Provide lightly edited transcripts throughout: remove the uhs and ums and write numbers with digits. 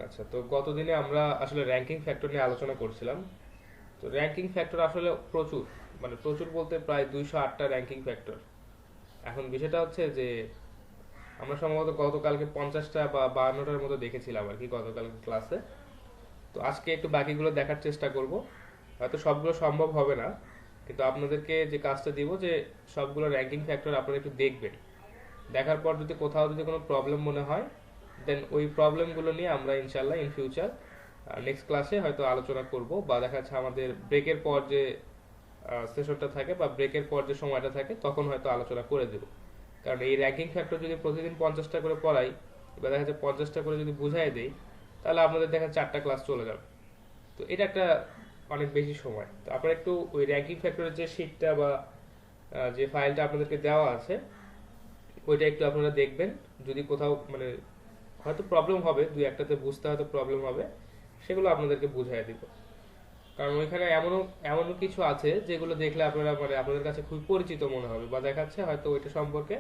আচ্ছা, তো গতদিনে আমরা আসলে র্যাঙ্কিং ফ্যাক্টর নিয়ে আলোচনা করছিলাম। তো র্যাঙ্কিং ফ্যাক্টর আসলে প্রচুর, মানে প্রচুর বলতে প্রায় 208টা র্যাঙ্কিং ফ্যাক্টর। এখন বিষয়টা হচ্ছে যে আমরা সম্ভবত গতকালকে 50টা বা 52টার মতো দেখেছিলাম আর কি গতকাল ক্লাসে। তো আজকে একটু বাকিগুলো দেখার চেষ্টা করব। হয়তো সবগুলো সম্ভব হবে না, কিন্তু আপনাদেরকে যে কাজটা দিব যে সবগুলো র্যাঙ্কিং ফ্যাক্টর আপনারা একটু দেখবেন। দেখার পর যদি কোথাও যদি কোনো প্রবলেম মনে হয়, দেন ওই প্রবলেমগুলো নিয়ে আমরা ইনশাল্লাহ ইন ফিউচার নেক্সট ক্লাসে হয়তো আলোচনা করব, বা দেখা যাচ্ছে আমাদের ব্রেকের পর যে সেশনটা থাকে বা ব্রেকের পর যে সময়টা থাকে তখন হয়তো আলোচনা করে দেব। কারণ এই র্যাঙ্কিং ফ্যাক্টর যদি প্রতিদিন 50টা করে পড়াই, বা দেখা যাচ্ছে 50টা করে যদি বুঝাই দেই, তাহলে আপনাদের দেখা 4টা ক্লাস চলে যাবে। তো এটা একটা অনেক বেশি সময়। তো আপনারা একটু ওই র্যাঙ্কিং ফ্যাক্টরের যে শিটটা বা যে ফাইলটা আপনাদেরকে দেওয়া আছে ওইটা একটু আপনারা দেখবেন। যদি কোথাও মানে হয়তো প্রবলেম হবে, দুই একটাতে বুঝতে হয়তো প্রবলেম হবে, সেগুলো আপনাদেরকে বুঝাই দিব। কারণ ওইখানে এমনও এমনও কিছু আছে যেগুলো দেখলে আপনারা মানে আপনাদের কাছে খুবই পরিচিত মনে হবে, বা দেখাচ্ছে হয়তো ওইটা সম্পর্কে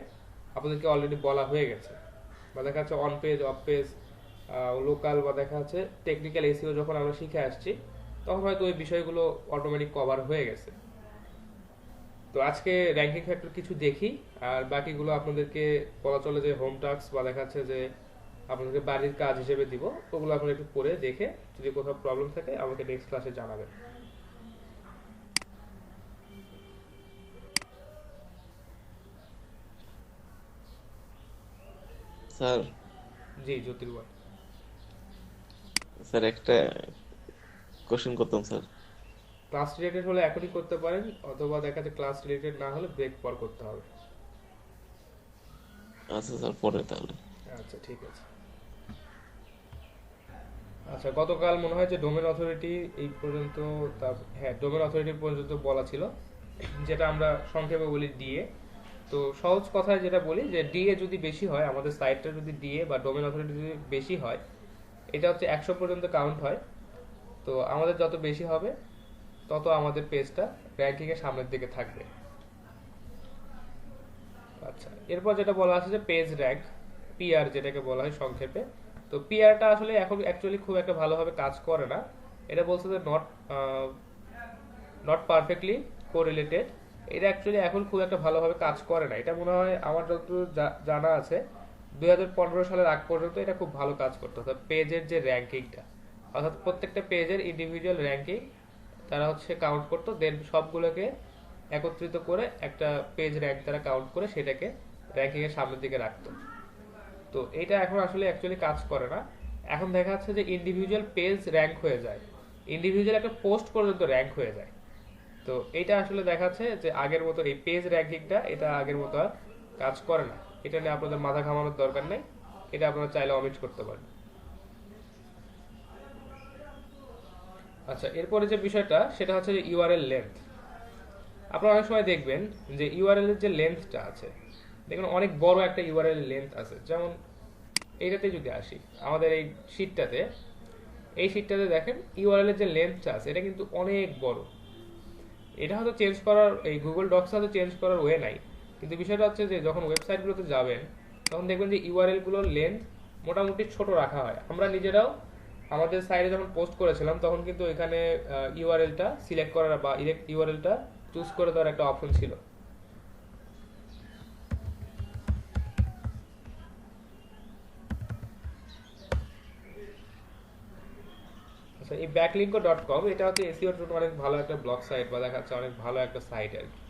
আপনাদেরকে অলরেডি বলা হয়ে গেছে, বা দেখা যাচ্ছে on page of page local, বা দেখা যাচ্ছে টেকনিক্যাল এসিও যখন আমরা শিখে আসছি তখন হয়তো ওই বিষয়গুলো অটোমেটিক কভার হয়ে গেছে। তো আজকে র্যাঙ্কিং ফ্যাক্টর কিছু দেখি, আর বাকিগুলো আপনাদেরকে বলা চলে যে হোম টাস্ক, বা দেখাচ্ছে যে আপনাদেরকে বাড়ির কাজ হিসেবে দিব। ওগুলো আপনারা একটু পড়ে দেখে যদি কোথাও প্রবলেম থাকে আমাকে নেক্সট ক্লাসে জানাবেন। স্যার। জি জ্যোতির্ময়। স্যার একটা কোশ্চেন করতাম স্যার। ক্লাস রিলেটেড হলে এখনই করতে পারেন, অথবা দেখা যাচ্ছে ক্লাস রিলেটেড না হলে ব্রেক পর করতে হবে। আচ্ছা স্যার, পরে তাহলে। আচ্ছা ঠিক আছে। আচ্ছা, গতকাল মনে হয় যে ডোমেন অথরিটি এই পর্যন্ত, তার হ্যাঁ ডোমেন অথরিটি পর্যন্ত বলা ছিল, যেটা আমরা সংক্ষেপে বলি ডিএ। তো সহজ কথায় যেটা বলি যে ডিএ যদি বেশি হয়, আমাদের সাইটটা যদি ডিএ বা ডোমেন অথরিটি যদি বেশি হয়, এটা হচ্ছে 100 পর্যন্ত কাউন্ট হয়। তো আমাদের যত বেশি হবে তত আমাদের পেজটা র্যাঙ্কিং এর সামনের দিকে থাকবে। আচ্ছা, এরপর যেটা বলা আছে যে পেজ র্যাঙ্ক, পিআর যেটাকে বলা হয় সংক্ষেপে। তো পিআরটা আসলে এখন অ্যাকচুয়ালি খুব একটা ভালোভাবে কাজ করে না। এটা বলছে যে নট নট পারফেক্টলি কোরিলেটেড। এটা অ্যাকচুয়ালি এখন খুব একটা ভালোভাবে কাজ করে না। এটা মনে হয় আমার যতদূর জানা আছে 2015 সালের আগ পর্যন্ত এটা খুব ভালো কাজ করতো, অর্থাৎ পেজের যে র্যাঙ্কিংটা, অর্থাৎ প্রত্যেকটা পেজের ইন্ডিভিজুয়াল র্যাঙ্কিং তারা হচ্ছে কাউন্ট করতো, দেন সবগুলোকে একত্রিত করে একটা পেজ র্যাঙ্ক তারা কাউন্ট করে সেটাকে র্যাঙ্কিং এর সামনের দিকে রাখতো। তো এটা এখন আসলে অ্যাকচুয়ালি কাজ করে না। এখন দেখা যাচ্ছে যে ইন্ডিভিজুয়াল পেজ র্যাঙ্ক হয়ে যায়, ইন্ডিভিজুয়াল একটা পোস্ট পর্যন্ত র্যাঙ্ক হয়ে যায়। তো এটা আসলে দেখাচ্ছে যে আগের মতো এই পেজ র্যাঙ্কিংটা এটা আগের মতো আর কাজ করে না। এটা নিয়ে আপনাদের মাথা ঘামানোর দরকার নেই, এটা আপনারা চাইলে অমিট করতে পারেন। আচ্ছা, এরপরে যে বিষয়টা সেটা হচ্ছে যে ইউআরএল লেন্থ। আপনারা অনেক সময় দেখবেন যে ইউআরএল এর যে লেন্থটা আছে, দেখবেন অনেক বড় একটা ইউআরএল লেন্থ আছে। যেমন এইটাতে যদি আসি, আমাদের এই শীটটাতে, এই শীটটাতে দেখেন ইউআরএল এর যে লেন্থটা আছে এটা কিন্তু অনেক বড়। এটা হয়তো চেঞ্জ করার, এই গুগল ডক্স হয়তো চেঞ্জ করার ওয়ে নাই, কিন্তু বিষয়টা হচ্ছে যে যখন ওয়েবসাইটগুলোতে যাবেন তখন দেখবেন যে ইউআরএল গুলোর লেন্থ মোটামুটি ছোট রাখা হয়। আমরা নিজেরাও আমাদের সাইটে যখন পোস্ট করেছিলাম তখন কিন্তু এখানে ইউআরএলটা সিলেক্ট করার বা ইউআরএলটা চুজ করে দেওয়ার একটা অপশন ছিল। আচ্ছা, এই ব্যাকলিঙ্কো.কম এটা হচ্ছে এসইওর জন্য অনেক ভালো একটা ব্লগ সাইট, বা দেখা যাচ্ছে অনেক ভালো একটা সাইট আর কি।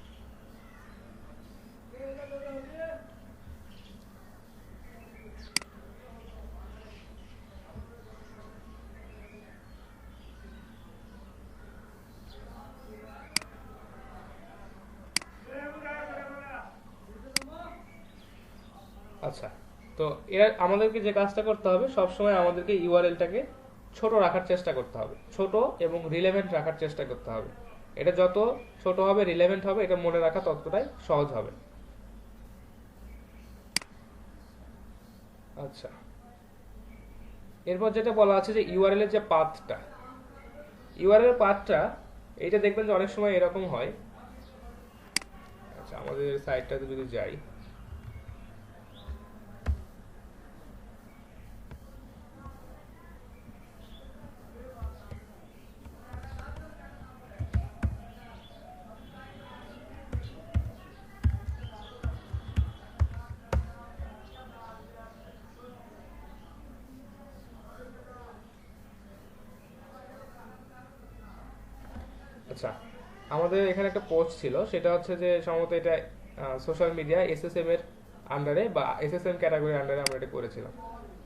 আচ্ছা, তো এরা আমাদেরকে যে কাজটা করতে হবে সবসময় আমাদেরকে ইউআরএলটাকে ছোট রাখার চেষ্টা করতে হবে, ছোট এবং রিলেভেন্ট রাখার চেষ্টা করতে হবে। এটা যত ছোট হবে রিলেভেন্ট হবে, এটা মনে রাখা ততটাই সহজ হবে। আচ্ছা, এরপর যেটা বলা আছে যে ইউআরএল এর যে পাথটা, ইউআরএল পাথটা এইটা দেখবেন যে অনেক সময় এরকম হয়। আচ্ছা, আমাদের সাইটটাতে যদি যাই, আচ্ছা, আমাদের এখানে একটা পোস্ট ছিল, সেটা হচ্ছে যে সম্ভবত এটা সোশ্যাল মিডিয়া এসএসএম এর আন্ডারে বা এসএসএম ক্যাটাগরির আন্ডারে আমরা এটা করেছিলাম।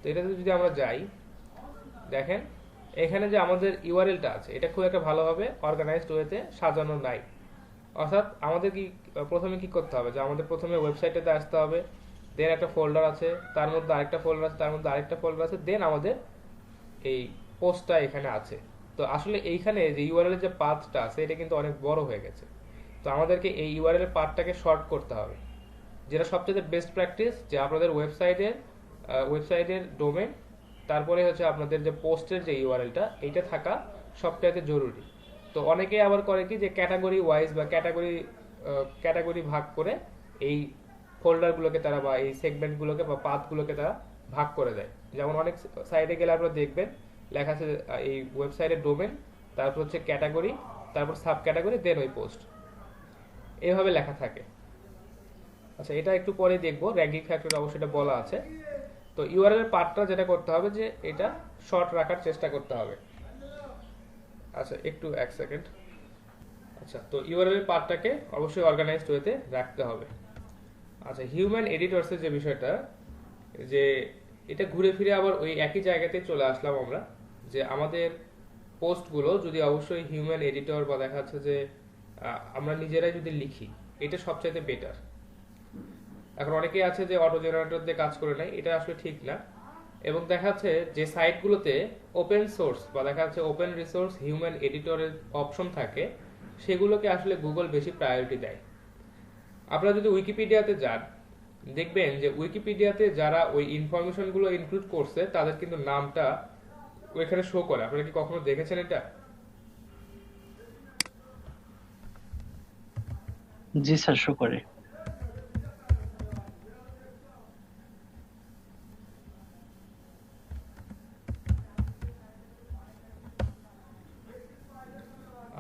তো এটাতে যদি আমরা যাই, দেখেন এখানে যে আমাদের ইউআরএলটা আছে এটা খুব একটা ভালোভাবে অর্গানাইজড ওয়েতে সাজানো নাই। অর্থাৎ আমাদের কি প্রথমে কি করতে হবে, যে আমাদের প্রথমে ওয়েবসাইটটাতে আসতে হবে, দেন একটা ফোল্ডার আছে, তার মধ্যে আরেকটা ফোল্ডার আছে, তার মধ্যে আরেকটা ফোল্ডার আছে, দেন আমাদের এই পোস্টটা এখানে আছে। তো আসলে এইখানে যে ইউআরএল এর যে পাথটা আছে এটা কিন্তু অনেক বড় হয়ে গেছে। তো আমাদেরকে এই ইউআরএল এর পাথটাকে শর্ট করতে হবে, যেটা সবচেয়ে বেস্ট প্র্যাকটিস, যে আপনাদের ওয়েবসাইটের ডোমেন, তারপরে হচ্ছে আপনাদের যে পোস্টের যে ইউআরএলটা এইটা থাকা সবচাইতে জরুরি। তো অনেকেই আবার করে কি, যে ক্যাটাগরি ওয়াইজ বা ক্যাটাগরি ভাগ করে এই ফোল্ডারগুলোকে তারা বা এই সেগমেন্টগুলোকে বা পাথগুলোকে তারা ভাগ করে দেয়। যেমন অনেক সাইটে গেলে আপনারা দেখবেন লেখা আছে এই ওয়েবসাইটের ডোমেন, তারপর হচ্ছে ক্যাটাগরি, তারপর সাব ক্যাটাগরি, দেন ওই পোস্ট, এভাবে লেখা থাকে। আচ্ছা, এটা একটু পরে দেখবো, র্যাঙ্কিং ফ্যাক্টর অবশ্যই এটা বলা আছে। তো ইউআরএল এর পার্টটা যেটা করতে হবে, যে এটা শর্ট রাখার চেষ্টা করতে হবে। আচ্ছা, একটু এক সেকেন্ড। আচ্ছা, তো ইউআরএল এর পার্টটাকে অবশ্যই অর্গানাইজড ওয়েতে রাখতে হবে। আচ্ছা, হিউম্যান এডিটরসের যে বিষয়টা, যে এটা ঘুরে ফিরে আবার ওই একই জায়গাতে চলে আসলাম আমরা, যে আমাদের পোস্টগুলো যদি অবশ্যই হিউম্যান এডিটর বা দেখা যাচ্ছে যে আমরা নিজেরাই যদি লিখি, এটা সবচাইতে বেটার। এখন অনেকেই আছে যে অটো জেনারেটর দিয়ে কাজ করে নেয়, এটা আসলে ঠিক না। এবং দেখা যাচ্ছে যে সাইটগুলোতে ওপেন সোর্স বা দেখা যাচ্ছে ওপেন রিসোর্স হিউম্যান এডিটরের অপশন থাকে, সেগুলোকে আসলে গুগল বেশি প্রায়োরিটি দেয়। আপনারা যদি উইকিপিডিয়াতে যান, দেখবেন যে উইকিপিডিয়াতে যারা ওই ইনফরমেশনগুলো ইনক্লুড করছে তাদের কিন্তু নামটা ওইখানে শো করে। আপনারা কি কখনো দেখেছেন এটা? জি স্যার, শো করে।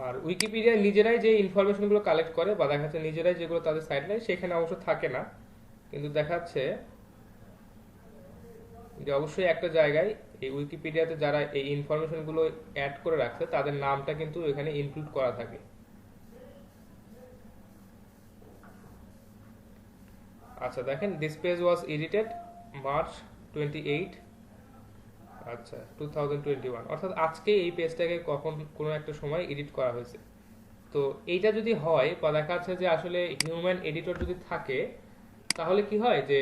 আর উইকিপিডিয়া নিজেরাই যে ইনফরমেশনগুলো কালেক্ট করে বা দেখা যাচ্ছে নিজেরাই যেগুলো তাদের সাইট নেয়, সেখানে অবশ্য থাকে না, কিন্তু দেখা যাচ্ছে যে অবশ্যই একটা জায়গায় এই উইকিপিডিয়াতে যারা এই ইনফরমেশনগুলো অ্যাড করে রাখছে তাদের নামটা কিন্তু এখানে ইনক্লুড করা থাকে। আচ্ছা, দেখেন this page was edited March 28, আচ্ছা 2021, অর্থাৎ আজকে এই পেজটাকে কখন কোনো একটা সময় এডিট করা হয়েছে। তো এইটা যদি হয় বা দেখা যাচ্ছে যে আসলে হিউম্যান এডিটর যদি থাকে, তাহলে কি হয় যে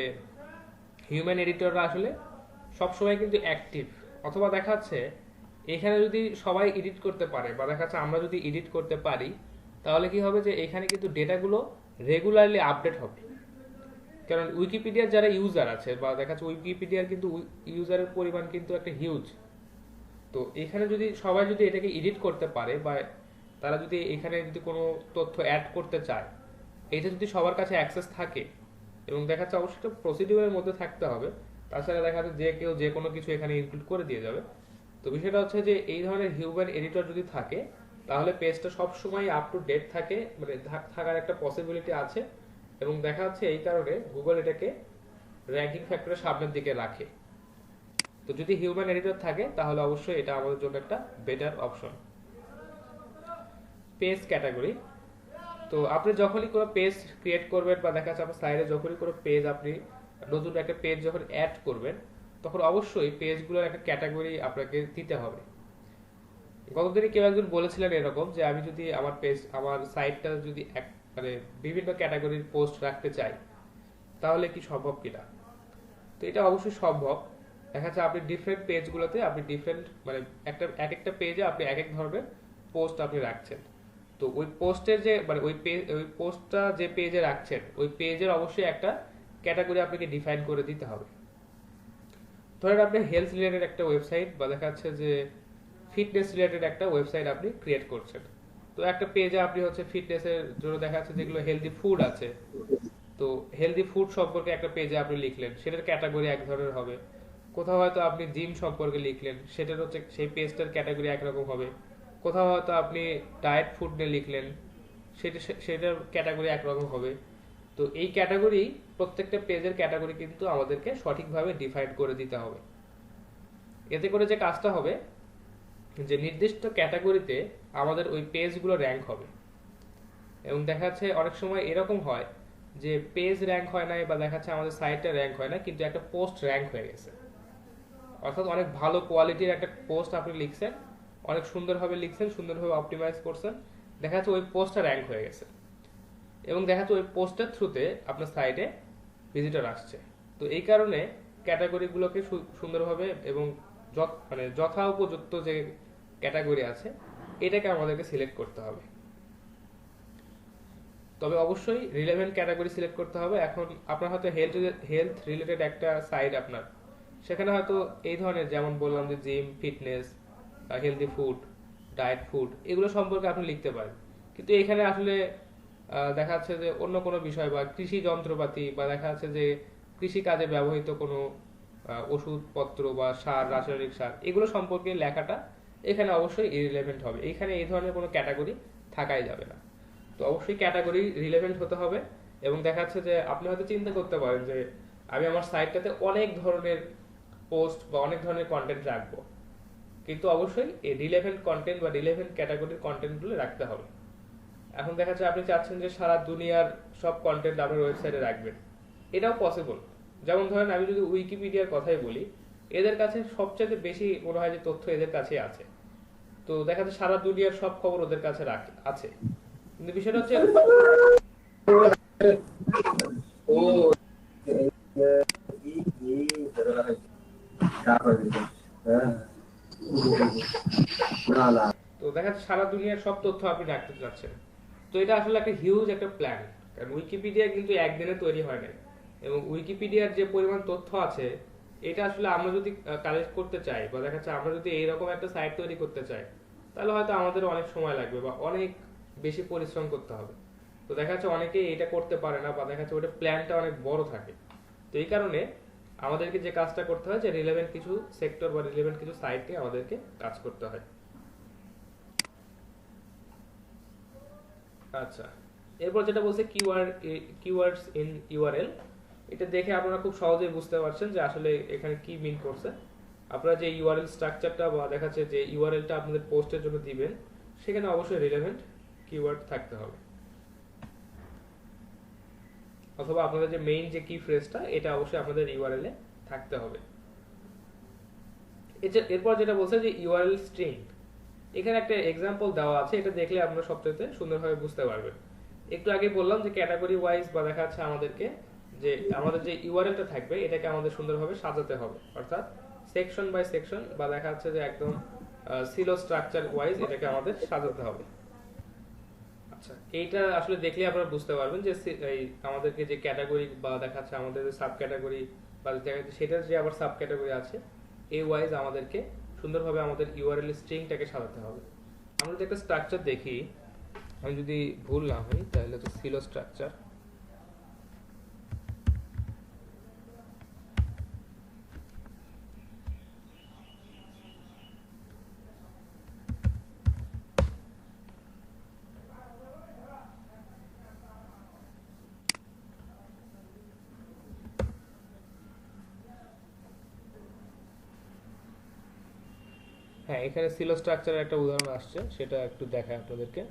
হিউম্যান এডিটররা আসলে সবসময় কিন্তু অ্যাক্টিভ। অথবা দেখা যাচ্ছে এখানে যদি সবাই এডিট করতে পারে বা দেখা যাচ্ছে আমরা যদি এডিট করতে পারি, তাহলে কি হবে যে এখানে কিন্তু ডেটাগুলো রেগুলারলি আপডেট হবে। কারণ উইকিপিডিয়ার যারা ইউজার আছে বা দেখা যাচ্ছে উইকিপিডিয়ার কিন্তু ইউজারের পরিমাণ কিন্তু একটা হিউজ। তো এখানে যদি সবাই যদি এটাকে এডিট করতে পারে বা তারা যদি এখানে যদি কোনো তথ্য অ্যাড করতে চায়, এটা যদি সবার কাছে অ্যাক্সেস থাকে, এবং দেখা যাচ্ছে অবশ্যই প্রসিডিউরের মধ্যে থাকতে হবে, তাছাড়া দেখা যাচ্ছে যে কেউ যে কোনো কিছু এখানে ইনক্লুড করে দিয়ে যাবে। তো বিষয়টা হচ্ছে যে এই ধরনের হিউম্যান এডিটর যদি থাকে, তাহলে পেজটা সবসময় আপ টু ডেট থাকে, মানে থাকার একটা পসিবিলিটি আছে। এবং দেখা যাচ্ছে এই কারণে গুগল এটাকে র্যাঙ্কিং ফ্যাক্টরের সামনের দিকে রাখে। তো যদি হিউম্যান এডিটর থাকে তাহলে অবশ্যই এটা আমাদের জন্য একটা বেটার অপশন। পেজ ক্যাটাগরি, তো আপনি যখনই কোনো পেজ ক্রিয়েট করবেন বা দেখা যাচ্ছে আপনার সাইডে যখনই কোনো পেজ আপনি নতুন একটা পেজ যখন অ্যাড করবেন, তখন অবশ্যই পেজগুলোর একটা ক্যাটাগরি আপনাকে দিতে হবে। গতদিনে কেউ একজন বলেছিলেন এরকম, যে আমি যদি আমার সাইটটা যদি মানে বিভিন্ন ক্যাটাগরির পোস্ট রাখতে চাই, তাহলে কি সম্ভব কিনা। তো এটা অবশ্যই সম্ভব। দেখা যাচ্ছে আপনি ডিফারেন্ট পেজগুলোতে আপনি ডিফারেন্ট মানে এক একটা পেজে আপনি এক এক ধরনের পোস্ট আপনি রাখছেন। তো ওই পোস্টের যে মানে ওই পোস্টটা যে পেজে রাখছেন, ওই পেজের অবশ্যই একটা ক্যাটাগরি আপনাকে ডিফাইন করে দিতে হবে। ধরেন আপনি হেলথ রিলেটেড একটা ওয়েবসাইট বা দেখা যাচ্ছে যে ফিটনেস রিলেটেড একটা ওয়েবসাইট আপনি ক্রিয়েট করছেন। তো একটা পেজে আপনি হচ্ছে ফিটনেসের জন্য দেখা যাচ্ছে যেগুলো হেলদি ফুড আছে, তো হেলদি ফুড সম্পর্কে একটা পেজে আপনি লিখলেন, সেটার ক্যাটাগরি এক ধরনের হবে। কোথাও হয়তো আপনি জিম সম্পর্কে লিখলেন, সেটার হচ্ছে সেই পেজটার ক্যাটাগরি একরকম হবে। কোথাও হয়তো আপনি ডায়েট ফুড নিয়ে লিখলেন, সেটার ক্যাটাগরি একরকম হবে। তো এই ক্যাটাগরি প্রত্যেকটা পেজের ক্যাটাগরি কিন্তু আমাদেরকে সঠিকভাবে ডিফাইন করে দিতে হবে। এতে করে যে কাজটা হবে, যে নির্দিষ্ট ক্যাটাগরিতে আমাদের ওই পেজগুলো র্যাঙ্ক হবে। এবং দেখা যাচ্ছে অনেক সময় এরকম হয় যে পেজ র্যাঙ্ক হয় না, বা দেখা যাচ্ছে আমাদের সাইটটা র্যাঙ্ক হয় না, কিন্তু একটা পোস্ট র্যাঙ্ক হয়ে গেছে। অর্থাৎ অনেক ভালো কোয়ালিটির একটা পোস্ট আপনি লিখছেন, অনেক সুন্দরভাবে লিখছেন, সুন্দরভাবে অপটিমাইজ করছেন, দেখা যাচ্ছে ওই পোস্টটা র্যাঙ্ক হয়ে গেছে, এবং দেখা যাচ্ছে ওই পোস্টের থ্রুতে আপনার সাইটে ভিজিটর আসছে। তো এই কারণে ক্যাটাগরিগুলোকে সুন্দরভাবে এবং মানে যথা উপযুক্ত যে ক্যাটাগরি আছে এটাকে আমাদেরকে সিলেক্ট করতে হবে। তবে অবশ্যই রিলেভেন্ট ক্যাটাগরি সিলেক্ট করতে হবে। এখন আপনার হয়তো হেলথ রিলেটেড একটা সাইট আপনার, সেখানে হয়তো এই ধরনের যেমন বললাম যে gym, fitness, healthy food, diet food, এগুলো সম্পর্কে আপনি লিখতে পারেন। কিন্তু এখানে আসলে দেখা যাচ্ছে যে অন্য কোনো বিষয় বা কৃষি যন্ত্রপাতি, বা দেখা যাচ্ছে যে কৃষি কাজে ব্যবহৃত কোনো ওষুধপত্র বা সার, রাসায়নিক সার, এগুলো সম্পর্কে লেখাটা এখানে অবশ্যই ইরিলেভেন্ট হবে। এখানে এই ধরনের কোনো ক্যাটাগরি থাকাই যাবে না। তো অবশ্যই ক্যাটাগরি রিলেভেন্ট হতে হবে। এবং দেখা যাচ্ছে যে আপনি হয়তো চিন্তা করতে পারেন যে আমি আমার সাইটটাতে অনেক ধরনের পোস্ট বা অনেক ধরনের কন্টেন্ট রাখবো, কিন্তু অবশ্যই এই রিলেভেন্ট কন্টেন্ট বা রিলেভেন্ট ক্যাটাগরির কন্টেন্টগুলো রাখতে হবে। এখন দেখা যাচ্ছে আপনি চাচ্ছেন যে সারা দুনিয়ার সব কন্টেন্ট আপনার ওয়েবসাইটে রাখবেন, এটাও পসিবল। যেমন ধরেন আমি যদি উইকিপিডিয়ার কথাই বলি, এদের কাছে সবচেয়ে বেশি মনে হয় যে তথ্য এদের কাছে আছে। তো দেখা যাচ্ছে সারা দুনিয়ার সব খবর ওদের কাছে আছে, কিন্তু বিষয়টা হচ্ছে তো দেখা যাচ্ছে সারা দুনিয়ার সব তথ্য আপনি রাখতে চাচ্ছেন। তো এটা আসলে একটা হিউজ একটা প্ল্যান, কারণ উইকিপিডিয়া কিন্তু একদিনে তৈরি হয় না, এবং উইকিপিডিয়ার যে পরিমাণ তথ্য আছে এটা আসলে আমরা যদি কালেক্ট করতে চাই, বা দেখা যাচ্ছে আমরা যদি এইরকম একটা সাইট তৈরি করতে চাই, তাহলে হয়তো আমাদের অনেক সময় লাগবে বা অনেক বেশি পরিশ্রম করতে হবে। তো দেখা যাচ্ছে অনেকেই এটা করতে পারে না, বা দেখা যাচ্ছে ওটা প্ল্যানটা অনেক বড় থাকে। তো এই কারণে আমাদেরকে যে কাজটা করতে হয় যে রিলেভেন্ট কিছু সেক্টর বা রিলেভেন্ট কিছু সাইটে আমাদেরকে কাজ করতে হয়। আচ্ছা, এরপর যেটা বলছে কিওয়ার্ডস ইন ইউআরএল, এটা দেখে আপনারা খুব সহজেই বুঝতে পারছেন যে আসলে এখানে কি মিন করছে। আপনারা যে ইউআরএল স্ট্রাকচারটা বা দেখা যাচ্ছে যে ইউআরএলটা আপনাদের পোস্টের জন্য দিবেন, সেখানে অবশ্যই রিলেভেন্ট কিওয়ার্ড থাকতে হবে, অথবা আপনাদের যে মেইন যে কি ফ্রেজটা এটা অবশ্যই আপনাদের ইউআরএল এ থাকতে হবে। এরপর যেটা বলছে যে ইউআরএল স্ট্রিং, এখানে একটা এক্সাম্পল দেওয়া আছে, এটা দেখলে আপনারা সবচেয়ে সুন্দরভাবে বুঝতে পারবেন। একটু আগে বললাম যে ক্যাটাগরি ওয়াইজ বা দেখা যাচ্ছে আমাদেরকে যে আমাদের যে ইউআরএলটা থাকবে এটাকে আমাদের সুন্দরভাবে সাজাতে হবে, অর্থাৎ সেকশন বাই সেকশন বা দেখা যাচ্ছে যে একদম সিলো স্ট্রাকচার ওয়াইজ এটাকে আমাদের সাজাতে হবে। আচ্ছা, এইটা আসলে দেখলে আপনারা বুঝতে পারবেন যে এই আমাদেরকে যে ক্যাটাগরি বা দেখা যাচ্ছে আমাদের যে সাব ক্যাটাগরি বা সেটার যে আবার সাব ক্যাটাগরি আছে, এই ওয়াইজ আমাদেরকে সুন্দরভাবে আমাদের ইউআরএল স্ট্রিংটাকে সাজাতে হবে। আমরা যদি একটা স্ট্রাকচার দেখি, আমি যদি ভুল না হই তাহলে তো সিলো স্ট্রাকচার, হ্যাঁ এখানে সিলো স্ট্রাকচারের একটা উদাহরণ আসছে, সেটা একটু দেখায় আপনাদেরকে।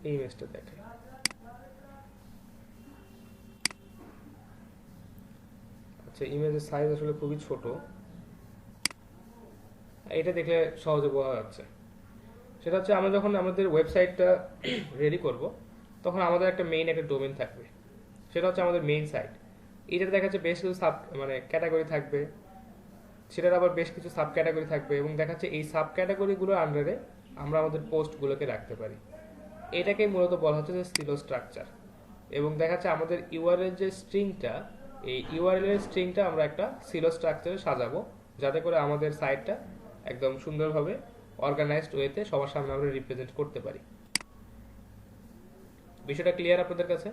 এই ইমেজটা দেখে, আচ্ছা ইমেজের সাইজ আসলে খুবই ছোট, এটা দেখলে সহজে বোঝা যাচ্ছে। সেটা হচ্ছে আমরা যখন আমাদের ওয়েবসাইটটা রেডি করব, তখন আমাদের একটা মেইন একটা ডোমেন থাকবে, সেটা হচ্ছে আমাদের মেইন সাইট। এটাতে দেখা যাচ্ছে বেশ কিছু সাব মানে ক্যাটাগরি থাকবে, সেটার আবার বেশ কিছু সাব ক্যাটাগরি থাকবে, এবং দেখা যাচ্ছে এই সাব ক্যাটাগরিগুলোর আন্ডারে আমরা আমাদের পোস্টগুলোকে রাখতে পারি। এটাকে মূলত বলা হচ্ছে যে সিলো স্ট্রাকচার। এবং দেখা যাচ্ছে আমাদের ইউআরএল যে স্ট্রিংটা, এই ইউআরএল এর স্ট্রিংটা আমরা একটা সিলো স্ট্রাকচারে সাজাবো, যাতে করে আমাদের সাইটটা একদম সুন্দরভাবে অর্গানাইজড ওয়েতে সবার সামনে আমরা রিপ্রেজেন্ট করতে পারি। বিষয়টা ক্লিয়ার আপনাদের কাছে?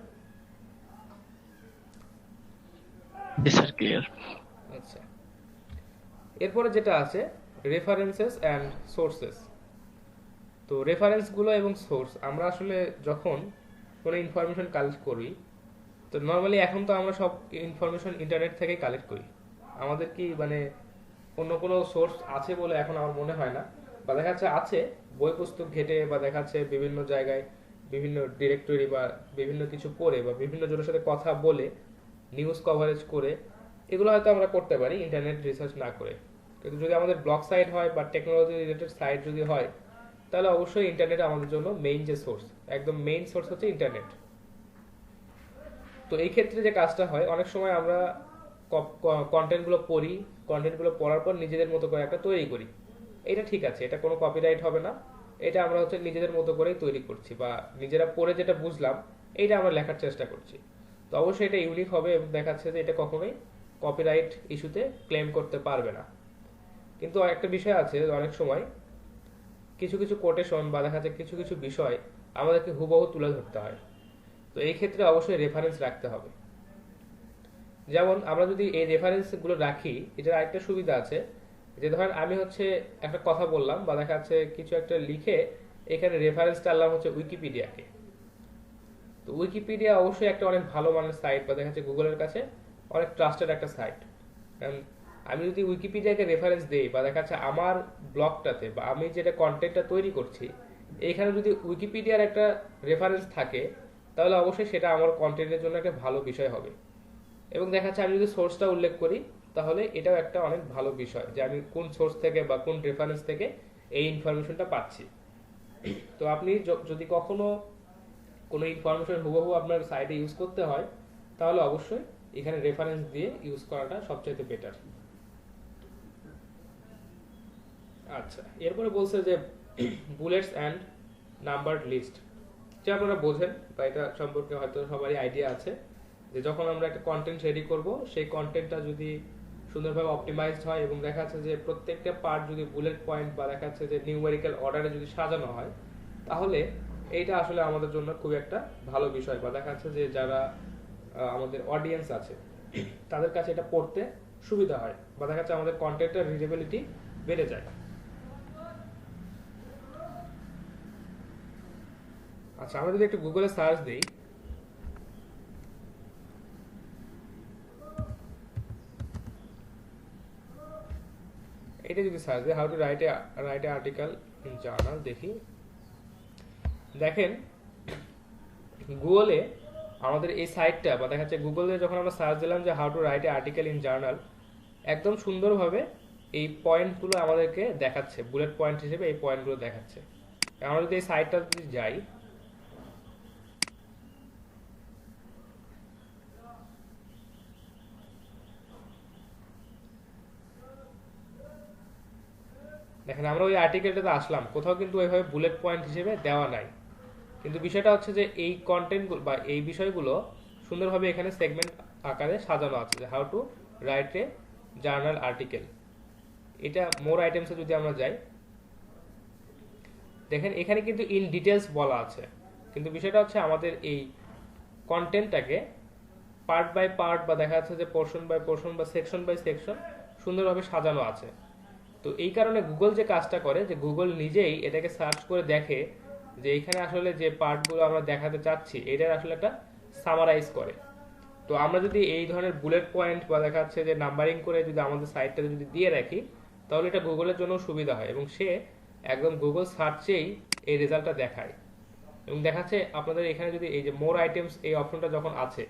জি স্যার, ক্লিয়ার। আচ্ছা, এরপরে যেটা আছে রেফারেন্সেস অ্যান্ড সোর্সেস। তো রেফারেন্সগুলো এবং সোর্স, আমরা আসলে যখন কোনো ইনফরমেশন কালেক্ট করি, তো নর্মালি এখন তো আমরা সব ইনফরমেশন ইন্টারনেট থেকে কালেক্ট করি। আমাদের কি মানে অন্য কোনো সোর্স আছে বলে এখন আমার মনে হয় না, বা দেখা যাচ্ছে আছে বই পুস্তক ঘেটে, বা দেখা যাচ্ছে বিভিন্ন জায়গায় বিভিন্ন ডিরেক্টরি বা বিভিন্ন কিছু পড়ে বা বিভিন্ন জনের সাথে কথা বলে নিউজ কভারেজ করে এগুলো হয়তো আমরা করতে পারি ইন্টারনেট রিসার্চ না করে। কিন্তু যদি আমাদের ব্লগ সাইট হয় বা টেকনোলজি রিলেটেড সাইট যদি হয়, তাহলে অবশ্যই ইন্টারনেট আমাদের জন্য মেইন যে সোর্স, একদম মেইন সোর্স হচ্ছে ইন্টারনেট। তো এই ক্ষেত্রে যে কাজটা হয়, অনেক সময় আমরা কন্টেন্টগুলো পড়ি, কন্টেন্টগুলো পড়ার পর নিজেদের মতো করে একটা তৈরি করি। এটা ঠিক আছে, এটা কোনো কপিরাইট হবে না, এটা আমরা হচ্ছে নিজেদের মতো করেই তৈরি করছি, বা নিজেরা পড়ে যেটা বুঝলাম এইটা আমরা লেখার চেষ্টা করছি। তো অবশ্যই এটা ইউনিক হবে এবং দেখাচ্ছে যে এটা কখনোই কপিরাইট ইস্যুতে ক্লেম করতে পারবে না। কিন্তু একটা বিষয় আছে, অনেক সময় কিছু কিছু কোটেশন বা দেখা যাচ্ছে কিছু কিছু বিষয় আমাদেরকে হুবহু তুলে ধরতে হয়। তো এই ক্ষেত্রে অবশ্যই রেফারেন্স রাখতে হবে। যেমন আমরা যদি এই রেফারেন্সগুলো রাখি, এটার আরেকটা সুবিধা আছে, যে ধরেন আমি হচ্ছে একটা কথা বললাম বা দেখা যাচ্ছে কিছু একটা লিখে এখানে রেফারেন্স টানলাম হচ্ছে উইকিপিডিয়াকে। তো উইকিপিডিয়া অবশ্যই একটা অনেক ভালো মানের সাইট, বা দেখা যাচ্ছে গুগলের কাছে অনেক ট্রাস্টেড একটা সাইট। কারণ আমি যদি উইকিপিডিয়াকে রেফারেন্স দেই বা দেখা যাচ্ছে আমার ব্লগটাতে বা আমি যেটা কন্টেন্টটা তৈরি করছি এইখানে যদি উইকিপিডিয়ার একটা রেফারেন্স থাকে, তাহলে অবশ্যই সেটা আমার কন্টেন্টের জন্য একটা ভালো বিষয় হবে। এবং দেখা যাচ্ছে আমি যদি সোর্সটা উল্লেখ করি, তাহলে এটাও একটা অনেক ভালো বিষয় যে আমি কোন সোর্স থেকে বা কোন রেফারেন্স থেকে এই ইনফরমেশনটা পাচ্ছি। তো আপনি যদি কখনো কোনো ইনফরমেশন হুবহু আপনার সাইটে ইউজ করতে হয়, তাহলে অবশ্যই এখানে রেফারেন্স দিয়ে ইউজ করাটা সবচাইতে বেটার। আচ্ছা, এরপরে বলছে যে বুলেটস অ্যান্ড নাম্বারড লিস্ট, যে আপনারা বোঝেন বা এটা সম্পর্কে হয়তো সবারই আইডিয়া আছে, যে যখন আমরা একটা কন্টেন্ট রেডি করব, সেই কন্টেন্টটা যদি সুন্দরভাবে অপটিমাইজড হয় এবং দেখা যাচ্ছে যে প্রত্যেকটা পার্ট যদি বুলেট পয়েন্ট বা দেখা যাচ্ছে যে নিউমেরিক্যাল অর্ডারে যদি সাজানো হয়, তাহলে এইটা আসলে আমাদের জন্য খুব একটা ভালো বিষয়, বা দেখা যাচ্ছে যে যারা আমাদের অডিয়েন্স আছে তাদের কাছে এটা পড়তে সুবিধা হয়, বা দেখা যাচ্ছে আমাদের কন্টেন্টের রিডেবিলিটি বেড়ে যায়। আচ্ছা, আমরা যদি একটু গুগলে সার্চ দিই, এটা যদি সার্চ দিই how to write a article in journal, দেখি দেখেন গুগলে আমাদের এই সাইটটা, বা দেখা যাচ্ছে গুগলে যখন আমরা সার্চ দিলাম যে how to write a article in journal, একদম সুন্দরভাবে এই পয়েন্টগুলো আমাদেরকে দেখাচ্ছে, বুলেট পয়েন্ট হিসেবে এই পয়েন্টগুলো দেখাচ্ছে। আমরা যদি এই সাইটটা যদি যাই, দেখেন আমরা ওই আর্টিকেলটাতে আসলাম, কোথাও কিন্তু ওইভাবে বুলেট পয়েন্ট হিসেবে দেওয়া নাই। কিন্তু বিষয়টা হচ্ছে যে এই কন্টেন্ট বা এই বিষয়গুলো সুন্দরভাবে এখানে সেগমেন্ট আকারে সাজানো আছে, যে how to write a journal article. এটা মোর আইটেমসে যদি আমরা যাই, দেখেন এখানে কিন্তু ইন ডিটেলস বলা আছে, কিন্তু বিষয়টা হচ্ছে আমাদের এই কন্টেন্টটাকে পার্ট বাই পার্ট বা দেখা যাচ্ছে যে পোর্শন বাই পোর্শন বা সেকশন বাই সেকশন সুন্দরভাবে সাজানো আছে। তো এই কারণে গুগল যে কাজটা করে, যে গুগল নিজেই এটাকে সার্চ করে দেখে যে এখানে আসলে যে পার্টগুলো আমরা দেখাতে চাচ্ছি এটার আসলে একটা সামারাইজ করে। তো আমরা যদি এই ধরনের বুলেট পয়েন্ট বা দেখা যাচ্ছে যে নাম্বারিং করে যদি আমাদের সাইটটাতে যদি দিয়ে রাখি, তাহলে এটা গুগলের জন্য সুবিধা হয় এবং সে একদম গুগল সার্চেই এই রেজাল্টটা দেখায়। এবং দেখাচ্ছে আপনাদের এখানে যদি এই যে মোর আইটেমস এই অপশনটা যখন আছে,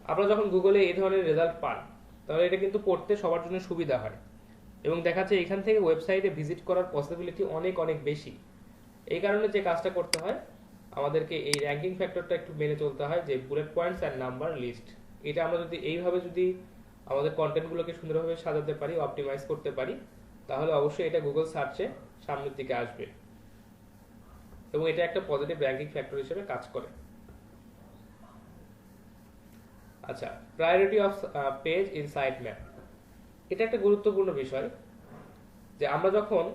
আপনারা যখন গুগলে এই ধরনের রেজাল্ট পান, তাহলে এটা কিন্তু পড়তে সবার জন্য সুবিধা হয় এবং দেখাচ্ছে এখান থেকে ওয়েবসাইটে ভিজিট করার পসিবিলিটি অনেক অনেক বেশি। এই কারণে যে কাজটা করতে হয়, আমাদেরকে এই র্যাঙ্কিং ফ্যাক্টরটা একটু মেনে চলতে হয়, যে bullet points and number list. এটা আমরা যদি এইভাবে যদি আমাদের কন্টেন্টগুলোকে সুন্দরভাবে সাজাতে পারি, অপটিমাইজ করতে পারি, তাহলে অবশ্যই এটা গুগল সার্চে সামনের দিকে আসবে এবং এটা একটা পজিটিভ র্যাঙ্কিং ফ্যাক্টর হিসেবে কাজ করে। আচ্ছা, priority of page in site map, এটা একটা গুরুত্বপূর্ণ বিষয়, যে আমরা যখন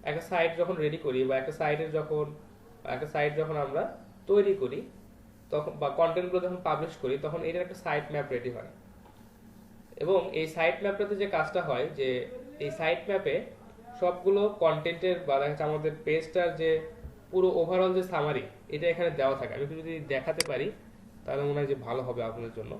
একটা সাইট যখন রেডি করি বা একটা সাইট যখন আমরা তৈরি করি, তখন বা কন্টেন্টগুলো যখন পাবলিশ করি, তখন এটার একটা সাইট ম্যাপ রেডি হয়। এবং এই সাইট ম্যাপটাতে যে কাজটা হয়, যে এই সাইট ম্যাপে সবগুলো কন্টেন্টের বা দেখা যাচ্ছে আমাদের পেজটার যে পুরো ওভারঅল যে সামারি, এটা এখানে দেওয়া থাকে। আমি যদি দেখাতে পারি তাহলে মনে হয় যে ভালো হবে আপনাদের জন্য।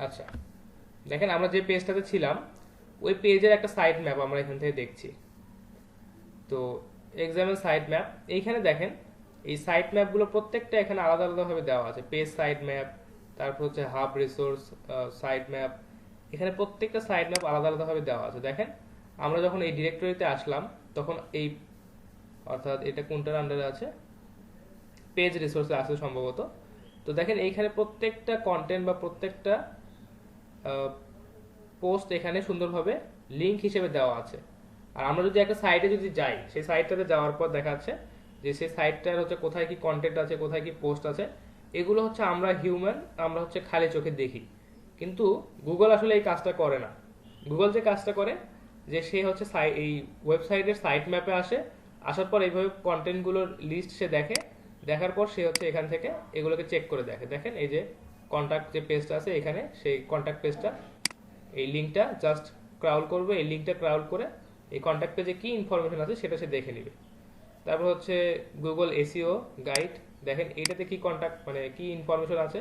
আচ্ছা, দেখেন আমরা যে পেজটাতে ছিলাম ওই পেজের একটা সাইট ম্যাপ আমরা এখান থেকে দেখছি। তো এক্সামের সাইট ম্যাপ এইখানে দেখেন, এই সাইট ম্যাপগুলো প্রত্যেকটা এখানে আলাদা আলাদাভাবে দেওয়া আছে। পেজ সাইট ম্যাপ, তারপর হচ্ছে হাব রিসোর্স সাইট ম্যাপ, এখানে প্রত্যেকটা সাইট ম্যাপ আলাদা আলাদাভাবে দেওয়া আছে। দেখেন আমরা যখন এই ডিরেক্টরিতে আসলাম তখন এই, অর্থাৎ এটা কোনটার আন্ডারে আছে, পেজ রিসোর্সে আছে সম্ভবত। তো দেখেন এইখানে প্রত্যেকটা কন্টেন্ট বা প্রত্যেকটা পোস্ট এখানে সুন্দরভাবে লিংক হিসেবে দেওয়া আছে। আর আমরা যদি একটা সাইটে যদি যাই, সেই সাইটটাতে যাওয়ার পর দেখা যাচ্ছে যে সেই সাইটটার হচ্ছে কোথায় কি কন্টেন্ট আছে, কোথায় কি পোস্ট আছে, এগুলো হচ্ছে আমরা হিউম্যান, আমরা হচ্ছে খালি চোখে দেখি। কিন্তু গুগল আসলে এই কাজটা করে না। গুগল যে কাজটা করে যে সে হচ্ছে এই ওয়েবসাইটের সাইট ম্যাপে আসে, আসার পর এইভাবে কন্টেন্টগুলোর লিস্ট সে দেখে, দেখার পর সে হচ্ছে এখান থেকে এগুলোকে চেক করে দেখে। দেখেন এই যে কন্ট্যাক্ট যে পেজটা আছে এখানে, সেই কন্ট্যাক্ট পেজটা, এই লিঙ্কটা জাস্ট ক্রাউল করবে, এই লিঙ্কটা ক্রাউল করে এই কন্ট্যাক্ট পেজে কি ইনফরমেশন আছে সেটা সে দেখে নেবে। তারপর হচ্ছে গুগল এসইও গাইড, দেখেন এটাতে কি কন্ট্যাক্ট মানে কি ইনফরমেশন আছে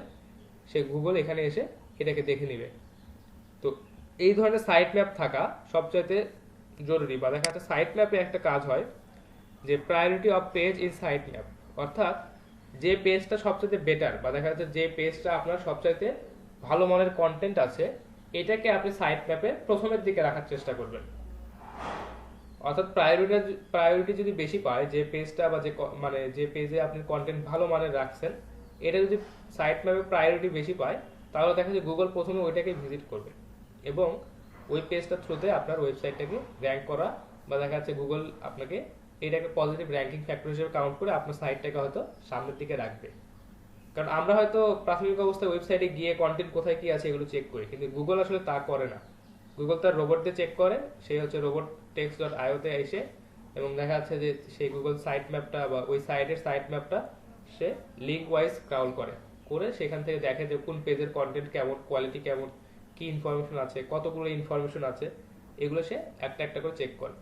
সে গুগল এখানে এসে এটাকে দেখে নেবে। তো এই ধরনের সাইট ম্যাপ থাকা সবচাইতে জরুরি। বা দেখা যাচ্ছে সাইট ম্যাপে একটা কাজ হয় যে priority of page in site map, অর্থাৎ যে পেজটা সবচাইতে বেটার বা দেখা যাচ্ছে যে পেজটা আপনার সবচাইতে ভালো মানের কন্টেন্ট আছে, এটাকে আপনি সাইট ম্যাপে প্রথমের দিকে রাখার চেষ্টা করবেন। অর্থাৎ প্রায়োরিটি যদি বেশি পায় যে পেজটা বা মানে যে পেজে আপনি কন্টেন্ট ভালো মানের রাখছেন, এটা যদি সাইট ম্যাপে প্রায়োরিটি বেশি পায় তাহলে দেখা যায় গুগল প্রথমে ওইটাকে ভিজিট করবে এবং ওই পেজটার থ্রুতে আপনার ওয়েবসাইটটাকে র্যাঙ্ক করা বা দেখা যাচ্ছে গুগল আপনাকে এটাকে পজিটিভ র্যাঙ্কিং ফ্যাক্টর হিসেবে কাউন্ট করে আপনার সাইটটাকে হয়তো সামনের দিকে রাখবে। কারণ আমরা হয়তো প্রাথমিক অবস্থায় ওয়েবসাইটে গিয়ে কন্টেন্ট কোথায় কি আছে এগুলো চেক করি, কিন্তু গুগল আসলে তা করে না। গুগল তার রোবট দিয়ে চেক করে, সেই হচ্ছে রোবট টেক্সট.io তে এসে এবং দেখা যাচ্ছে যে সেই গুগল সাইট ম্যাপটা বা ওই সাইটের সাইট ম্যাপটা সে লিঙ্ক ওয়াইজ ক্রাউল করে, সেখান থেকে দেখে যে কোন পেজের কন্টেন্ট কেমন, কোয়ালিটি কেমন, কি ইনফরমেশন আছে, কতগুলো ইনফরমেশন আছে, এগুলো সে একটা একটা করে চেক করে।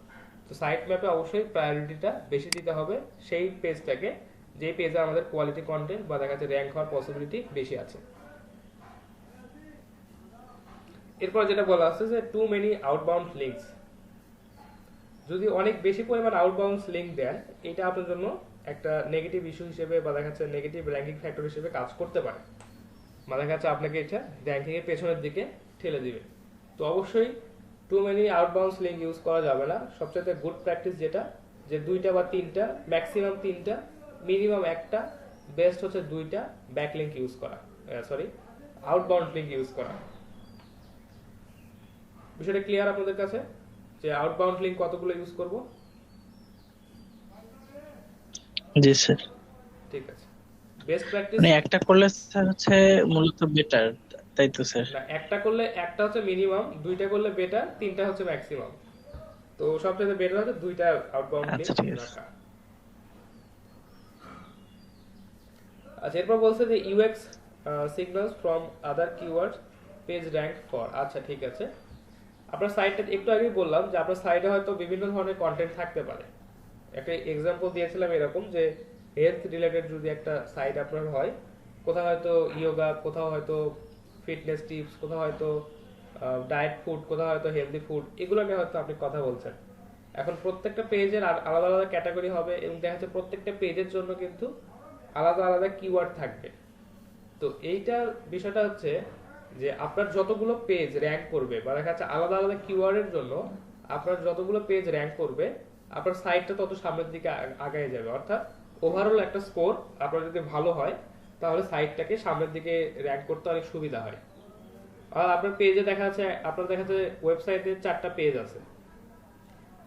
তো সাইট ম্যাপে অবশ্যই প্রায়োরিটিটা বেশি দিতে হবে সেই পেজটাকে, যে পেজে আমাদের কোয়ালিটি কন্টেন্ট বা দেখা যাচ্ছে র্যাঙ্ক হওয়ার পসিবিলিটি বেশি আছে। এরপর যেটা বলা আছে যে টু মেনি আউটবাউন্ড লিঙ্কস, যদি অনেক বেশি পরিমাণ আউটবাউন্ড লিঙ্ক দেন এটা আপনার জন্য একটা নেগেটিভ ইস্যু হিসেবে বা দেখা যাচ্ছে নেগেটিভ র্যাঙ্কিং ফ্যাক্টর হিসেবে কাজ করতে পারে, বা দেখা যাচ্ছে আপনাকে এটা র্যাঙ্কিং এর পেছনের দিকে ঠেলে দিবে। তো অবশ্যই too many outbound link use করা যাবে না। সবচেয়ে গুড প্র্যাকটিস যেটা, যে দুইটা বা তিনটা, ম্যাক্সিমাম তিনটা, মিনিমাম একটা, বেস্ট হচ্ছে দুইটা ব্যাকলিঙ্ক ইউজ করা, আউটবাউন্ড লিঙ্ক ইউজ করা। বিষয়টা ক্লিয়ার আপনাদের কাছে যে আউটবাউন্ড লিঙ্ক কতগুলো ইউজ করব? জি স্যার। ঠিক আছে, বেস্ট প্র্যাকটিস মানে একটা করলে স্যার হচ্ছে মূলত বেটার, তাই তো স্যার? না, একটা করলে একটা হচ্ছে মিনিমাম, দুইটা করলে বেটার, তিনটা হচ্ছে ম্যাক্সিমাম। তো সবচেয়ে বেটার হচ্ছে দুইটা আউটবাউন্ড আচ্ছা, লিঙ্ক ঠিক আছে। রাখা। আচ্ছা, এরপর বলছে যে UX signals from other keywords page rank for. আচ্ছা ঠিক আছে, আপনার সাইটে একটু আগেই বললাম যে আপনার সাইটে হয়তো বিভিন্ন ধরনের কন্টেন্ট থাকতে পারে। একটা এক্সাম্পল দিয়েছিলাম এরকম যে হেলথ রিলেটেড যদি একটা সাইট আপনার হয়, কোথাও হয়তো ইয়োগা, কোথাও হয়তো ফিটনেস টিপস, কোথাও হয়তো ডায়েট ফুড, কোথাও হয়তো হেলদি ফুড, এগুলো নিয়ে হয়তো আপনি কথা বলছেন। এখন প্রত্যেকটা পেজের আলাদা আলাদা ক্যাটাগরি হবে এবং দেখা যাচ্ছে প্রত্যেকটা পেজের জন্য কিন্তু আলাদা আলাদা কিওয়ার্ড থাকবে। তো এইটার বিষয়টা হচ্ছে যে আপনার যতগুলো পেজ র্যাঙ্ক করবে বা দেখা যাচ্ছে আলাদা আলাদা কিওয়ার্ডের জন্য আপনার যতগুলো পেজ র্যাঙ্ক করবে, আপনার সাইটটা তত সামনের দিকে আগায় যাবে। অর্থাৎ ওভারঅল একটা স্কোর আপনার যদি ভালো হয় তাহলে সাইটটাকে সামনের দিকে র্যাঙ্ক করতে অনেক সুবিধা হয়। আর আপনার পেজে দেখা যাচ্ছে, আপনার দেখা যাচ্ছে ওয়েবসাইটে 4টা পেজ আছে,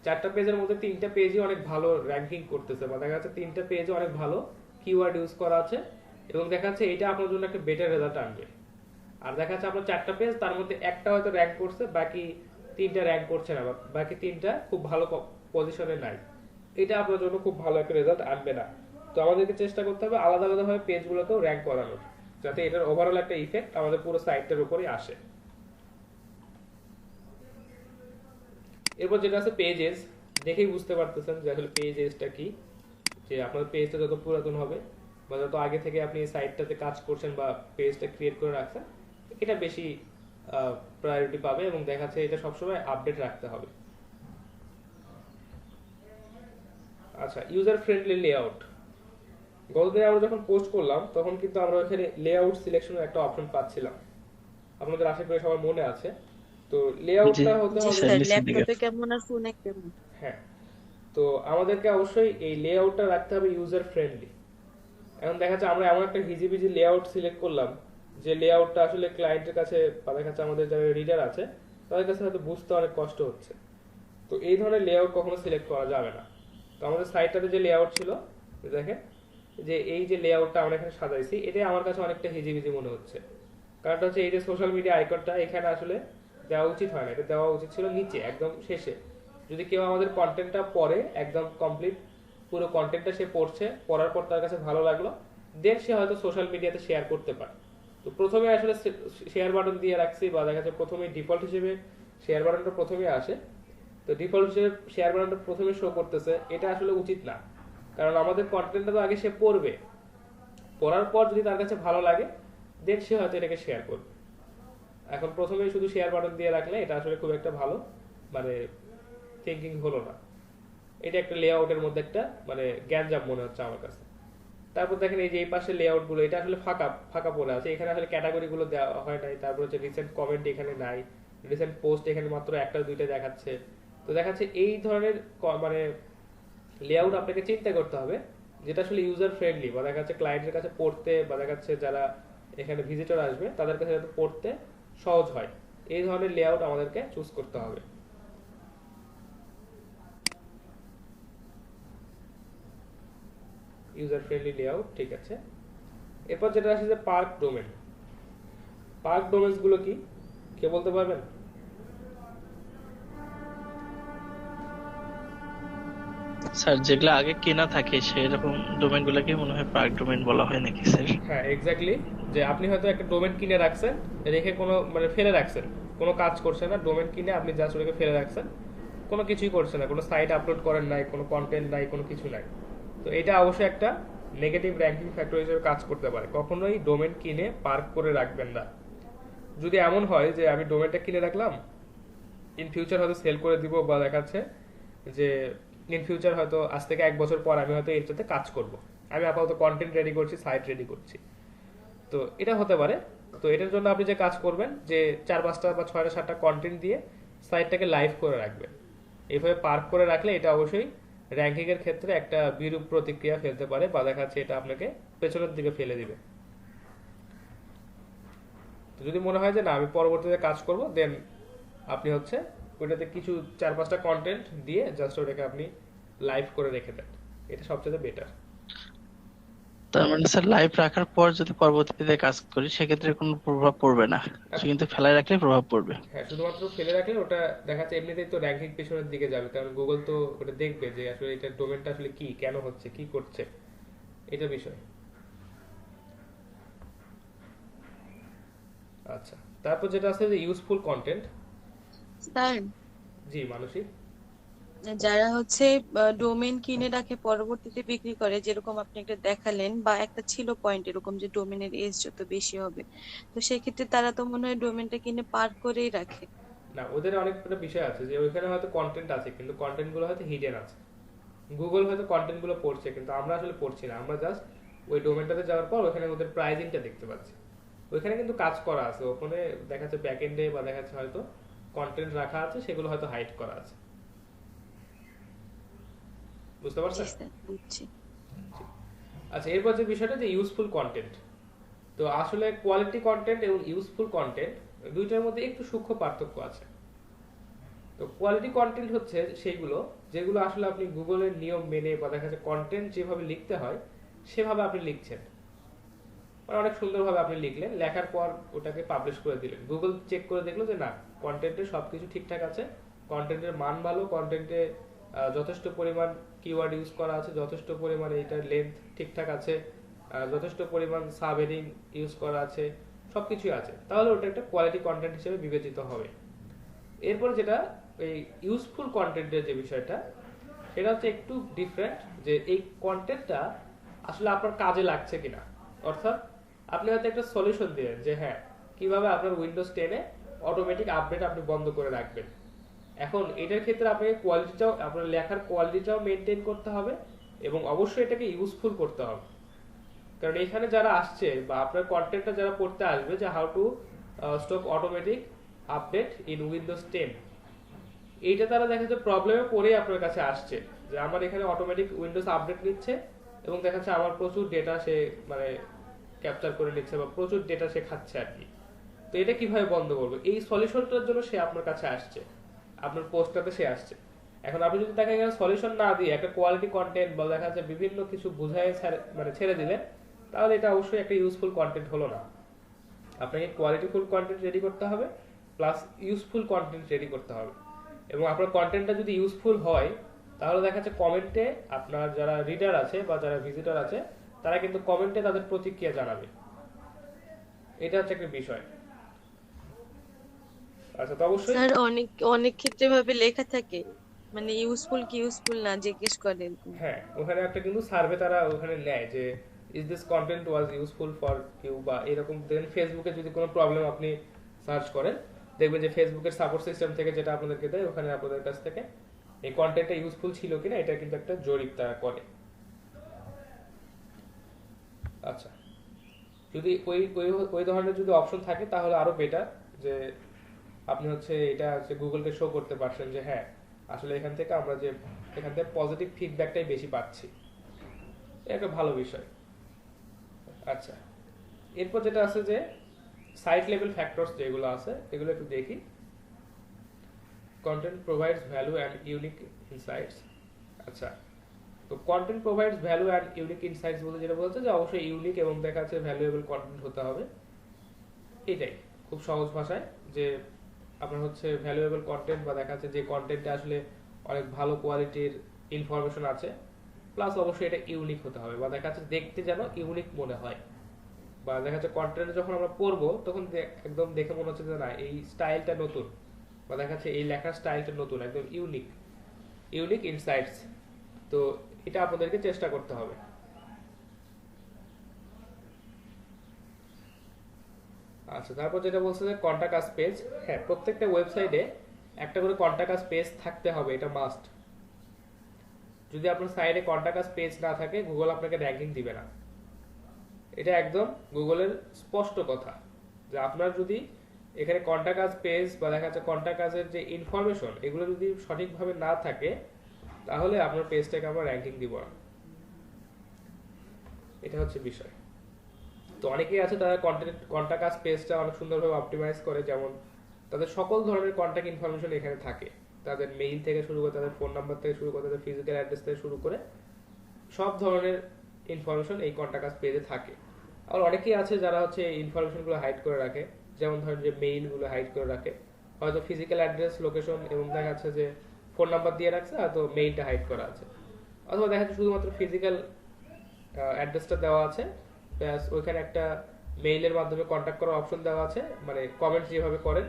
4টা পেজের মধ্যে 3টা পেজই অনেক ভালো র্যাঙ্কিং করতেছে বা দেখা যাচ্ছে 3টা পেজে অনেক ভালো কিওয়ার্ড ইউজ করা আছে এবং দেখা যাচ্ছে এটা আপনার জন্য একটা বেটার রেজাল্ট আনবে। আর দেখা যাচ্ছে আপনার 4টা পেজ, তার মধ্যে একটা হয়তো র্যাঙ্ক করছে, বাকি 3টা র্যাঙ্ক করছে না, বাকি 3টা খুব ভালো পজিশনে নাই, এটা আপনার জন্য খুব ভালো একটা রেজাল্ট আনবে না। তো আমাদেরকে চেষ্টা করতে হবে আলাদা আলাদা ভাবে পেজগুলোকেও র্যাঙ্ক করানোর, যাতে এটার ওভারঅল একটা ইফেক্ট আমাদের পুরো সাইটটার উপরে আসে। এরপর যেটা আছে পেজেস, দেখেই বুঝতে পারতেছেন যে আসলে পেজেসটা কি, যে আপনার পেজটা যত পুরাতন হবে বা যত আগে থেকে আপনি সাইটটাতে কাজ করছেন বা পেজটা ক্রিয়েট করে রাখছেন, এটা বেশি প্রায়োরিটি পাবে এবং দেখা যাচ্ছে এটা সবসময় আপডেট রাখতে হবে। আচ্ছা, ইউজার ফ্রেন্ডলি লেআউট। গতদিন আমরা যখন পোস্ট করলাম তখন কিন্তু আমরা এখানে লেআউট সিলেকশনের একটা অপশন পাচ্ছিলাম, আপনাদের আশা করি সবার মনে আছে। তো লেআউটটা হতে জি হবে, স্যার, নিচের দিকে। ল্যাপটপে কেমন আর ফোনে কেমন? হ্যাঁ, তো আমাদেরকে অবশ্যই এই লেআউটটা রাখতে হবে ইউজার ফ্রেন্ডলি। এখন দেখা যাচ্ছে আমরা এমন একটা হিজিবিজি লেআউট সিলেক্ট করলাম যে লেআউটটা আসলে ক্লায়েন্টের কাছে বা দেখা যাচ্ছে আমাদের যারা রিডার আছে তাদের কাছে হয়তো বুঝতে অনেক কষ্ট হচ্ছে। তো এই ধরনের লেআউট কখনো সিলেক্ট করা যাবে না। তো আমাদের সাইটটাতে যে লেআউট ছিল, দেখেন যে এই যে লেআউটটা আমরা এখানে সাজাইছি, এটাই আমার কাছে অনেকটা হিজিবিজি মনে হচ্ছে। কারণটা হচ্ছে এই যে সোশ্যাল মিডিয়া আইকনটা এখানে আসলে দেওয়া উচিত হয় না, এটা দেওয়া উচিত ছিল নিচে একদম শেষে। যদি কেউ আমাদের কন্টেন্টটা পড়ে একদম কমপ্লিট পুরো কন্টেন্টটা সে পড়ছে, পড়ার পর তার কাছে ভালো লাগলো, দেন সে হয়তো সোশ্যাল মিডিয়াতে শেয়ার করতে পারে। তো প্রথমে আসলে শেয়ার বাটন দিয়ে রাখছি বা দেখা যাচ্ছে প্রথমে ডিফল্ট হিসেবে শেয়ার বাটনটা প্রথমে আসে। তো ডিফল্ট হিসেবে শেয়ার বাটনটা প্রথমে শো করতেছে, এটা আসলে উচিত না। কারণ আমাদের কন্টেন্টটা তো আগে সে পড়বে, পড়ার পর যদি তার কাছে ভালো লাগে দেন সে হয়তো এটাকে শেয়ার করবে। এখন প্রথমেই শুধু শেয়ার বাটন দিয়ে রাখলে এটা আসলে খুব একটা ভালো মানে থিঙ্কিং হলো না। এটা একটা লেআউটের মধ্যে একটা মানে গ্যাঞ্জাম মনে হচ্ছে আমার কাছে। তারপর দেখেন এই যে এই পাশে লেআউট গুলো এটা আসলে ফাঁকা ফাঁকা পড়ে আছে, এখানে আসলে ক্যাটাগরি গুলো দেওয়া হয় নাই। তারপর হচ্ছে রিসেন্ট কমেন্ট এখানে নাই, রিসেন্ট পোস্ট এখানে মাত্র একটা দুইটা দেখাচ্ছে। তো দেখাচ্ছে এই ধরনের মানে লেআউট আপনাকে চিন্তা করতে হবে যেটা আসলে ইউজার ফ্রেন্ডলি বা দেখা যাচ্ছে ক্লায়েন্টের কাছে পড়তে বা দেখা যাচ্ছে যারা এখানে ভিজিটর আসবে তাদের কাছে যাতে পড়তে সহজ হয়, এই ধরনের লেআউট আমাদেরকে চুজ করতে হবে। ইউজার ফ্রেন্ডলি লেআউট, ঠিক আছে। এরপর যেটা আসে যে পার্ক ডোমেন। পার্ক ডোমেনস গুলো কি কে বলতে পারবেন? স্যার যেগুলো আগে কেনা থাকে সেরকম ডোমেন গুলোকে মনে হয় পার্ক ডোমেন বলা হয় নাকি স্যার? হ্যাঁ এক্স্যাক্টলি, যে আপনি হয়তো একটা ডোমেন কিনে রাখছেন, রেখে কোনো মানে ফেলে রাখছেন, কোনো কাজ করছে না, ডোমেন কিনে আপনি জাস্ট ওটাকে ফেলে রাখছেন, কোনো কিছুই করছে না, কোনো সাইট আপলোড করেন নাই, কোনো কন্টেন্ট নাই, কোনো কিছু নাই। তো এটা অবশ্যই একটা নেগেটিভ র্যাঙ্কিং ফ্যাক্টর হিসেবে কাজ করতে পারে। কখনোই ডোমেন কিনে পার্ক করে রাখবেন না। যদি এমন হয় যে আমি ডোমেনটা কিনে রাখলাম, ইন ফিউচার হয়তো সেল করে দিব বা দেখাচ্ছে যে ইন ফিউচার হয়তো আজ থেকে 1 বছর পর আমি হয়তো এটাতে কাজ করব, আমি আপাতত কন্টেন্ট রেডি করছি, সাইট রেডি করছি, তো এটা হতে পারে। তো এটার জন্য আপনি যে কাজ করবেন যে 4-5টা বা 6টা-7টা কন্টেন্ট দিয়ে সাইটটাকে লাইভ করে রাখবেন। এইভাবে পার্ক করে রাখলে এটা অবশ্যই র্যাঙ্কিং এর ক্ষেত্রে একটা বিরূপ প্রতিক্রিয়া ফেলতে পারে বা দেখা যাচ্ছে এটা আপনাকে পেছনের দিকে ফেলে দিবে। তো যদি মনে হয় যে না আমি পরবর্তীতে কাজ করব, দেন আপনি হচ্ছে ওইটাতে কিছু 4-5টা কন্টেন্ট দিয়ে জাস্ট ওটাকে আপনি লাইভ করে রেখে দেন, এটা সবচেয়ে বেটার। তার মানে স্যার লাইভ রাখার পর যদি পরবর্তীতে কাজ করি সেক্ষেত্রে কোনো প্রভাব পড়বে না, কিন্তু ফেলায় রাখলে প্রভাব পড়বে। হ্যাঁ, শুধুমাত্র ফেলে রাখলে ওটা দেখা যাচ্ছে এমনিতেই তো র্যাঙ্কিং পেছনের দিকে যাবে, কারণ গুগল তো ওটা দেখবে যে আসলে এটা ডোমেনটা আসলে কি, কেন হচ্ছে, কি করছে, এটা বিষয়। আচ্ছা, তারপর যেটা আছে যে ইউজফুল কন্টেন্ট। স্যার, জি মানসী। যারা হচ্ছে ডোমেন কিনে রাখে পরবর্তীতে বিক্রি করে, যেরকম আপনি একটা দেখালেন বা একটা ছিল পয়েন্ট এরকম যে ডোমেনের এজ যত বেশি হবে, তো সেক্ষেত্রে তারা তো মনে হয় ডোমেনটা কিনে পার্ক করেই রাখে। না, ওদের অনেকটা বিষয় আছে যে ওইখানে হয়তো কন্টেন্ট আছে কিন্তু কন্টেন্ট গুলো হয়তো হিডেন আছে। গুগল হয়তো কন্টেন্ট গুলো পড়ছে কিন্তু আমরা আসলে পড়ছি না, আমরা জাস্ট ওই ডোমেনটাতে যাওয়ার পর ওখানে ওদের প্রাইজিংটা দেখতে পাচ্ছি। ওইখানে কিন্তু কাজ করা আছে, ওখানে দেখা যাচ্ছে ব্যাক এন্ডে বা দেখা যাচ্ছে হয়তো কন্টেন্ট রাখা আছে, সেগুলো হয়তো হাইড করা আছে। বুঝতে জি পারছেন? স্যার, বুঝছি। আচ্ছা, এরপর যে বিষয়টা যে ইউজফুল কন্টেন্ট। তো আসলে কোয়ালিটি কন্টেন্ট এবং ইউজফুল কন্টেন্ট দুইটার মধ্যে একটু সূক্ষ্ম পার্থক্য আছে। তো কোয়ালিটি কন্টেন্ট হচ্ছে সেইগুলো যেগুলো আসলে আপনি গুগলের নিয়ম মেনে বা দেখা যাচ্ছে কন্টেন্ট যেভাবে লিখতে হয় সেভাবে আপনি লিখছেন, মানে অনেক সুন্দরভাবে আপনি লিখলেন, লেখার পর ওটাকে পাবলিশ করে দিলেন, গুগল চেক করে দেখলো যে না কন্টেন্টের সবকিছু ঠিকঠাক আছে, কন্টেন্টের মান ভালো, কন্টেন্টে যথেষ্ট পরিমাণ কিওয়ার্ড ইউজ করা আছে, যথেষ্ট পরিমাণ এটার লেন্থ ঠিকঠাক আছে, যথেষ্ট পরিমাণ সাব হেডিং ইউজ করা আছে, সবকিছুই আছে, তাহলে ওটা একটা কোয়ালিটি কন্টেন্ট হিসেবে বিবেচিত হবে। এরপর যেটা এই ইউজফুল কন্টেন্টের যে বিষয়টা, সেটা হচ্ছে একটু ডিফারেন্ট, যে এই কন্টেন্টটা আসলে আপনার কাজে লাগছে কিনা। অর্থাৎ আপনি হয়তো একটা সলিউশন দিলেন যে হ্যাঁ কিভাবে আপনার উইন্ডোজ 10-এ অটোমেটিক আপডেট আপনি বন্ধ করে রাখবেন। এখন এটার ক্ষেত্রে আপনাকে কোয়ালিটিটাও, আপনার লেখার কোয়ালিটিটাও মেনটেন করতে হবে এবং অবশ্যই এটাকে ইউজফুল করতে হবে। কারণ এখানে যারা আসছে বা আপনার কন্টেন্টটা যারা পড়তে আসবে যে how to stop automatic update in Windows 10, এইটা তারা দেখা যাচ্ছে প্রবলেমে পড়েই আপনার কাছে আসছে যে আমার এখানে অটোমেটিক উইন্ডোজ আপডেট নিচ্ছে এবং দেখা যাচ্ছে আমার প্রচুর ডেটা সে মানে ক্যাপচার করে নিচ্ছে বা প্রচুর ডেটা সে খাচ্ছে আর কি। তো এটা কিভাবে বন্ধ করবো, এই সলিউশনটার জন্য সে আপনার কাছে আসছে, আপনার পোস্টটাতে সে আসছে। এখন আপনি যদি তাকে এখানে সলিউশন না দিয়ে একটা কোয়ালিটি কন্টেন্ট বা দেখা যাচ্ছে বিভিন্ন কিছু বুঝায় মানে ছেড়ে দিলেন, তাহলে এটা অবশ্যই একটা ইউজফুল কন্টেন্ট হলো না। আপনাকে কোয়ালিটিফুল কন্টেন্ট রেডি করতে হবে প্লাস ইউজফুল কন্টেন্ট রেডি করতে হবে। এবং আপনার কন্টেন্টটা যদি ইউজফুল হয় তাহলে দেখা যাচ্ছে কমেন্টে আপনার যারা রিডার আছে বা যারা ভিজিটর আছে তারা কিন্তু কমেন্টে তাদের প্রতিক্রিয়া জানাবে। এটা হচ্ছে একটা বিষয়। আচ্ছা, তো অবশ্যই স্যার অনেক অনেক ক্ষেত্রে ভাবে লেখা থাকে মানে ইউজফুল কি ইউজফুল না জিজ্ঞেস করে এরকম। হ্যাঁ, ওখানে একটা কিন্তু সার্ভে তারা ওখানে নেয় যে is this content was useful for you বা এরকম। দেন ফেসবুকে যদি কোনো প্রবলেম আপনি সার্চ করেন দেখবেন যে ফেসবুকের সাপোর্ট সিস্টেম থেকে যেটা আপনাদেরকে দেয় ওখানে আপনাদের কাছ থেকে এই কন্টেন্টটা ইউজফুল ছিল কিনা এটা কিন্তু একটা জরিপ তারা করে। আচ্ছা, যদি ওই ওই ওই ধরনের যদি অপশন থাকে তাহলে আরো বেটার, যে আপনি হচ্ছে এটা হচ্ছে গুগলকে শো করতে পারছেন যে হ্যাঁ আসলে এখান থেকে আমরা যে এখান থেকে পজিটিভ ফিডব্যাকটাই বেশি পাচ্ছি, এটা একটা ভালো বিষয়। আচ্ছা, এরপর যেটা আছে যে সাইট লেভেল ফ্যাক্টরস যেগুলো আছে এগুলো একটু দেখি। Content provides value and unique insights. আচ্ছা, তো content provides value and unique insights বলতে যেটা বলছে যে অবশ্যই ইউনিক এবং দেখা যাচ্ছে ভ্যালুয়েবল কন্টেন্ট হতে হবে। এটাই খুব সহজ ভাষায় যে আপনার হচ্ছে ভ্যালুয়েবল কন্টেন্ট বা দেখা যাচ্ছে যে কন্টেন্টে আসলে অনেক ভালো কোয়ালিটির ইনফরমেশন আছে, প্লাস অবশ্যই এটা ইউনিক হতে হবে বা দেখা যাচ্ছে দেখতে যেন ইউনিক মনে হয়, বা দেখা যাচ্ছে কন্টেন্ট যখন আমরা পড়বো তখন একদম দেখে মনে হচ্ছে যে না এই স্টাইলটা নতুন, বা দেখা যাচ্ছে এই লেখার স্টাইলটা নতুন, একদম ইউনিক, ইউনিক ইনসাইটস। তো এটা আপনাদেরকে চেষ্টা করতে হবে। আচ্ছা, তারপর যেটা বলছে যে কন্টাক্ট আস পেজ। হ্যাঁ, প্রত্যেকটা ওয়েবসাইটে একটা করে কন্টাক্ট আস পেজ থাকতে হবে, এটা মাস্ট। যদি আপনার সাইডে কন্টাক্ট আস পেজ না থাকে গুগল আপনাকে র্যাঙ্কিং দিবে না, এটা একদম গুগলের স্পষ্ট কথা। যে আপনার যদি এখানে কন্টাক্ট আস পেজ বা দেখা যাচ্ছে কন্টাক্ট আসের যে ইনফরমেশন এগুলো যদি সঠিকভাবে না থাকে তাহলে আপনার পেজটাকে আমরা র্যাঙ্কিং দিব না, এটা হচ্ছে বিষয়। তো অনেকেই আছে তারা কন্টাক্ট আস পেজটা অনেক সুন্দরভাবে অপটিমাইজ করে, যেমন তাদের সকল ধরনের কন্টাক্ট ইনফরমেশন এখানে থাকে, তাদের মেইল থেকে শুরু করে তাদের ফোন নাম্বার থেকে শুরু করে তাদের ফিজিক্যাল অ্যাড্রেস থেকে শুরু করে সব ধরনের ইনফরমেশন এই কন্টাক্ট আস পেজে থাকে। আর অনেকেই আছে যারা হচ্ছে এই ইনফরমেশনগুলো হাইড করে রাখে, যেমন ধরেন যে মেইলগুলো হাইড করে রাখে, হয়তো ফিজিক্যাল অ্যাড্রেস লোকেশন এবং দেখা যাচ্ছে যে ফোন নাম্বার দিয়ে রাখছে হয়তো মেইলটা হাইড করা আছে, অথবা দেখা যাচ্ছে শুধুমাত্র ফিজিক্যাল অ্যাড্রেসটা দেওয়া আছে, প্লাস ওইখানে একটা মেইলের মাধ্যমে কন্ট্যাক্ট করার অপশন দেওয়া আছে, মানে কমেন্ট যেভাবে করেন,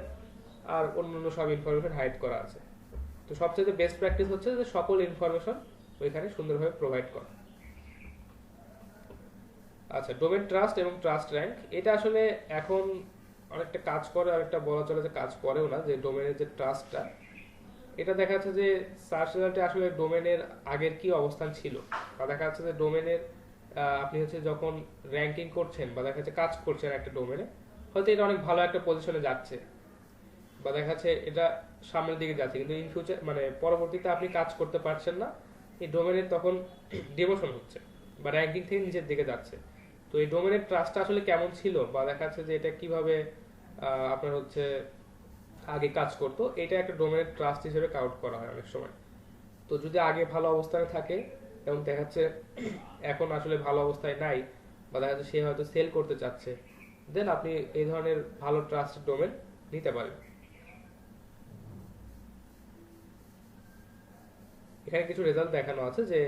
আর অন্যান্য সব ইনফরমেশন হাইড করা আছে। তো সবচেয়ে বেস্ট প্র্যাকটিস হচ্ছে যে সকল ইনফরমেশন ওইখানে সুন্দরভাবে প্রোভাইড করা। আচ্ছা, ডোমেন ট্রাস্ট এবং ট্রাস্ট র্যাঙ্ক, এটা আসলে এখন অনেকটা কাজ করে, অনেকটা বলা চলে যে কাজ করেও না। যে ডোমেনের যে ট্রাস্টটা, এটা দেখা যাচ্ছে যে সার্চ রেজাল্টে আসলে ডোমেনের আগের কি অবস্থান ছিল, বা দেখা যাচ্ছে যে ডোমেনের আপনি হচ্ছে যখন র্যাঙ্কিং করছেন বা দেখা যাচ্ছে কাজ করছেন একটা ডোমেনে, হয়তো এটা অনেক ভালো একটা পজিশনে যাচ্ছে বা দেখা যাচ্ছে এটা সামনের দিকে যাচ্ছে, কিন্তু ইন ফিউচার মানে পরবর্তীতে আপনি কাজ করতে পারছেন না, এই ডোমেনের তখন ডিমোশন হচ্ছে বা র্যাঙ্কিং থেকে নিচের দিকে যাচ্ছে। তো এই ডোমেনের ট্রাস্টটা আসলে কেমন ছিল বা দেখা যাচ্ছে যে এটা কিভাবে আপনার হচ্ছে আগে কাজ করতো, এটা একটা ডোমেনের ট্রাস্ট হিসেবে কাউন্ট করা হয় অনেক সময়। তো যদি আগে ভালো অবস্থানে থাকে এবং দেখা যাচ্ছে এখন আসলে ভালো অবস্থায় নাই বা দেখা যাচ্ছে সে হয়তো সেল করতে চাচ্ছে, দেন আপনি এই ধরনের ভালো ট্রাস্টেড ডোমেন নিতে পারেন। এখানে কিছু রেজাল্ট দেখানো আছে যে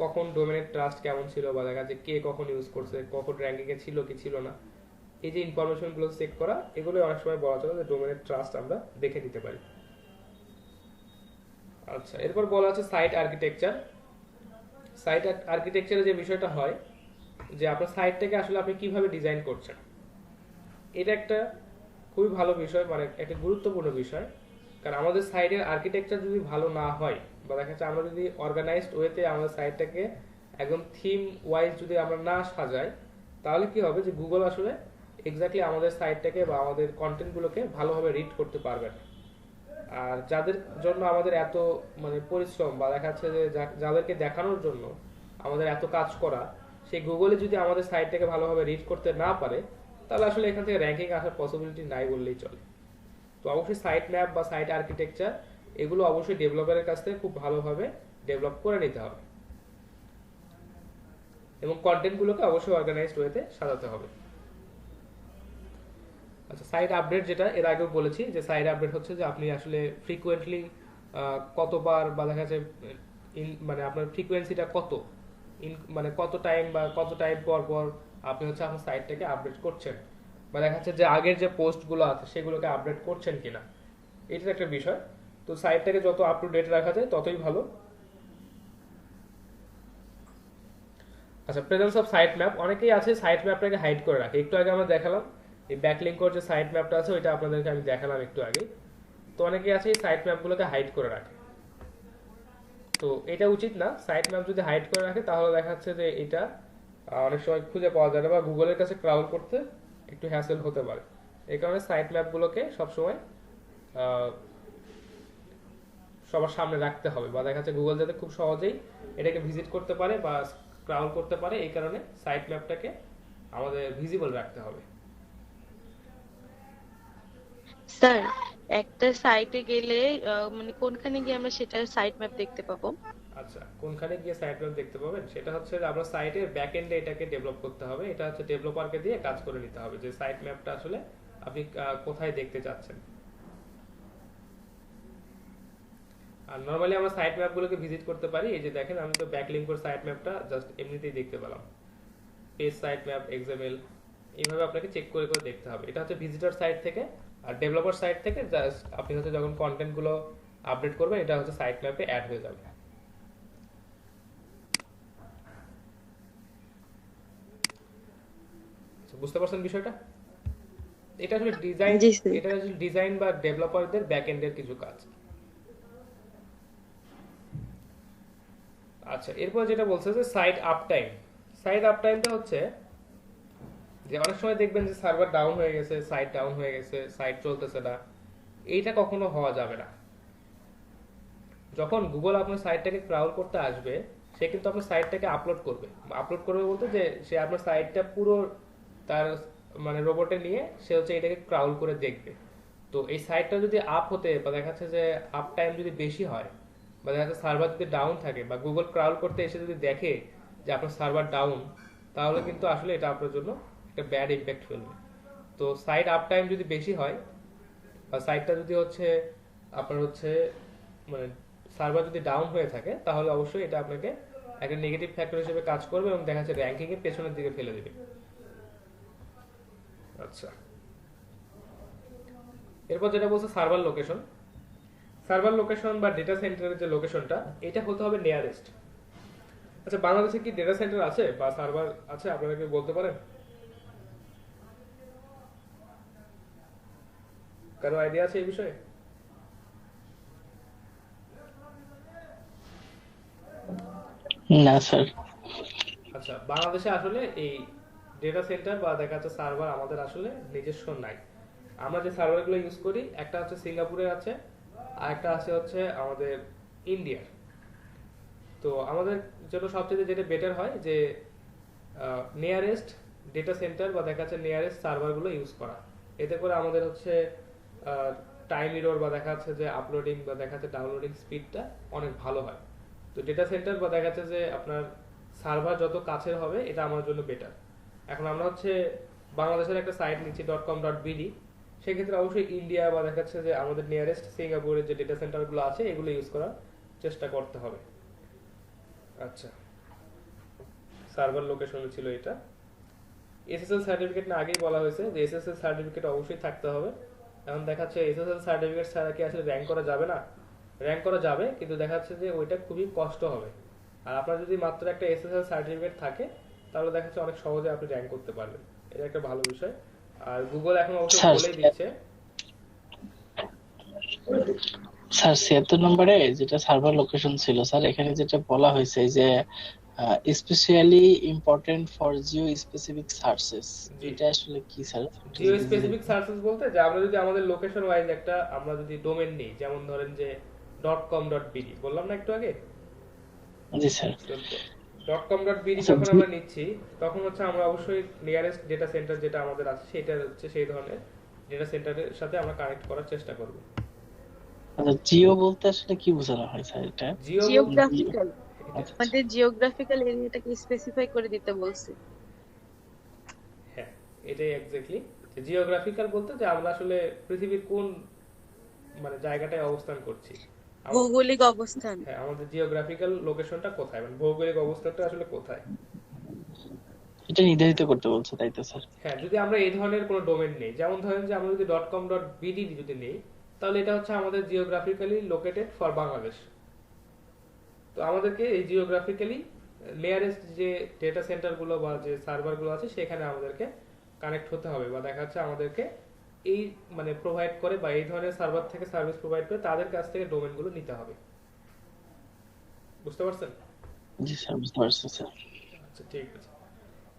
কখন ডোমেনের ট্রাস্ট কেমন ছিল বা দেখা যাচ্ছে কে কখন ইউজ করছে, কখন র্যাঙ্কিং এ ছিল কি ছিল না, এই যে ইনফরমেশন গুলো চেক করা, এগুলো অনেক সময় বলা চলে যে ডোমেনের ট্রাস্ট আমরা দেখে নিতে পারি। আচ্ছা, এরপর বলা আছে সাইট আর্কিটেকচার। সাইট আর্কিটেকচারে যে বিষয়টা হয় যে আপনার সাইটটাকে আসলে আপনি কিভাবে ডিজাইন করছেন, এটা একটা খুবই ভালো বিষয়, মানে একটা গুরুত্বপূর্ণ বিষয়। কারণ আমাদের সাইটের আর্কিটেকচার যদি ভালো না হয়, বা দেখা যাচ্ছে আমরা যদি অর্গানাইজড ওয়েতে আমাদের সাইটটাকে একদম থিম ওয়াইজ যদি আমরা না সাজাই, তাহলে কি হবে যে গুগল আসলে এক্স্যাক্টলি আমাদের সাইটটাকে বা আমাদের কন্টেন্টগুলোকে ভালোভাবে রিড করতে পারবে না। আর যাদের জন্য আমাদের এত মানে পরিশ্রম, বা দেখা যাচ্ছে যে যাদেরকে দেখানোর জন্য আমাদের এত কাজ করা, সেই গুগলে যদি আমাদের সাইটটাকে ভালোভাবে রিড করতে না পারে, তাহলে আসলে এখান থেকে র্যাঙ্কিং আসার পসিবিলিটি নাই বললেই চলে। তো অবশ্যই সাইট ম্যাপ বা সাইট আর্কিটেকচার এগুলো অবশ্যই ডেভেলপারের কাছ থেকে খুব ভালোভাবে ডেভেলপ করে নিতে হবে, এবং কন্টেন্টগুলোকে অবশ্যই অর্গানাইজড ওয়েতে সাজাতে হবে। আচ্ছা, সাইট আপডেট, যেটা এর আগেও বলেছি যে সাইট আপডেট হচ্ছে যে আপনি আসলে ফ্রিকোয়েন্টলি কতবার, বা দেখা যাচ্ছে মানে আপনার ফ্রিকোয়েন্সিটা কত, মানে কত টাইম বা কত টাইম পর পর আপনি হচ্ছে আপনার সাইটটাকে আপডেট করছেন, বা দেখা যাচ্ছে যে আগের যে পোস্টগুলো আছে সেগুলোকে আপডেট করছেন কিনা, এটার একটা বিষয়। তো সাইটটাকে যত আপ টু ডেট রাখা যায় ততই ভালো। আচ্ছা, প্রেজেন্স অফ সাইট ম্যাপ, অনেকেই আছে সাইট ম্যাপটাকে হাইড করে রাখে। একটু আগে আমরা দেখালাম এই ব্যাকলিঙ্কর যে সাইট ম্যাপটা আছে ওইটা আপনাদেরকে আমি দেখালাম একটু আগে। তো অনেকেই আছে এই সাইট ম্যাপগুলোকে হাইড করে রাখে, তো এটা উচিত না। সাইট ম্যাপ যদি হাইড করে রাখে তাহলে দেখা যাচ্ছে যে এটা অনেক সময় খুঁজে পাওয়া যায় না, বা গুগলের কাছে ক্রাউল করতে একটু হ্যাসেল হতে পারে। এই কারণে সাইট ম্যাপগুলোকে সবসময় সবার সামনে রাখতে হবে, বা দেখা যাচ্ছে গুগল যাতে খুব সহজেই এটাকে ভিজিট করতে পারে বা ক্রাউল করতে পারে, এই কারণে সাইট ম্যাপটাকে আমাদের ভিজিবল রাখতে হবে। স্যার, একটা সাইটে গেলে মানে কোনখানে গিয়ে আমরা সেটার সাইট ম্যাপ দেখতে পাবো? আচ্ছা, কোনখানে গিয়ে সাইট ম্যাপ দেখতে পাবেন, সেটা হচ্ছে যে আমরা সাইটের ব্যাক এন্ডে এটাকে ডেভেলপ করতে হবে। এটা হচ্ছে ডেভেলপারকে দিয়ে কাজ করে নিতে হবে যে সাইট ম্যাপটা আসলে আপনি কোথায় দেখতে চাচ্ছেন। আর নরমালি আমরা সাইট ম্যাপগুলোকে ভিজিট করতে পারি। এই যে দেখেন, আমি তো ব্যাকলিঙ্ক করে সাইট ম্যাপটা জাস্ট এমনিতেই দেখতে পেলাম। পেজ সাইট ম্যাপ, এক্সএমএল, এইভাবে আপনাকে চেক করে করে দেখতে হবে। এটা হচ্ছে ভিজিটর সাইট থেকে। আর ডেভেলপার সাইট থেকে জাস্ট আপনি হচ্ছে যখন কন্টেন্টগুলো আপডেট করবেন, এটা হচ্ছে সাইট ম্যাপে অ্যাড হয়ে যাবে। বুঝতে পারছেন বিষয়টা? এটা আসলে ডিজাইন, জি স্যার। এটা আসলে ডিজাইন বা ডেভেলপারদের ব্যাক এন্ডের কিছু কাজ। আচ্ছা, এরপর যেটা বলছে যে site up time. Site up টাইমটা হচ্ছে যে অনেক সময় দেখবেন যে সার্ভার ডাউন হয়ে গেছে, সাইট ডাউন হয়ে গেছে, সাইট চলতেছে না। এইটা কখনো হওয়া যাবে না। যখন গুগল আপনার সাইটটাকে ক্রাউল করতে আসবে, সে কিন্তু আপনার সাইটটাকে আপলোড করবে। আপলোড করবে বলতে যে সে আপনার সাইটটা পুরো তার মানে রোবটে নিয়ে সে হচ্ছে এটাকে ক্রাউল করে দেখবে। তো এই সাইটটা যদি আপ হতে, বা দেখা যাচ্ছে যে আপ টাইম যদি বেশি হয়, বা দেখা যাচ্ছে সার্ভার যদি ডাউন থাকে, বা গুগল ক্রাউল করতে এসে যদি দেখে যে আপনার সার্ভার ডাউন, তাহলে কিন্তু আসলে এটা আপনার জন্য একটা ব্যাড ইম্প্যাক্ট ফেলবে। তো সাইট আপ টাইম যদি বেশি হয়, বা সাইটটা যদি হচ্ছে আপনার হচ্ছে মানে সার্ভার যদি ডাউন হয়ে থাকে, তাহলে অবশ্যই এটা আপনাকে একটা নেগেটিভ ফ্যাক্টর হিসেবে কাজ করবে এবং দেখা যাচ্ছে র্যাঙ্কিং এর পেছনের দিকে ফেলে দিবে। আচ্ছা, এরপর যেটা বলছে সার্ভার লোকেশন। সার্ভার লোকেশন বা ডেটা সেন্টারের যে লোকেশনটা, এটা হতে হবে নিয়ারেস্ট। আচ্ছা, বাংলাদেশে কি ডেটা সেন্টার আছে বা সার্ভার আছে, আপনারা কি বলতে পারেন? কারো আইডিয়া আছে এই বিষয়ে? না স্যার। আচ্ছা, বাংলাদেশে আসলে এই ডেটা সেন্টার বা দেখা যাচ্ছে সার্ভার আমাদের আসলে নিজস্ব নাই। আমরা যে সার্ভারগুলো ইউজ করি, একটা হচ্ছে সিঙ্গাপুরে আছে, আর একটা আছে হচ্ছে আমাদের ইন্ডিয়ার। তো আমাদের জন্য সবচেয়ে যেটা বেটার হয় যে নিয়ারেস্ট ডেটা সেন্টার বা দেখা যাচ্ছে নিয়ারেস্ট সার্ভারগুলো ইউজ করা। এতে করে আমাদের হচ্ছে টাইম ইরর বা দেখা যাচ্ছে যে আপলোডিং বা দেখা যাচ্ছে ডাউনলোডিং স্পিডটা অনেক ভালো হয়। তো ডেটা সেন্টার বা দেখা যাচ্ছে যে আপনার সার্ভার যত কাছের হবে, এটা আমার জন্য বেটার। এখন আমরা হচ্ছে বাংলাদেশের একটা সাইট নিচ্ছি .com.bd, সেক্ষেত্রে অবশ্যই ইন্ডিয়া বা দেখা যাচ্ছে যে আমাদের নিয়ারেস্ট সিঙ্গাপুরের যে ডেটা সেন্টারগুলো আছে এগুলো ইউজ করার চেষ্টা করতে হবে। আচ্ছা, সার্ভার লোকেশন ছিল এটা। এসএসএল সার্টিফিকেট না আগেই বলা হয়েছে যে এসএসএল সার্টিফিকেট অবশ্যই থাকতে হবে। এখন দেখাচ্ছে এসএসএল সার্টিফিকেট ছাড়া কি আসলে র্যাঙ্ক করা যাবে না? র্যাঙ্ক করা যাবে, কিন্তু দেখাচ্ছে যে ওইটা খুবই কষ্ট হবে। আর আপনার যদি মাত্র একটা এসএসএল সার্টিফিকেট থাকে, তাহলে দেখাচ্ছে অনেক সহজে আপনি র্যাঙ্ক করতে পারবেন। এটা একটা ভালো বিষয়। আর গুগল এখন অবশ্যই স্যার বলেই দিচ্ছে স্যার ৭৬ নম্বরে যেটা সার্ভার লোকেশন ছিল স্যার, এখানে যেটা বলা হয়েছে যে specially important for geo specific searches, জি, এটা আসলে কি স্যার? একটু জিও যদি বুঝিয়ে স্পেসিফিক দিতেন। সার্চেস বলতে যে আমরা যদি আমাদের লোকেশন ওয়াইজ একটা আমরা যদি ডোমেন নিই, যেমন ধরেন যে .com.bd বললাম না একটু আগে, জি স্যার। তো .com.bd আচ্ছা যখন আমরা নিচ্ছি তখন হচ্ছে আমরা অবশ্যই নিয়ারেস্ট ডেটা সেন্টার যেটা আমাদের আছে সেটা হচ্ছে সেই ধরনের ডেটা সেন্টারের সাথে আমরা কানেক্ট করার চেষ্টা করব। আচ্ছা, জিও বলতে আসলে কি বোঝানো হয় স্যার এটা? জিও বলতে জিও, জিওগ্রাফিক্যাল, এটা, আচ্ছা আচ্ছা। আমাদের জিওগ্রাফিক্যাল এরিয়াটাকে স্পেসিফাই করে দিতে বলছে। হ্যাঁ, এটাই এক্স্যাক্টলি। জিওগ্রাফিক্যাল বলতে যে আমরা আসলে পৃথিবীর কোন মানে জায়গাটায় অবস্থান করছি। ভৌগোলিক অবস্থান। হ্যাঁ, আমাদের জিওগ্রাফিক্যাল লোকেশনটা কোথায়, মানে ভৌগোলিক অবস্থানটা আসলে কোথায়। এটা নির্ধারিত করতে বলছে, তাই তো স্যার? হ্যাঁ, যদি আমরা এই ধরনের কোনো ডোমেন নেই, যেমন ধরেন যে আমরা যদি .com.bd যদি নেই, তাহলে এটা হচ্ছে আমাদের জিওগ্রাফিক্যালি লোকেটেড ফর বাংলাদেশ। তো আমাদেরকে এই জিওগ্রাফিক্যালি নিয়ারেস্ট যে ডেটা সেন্টারগুলো বা যে সার্ভারগুলো আছে সেখানে আমাদেরকে কানেক্ট হতে হবে, বা দেখা যাচ্ছে আমাদেরকে এই মানে প্রোভাইড করে বা এই ধরনের সার্ভার থেকে সার্ভিস প্রোভাইড করে তাদের কাছ থেকে ডোমেনগুলো নিতে হবে। বুঝতে পারছেন? জি স্যার, বুঝতে পারছি স্যার। আচ্ছা, ঠিক আছে।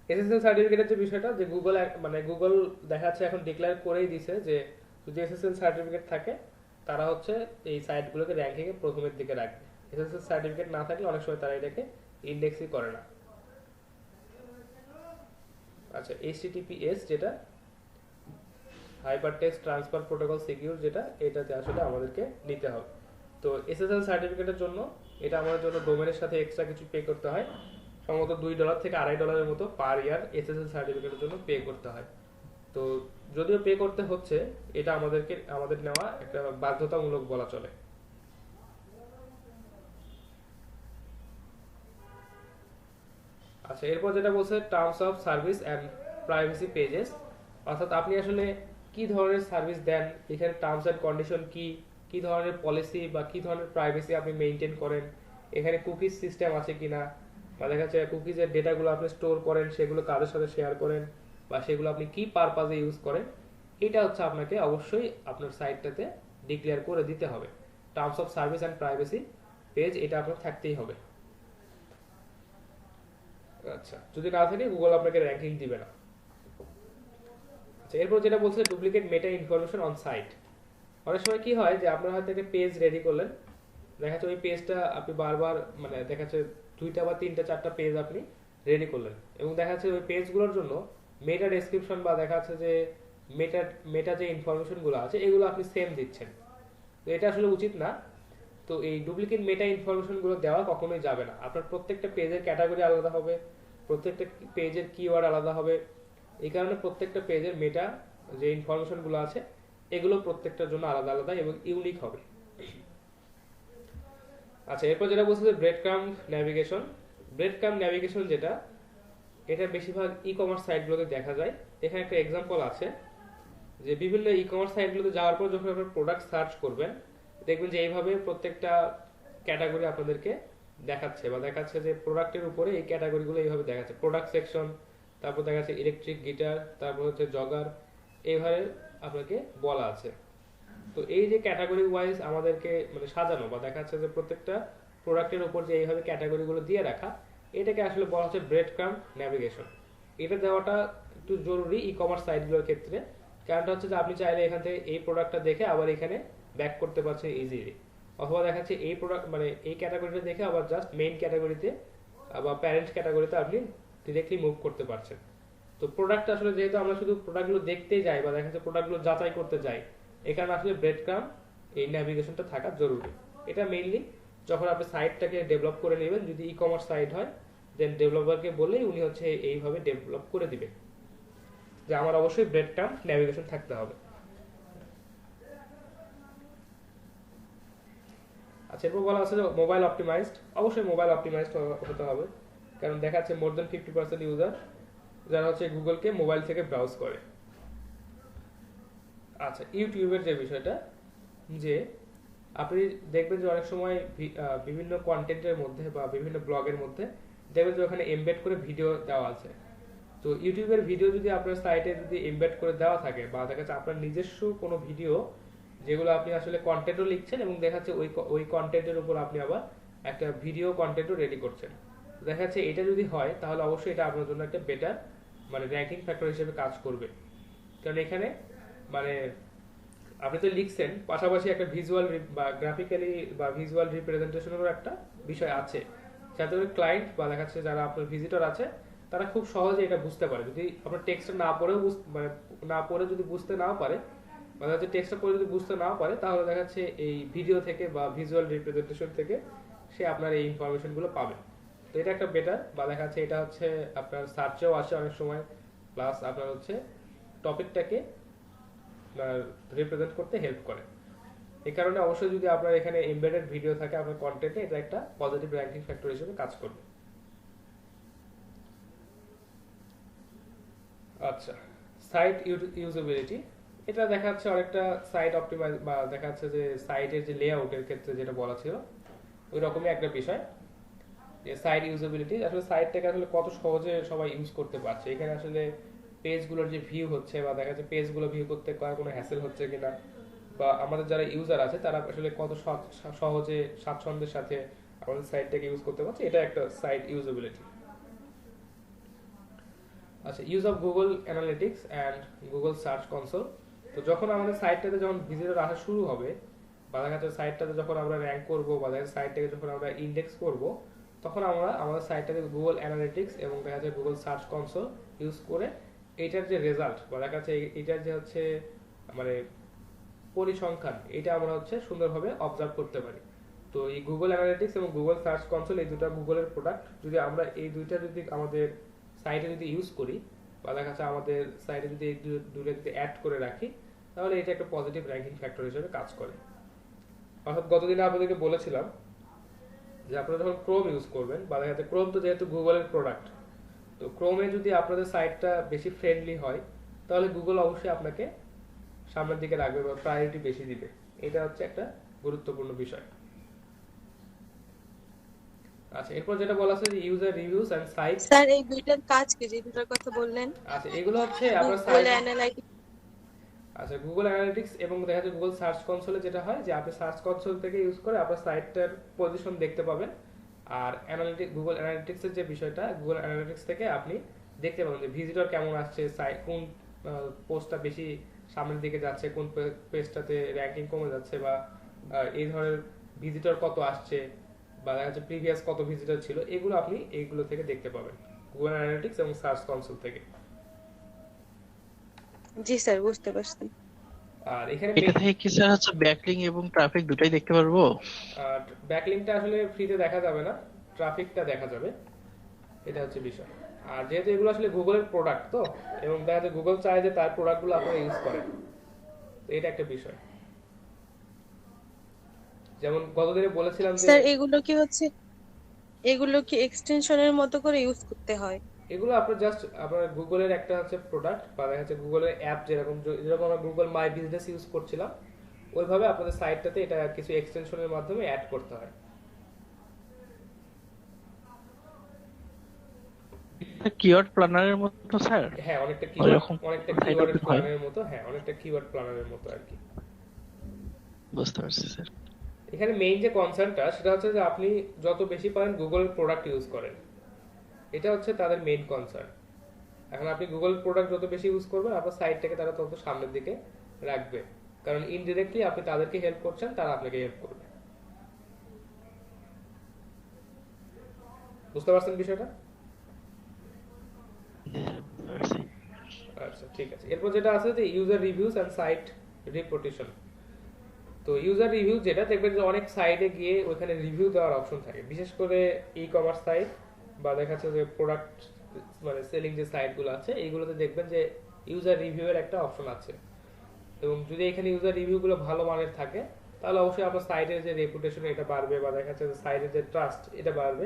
এসএসএল সার্টিফিকেটের যে বিষয়টা, যে গুগল মানে গুগল দেখা যাচ্ছে এখন ডিক্লেয়ার করেই দিছে যে যদি এসএসএল সার্টিফিকেট থাকে তারা হচ্ছে এই সাইটগুলোকে র্যাঙ্কিং এ প্রথমের দিকে রাখবে। এসএসএল সার্টিফিকেট না থাকলে অনেক সময় তারা এটাকে ইন্ডেক্সই করে না। আচ্ছা, এইচটিটিপিএস যেটা hyper text transfer protocol secure, যেটা এটাতে আসলে আমাদেরকে নিতে হবে। তো এসএসএল সার্টিফিকেটের জন্য এটা আমাদের জন্য ডোমেনের সাথে এক্সট্রা কিছু পে করতে হয়, সম্ভবত $2 থেকে $2.5 মতো পার ইয়ার এসএসএল সার্টিফিকেটের জন্য পে করতে হয়। তো যদিও পে করতে হচ্ছে, এটা আমাদের নেওয়া একটা বাধ্যতামূলক বলা চলে। আচ্ছা, এরপর যেটা বলছে terms of service and privacy pages, অর্থাৎ আপনি আসলে কি ধরনের সার্ভিস দেন, এখানে টার্মস অ্যান্ড কন্ডিশন কি, কি ধরনের পলিসি বা কি ধরনের প্রাইভেসি আপনি মেনটেন করেন, এখানে কুকিজ সিস্টেম আছে কিনা, বা দেখা যাচ্ছে কুকিজের ডেটাগুলো আপনি স্টোর করেন সেগুলো কাদের সাথে শেয়ার করেন, বা সেগুলো আপনি কি পারপাজে ইউজ করেন, এটা হচ্ছে আপনাকে অবশ্যই আপনার সাইটটাতে ডিক্লেয়ার করে দিতে হবে। Terms of service and privacy page এটা আপনার থাকতেই হবে। আচ্ছা, যদি না থাকে গুগল আপনাকে র্যাঙ্কিং দিবে না। আচ্ছা, এরপর যেটা বলছে duplicate meta information on site. অনেক সময় কি হয় যে আপনার হয়তো একটা পেজ রেডি করলেন, দেখা যাচ্ছে ওই পেজটা আপনি বারবার মানে দেখা যাচ্ছে 2টা বা 3টা 4টা পেজ আপনি রেডি করলেন, এবং দেখা যাচ্ছে ওই পেজগুলোর জন্য মেটা ডেসক্রিপশন বা দেখা যাচ্ছে যে মেটা মেটা যে ইনফরমেশনগুলো আছে এগুলো আপনি সেম দিচ্ছেন। তো এটা আসলে উচিত না। তো এই ডুপ্লিকেট মেটা ইনফরমেশনগুলো দেওয়া কখনোই যাবে না। আপনার প্রত্যেকটা পেজের ক্যাটাগরি আলাদা হবে, প্রত্যেকটা পেজের কিওয়ার্ড আলাদা হবে। এই কারণে প্রত্যেকটা পেজের মেটা যে ইনফরমেশনগুলো আছে এগুলো প্রত্যেকটার জন্য আলাদা আলাদা এবং ইউনিক হবে। আচ্ছা, এরপর যেটা বলছে যে bread crumb navigation. Bread crumb navigation যেটা, এটা বেশিরভাগ ই কমার্স সাইটগুলোতে দেখা যায়। এখানে একটা এক্সাম্পল আছে যে বিভিন্ন ই কমার্স সাইটগুলোতে যাওয়ার পর যখন আপনার প্রোডাক্ট সার্চ করবেন দেখবেন যে এইভাবে প্রত্যেকটা ক্যাটাগরি আপনাদেরকে দেখাচ্ছে, বা দেখাচ্ছে যে প্রোডাক্টের উপরে এই ক্যাটাগরিগুলো এইভাবে দেখাচ্ছে, প্রোডাক্ট সেকশন, তারপর দেখা যাচ্ছে ইলেকট্রিক গিটার, তারপর হচ্ছে জগার, এইভাবে আপনাকে বলা আছে। তো এই যে ক্যাটাগরি ওয়াইজ আমাদেরকে মানে সাজানো, বা দেখা যাচ্ছে যে প্রত্যেকটা প্রোডাক্টের উপর যে এইভাবে ক্যাটাগরিগুলো দিয়ে রাখা, এটাকে আসলে বলা হচ্ছে ব্রেড ক্রাম্ব ন্যাভিগেশন। এটা দেওয়াটা একটু জরুরি ই কমার্স সাইটগুলোর ক্ষেত্রে। কারণটা হচ্ছে যে আপনি চাইলে এখান থেকে এই প্রোডাক্টটা দেখে আবার এখানে ব্যাক করতে পারছেন ইজিলি, অথবা দেখা যাচ্ছে এই প্রোডাক্ট মানে এই ক্যাটাগরিটা দেখে আবার জাস্ট মেইন ক্যাটাগরিতে বা প্যারেন্ট ক্যাটাগরিতে আপনি ডিরেক্টলি মুভ করতে পারছেন। তো প্রোডাক্ট আসলে যেহেতু আমরা শুধু প্রোডাক্টগুলো দেখতে যাই বা দেখা যাচ্ছে প্রোডাক্টগুলো যাচাই করতে যাই, এখানে আসলে ব্রেড ক্রাম্ব এই ন্যাভিগেশনটা থাকা জরুরি। এটা মেইনলি যখন আপনি সাইটটাকে ডেভেলপ করে নেবেন, যদি ই কমার্স সাইট হয় দেন ডেভেলপারকে বললেই উনি হচ্ছে এইভাবে ডেভেলপ করে দিবে যে আমার অবশ্যই ব্রেড ক্রাম্ব ন্যাভিগেশন থাকতে হবে। আচ্ছা, এরপর বলা আছে যে মোবাইল অপটিমাইজড। অবশ্যই মোবাইল অপটিমাইজড হতে হবে, কারণ দেখা যাচ্ছে মোর দেন 50% ইউজার যারা হচ্ছে গুগলকে মোবাইল থেকে ব্রাউজ করে। আচ্ছা, ইউটিউবের যে বিষয়টা, যে আপনি দেখবেন যে অনেক সময় বিভিন্ন কন্টেন্টের মধ্যে বা বিভিন্ন ব্লগের মধ্যে দেখবেন যে ওখানে এমবেড করে ভিডিও দেওয়া আছে। তো ইউটিউবের ভিডিও যদি আপনার সাইটে যদি এমবেড করে দেওয়া থাকে, বা দেখা যাচ্ছে আপনার নিজস্ব কোনো ভিডিও যেগুলো আপনি আসলে কন্টেন্টও লিখছেন এবং দেখা যাচ্ছে ওই কন্টেন্টের উপর আপনি আবার একটা ভিডিও কন্টেন্টও রেডি করছেন। দেখা যাচ্ছে এটা যদি হয় তাহলে অবশ্যই এটা আপনার জন্য একটা বেটার মানে র্যাঙ্কিং ফ্যাক্টর হিসেবে কাজ করবে। কারণ এখানে মানে আপনি তো লিখছেন, পাশাপাশি একটা ভিজুয়াল বা গ্রাফিক্যালি বা ভিজুয়াল রিপ্রেজেন্টেশনেরও একটা বিষয় আছে, যাতে করে ক্লায়েন্ট বা দেখা যাচ্ছে যারা আপনার ভিজিটর আছে তারা খুব সহজে এটা বুঝতে পারে। যদি আপনার টেক্সটটা না পড়েও মানে না পড়ে যদি বুঝতে নাও পারে, বা দেখা যাচ্ছে টেক্সটটা পড়ে যদি বুঝতে নাও পারে, তাহলে দেখা যাচ্ছে এই ভিডিও থেকে বা ভিজুয়াল রিপ্রেজেন্টেশন থেকে সে আপনার এই ইনফরমেশনগুলো পাবে। তো এটা একটা বেটার, বা দেখা যাচ্ছে এটা হচ্ছে আপনার সার্চেও আসে অনেক সময়, প্লাস আপনার হচ্ছে টপিকটাকে রিপ্রেজেন্ট করতে হেল্প করে। এই কারণে অবশ্যই যদি আপনার এখানে এমবেডেড ভিডিও থাকে আপনার কন্টেন্টে, এটা একটা পজিটিভ র্যাঙ্কিং ফ্যাক্টর হিসেবে কাজ করবে। আচ্ছা, সাইট ইউজেবিলিটি, এটা দেখা যাচ্ছে অনেকটা সাইট অপটিমাইজ বা দেখা যাচ্ছে যে সাইটের যে লেআউটের ক্ষেত্রে যেটা বলা ছিল ওই রকমই একটা বিষয়, যে সাইট ইউজেবিলিটি আসলে সাইটটাকে আসলে কত সহজে সবাই ইউজ করতে পারছে। এখানে আসলে পেজগুলোর যে ভিউ হচ্ছে বা দেখা যাচ্ছে পেজগুলো ভিউ করতে কোনো হ্যাসেল হচ্ছে কিনা, বা আমাদের যারা ইউজার আছে তারা আসলে কত সহজে স্বাচ্ছন্দ্যের সাথে আমাদের সাইটটাকে ইউজ করতে পারছে, এটা একটা সাইট ইউজেবিলিটি। আচ্ছা, use of Google analytics and Google search console. তো যখন আমাদের সাইটটাতে যখন ভিজিটর আসা শুরু হবে, বা দেখা যাচ্ছে সাইটটাতে যখন আমরা র্যাঙ্ক করবো বা দেখা সাইটটাকে যখন আমরা ইন্ডেক্স করব, তখন আমরা আমাদের সাইটটাতে গুগল অ্যানালিটিক্স এবং দেখা যাচ্ছে গুগল সার্চ কনসোল ইউজ করে এইটার যে রেজাল্ট বা দেখা যাচ্ছে এইটার যে হচ্ছে মানে পরিসংখ্যান, এটা আমরা হচ্ছে সুন্দরভাবে অবজার্ভ করতে পারি। তো এই গুগল অ্যানালিটিক্স এবং গুগল সার্চ কনসোল এই দুটো গুগলের প্রোডাক্ট, যদি আমরা এই দুইটা যদি আমাদের সাইটে যদি ইউজ করি বা দেখা যাচ্ছে আমাদের সাইটে যদি এই দুটো যদি অ্যাড করে রাখি, তাহলে এটা একটা পজিটিভ র্যাঙ্কিং ফ্যাক্টর হিসেবে কাজ করে। অর্থাৎ গতদিন আপনাদেরকে বলেছিলাম যে আপনারা যখন ক্রোম ইউজ করবেন, বা দেখা যাচ্ছে ক্রোম তো যেহেতু গুগলের প্রোডাক্ট, তো ক্রোমে যদি আপনাদের সাইটটা বেশি ফ্রেন্ডলি হয়, তাহলে গুগল অবশ্যই আপনাকে সামনের দিকে রাখবে বা প্রায়োরিটি বেশি দিবে। এটা হচ্ছে একটা গুরুত্বপূর্ণ বিষয়। আচ্ছা, এরপর যেটা বলা আছে যে user reviews and site. Sir এই দুইটার কাজ কি, যে দুটার কথা বললেন? আচ্ছা, এগুলো হচ্ছে আপনার গুগল সাইট। অ্যানালাইটিক্স। আচ্ছা, গুগল অ্যানালিটিক্স এবং দেখা যাচ্ছে গুগল সার্চ কনসোলে যেটা হয় যে আপনি সার্চ কনসোল থেকে ইউজ করে আপনার সাইটটার পজিশন দেখতে পাবেন। আর গুগল অ্যানালিটিক্সের যে বিষয়টা, গুগল অ্যানালিটিক্স থেকে আপনি দেখতে পাবেন যে ভিজিটর কেমন আসছে, কোন পোস্টটা বেশি সামনের দিকে যাচ্ছে, কোন পেজটাতে র্যাঙ্কিং কমে যাচ্ছে, বা এই ধরনের ভিজিটর কত আসছে, বা দেখা যাচ্ছে প্রিভিয়াস কত ভিজিটর ছিল, এগুলো আপনি এইগুলো থেকে দেখতে পাবেন গুগল অ্যানালিটিক্স এবং সার্চ কনসোল থেকে। জি স্যার, বুঝতে পারছি। আর এখানে এটা থেকে কি স্যার হচ্ছে ব্যাকলিংক এবং ট্রাফিক দুটাই দেখতে পারবো? ব্যাকলিংকটা আসলে ফ্রিতে দেখা যাবে না, ট্রাফিকটা দেখা যাবে, এটা হচ্ছে বিষয়। আর যেহেতু এগুলো আসলে গুগলের প্রোডাক্ট, তো এবং দেখা যাচ্ছে গুগল চায় যে তার প্রোডাক্টগুলো আপনারা ইউজ করেন, তো এটা একটা বিষয়। যেমন গতদিনে বলেছিলাম যে স্যার এগুলো কি এক্সটেনশনের মতো করে ইউজ করতে হয়? এগুলো আপনার জাস্ট আপনার গুগলের একটা হচ্ছে প্রোডাক্ট, বা দেখা যাচ্ছে গুগলের অ্যাপ, যেরকম যেরকম আমরা গুগল মাই বিজনেস ইউজ করছিলাম, ওইভাবে আপনাদের সাইটটাতে এটা কিছু এক্সটেনশনের মাধ্যমে অ্যাড করতে হয়। কিওয়ার্ড প্ল্যানারের মতো স্যার? হ্যাঁ, অনেকটা ওইরকম কিওয়ার্ড টাইপের হয়? প্ল্যানারের মতো, হ্যাঁ অনেকটা কিওয়ার্ড প্ল্যানারের মতো আর কি। বুঝতে পারছি স্যার। এখানে মেইন যে কনসার্নটা সেটা হচ্ছে যে আপনি যত বেশি পারেন গুগলের প্রোডাক্ট ইউজ করেন, এটা হচ্ছে তাদের মেইন কনসার্ন। এখন আপনি গুগল প্রোডাক্ট যত বেশি ইউজ করবেন আপনার সাইটটাকে তারা তত সামনের দিকে রাখবে, কারণ ইনডিরেক্টলি আপনি তাদেরকে হেল্প করছেন, তারা আপনাকে হেল্প করবে। বুঝতে পারছেন বিষয়টা? আচ্ছা, ঠিক আছে। এরপর যেটা আছে যে user reviews and site reputation. তো ইউজার রিভিউ যেটা দেখবেন যে অনেক সাইটে গিয়ে ওখানে রিভিউ দেওয়ার অপশন থাকে, বিশেষ করে ই কমার্স সাইট বা দেখা যাচ্ছে যে প্রোডাক্ট মানে সেলিং যে সাইটগুলো আছে এইগুলোতে দেখবেন যে ইউজার রিভিউয়ের একটা অপশন আছে। এবং যদি এখানে ইউজার রিভিউগুলো ভালো মানের থাকে, তাহলে অবশ্যই আপনার সাইটের যে রেপুটেশন এটা বাড়বে, বা দেখা যাচ্ছে যে সাইটের যে ট্রাস্ট এটা বাড়বে।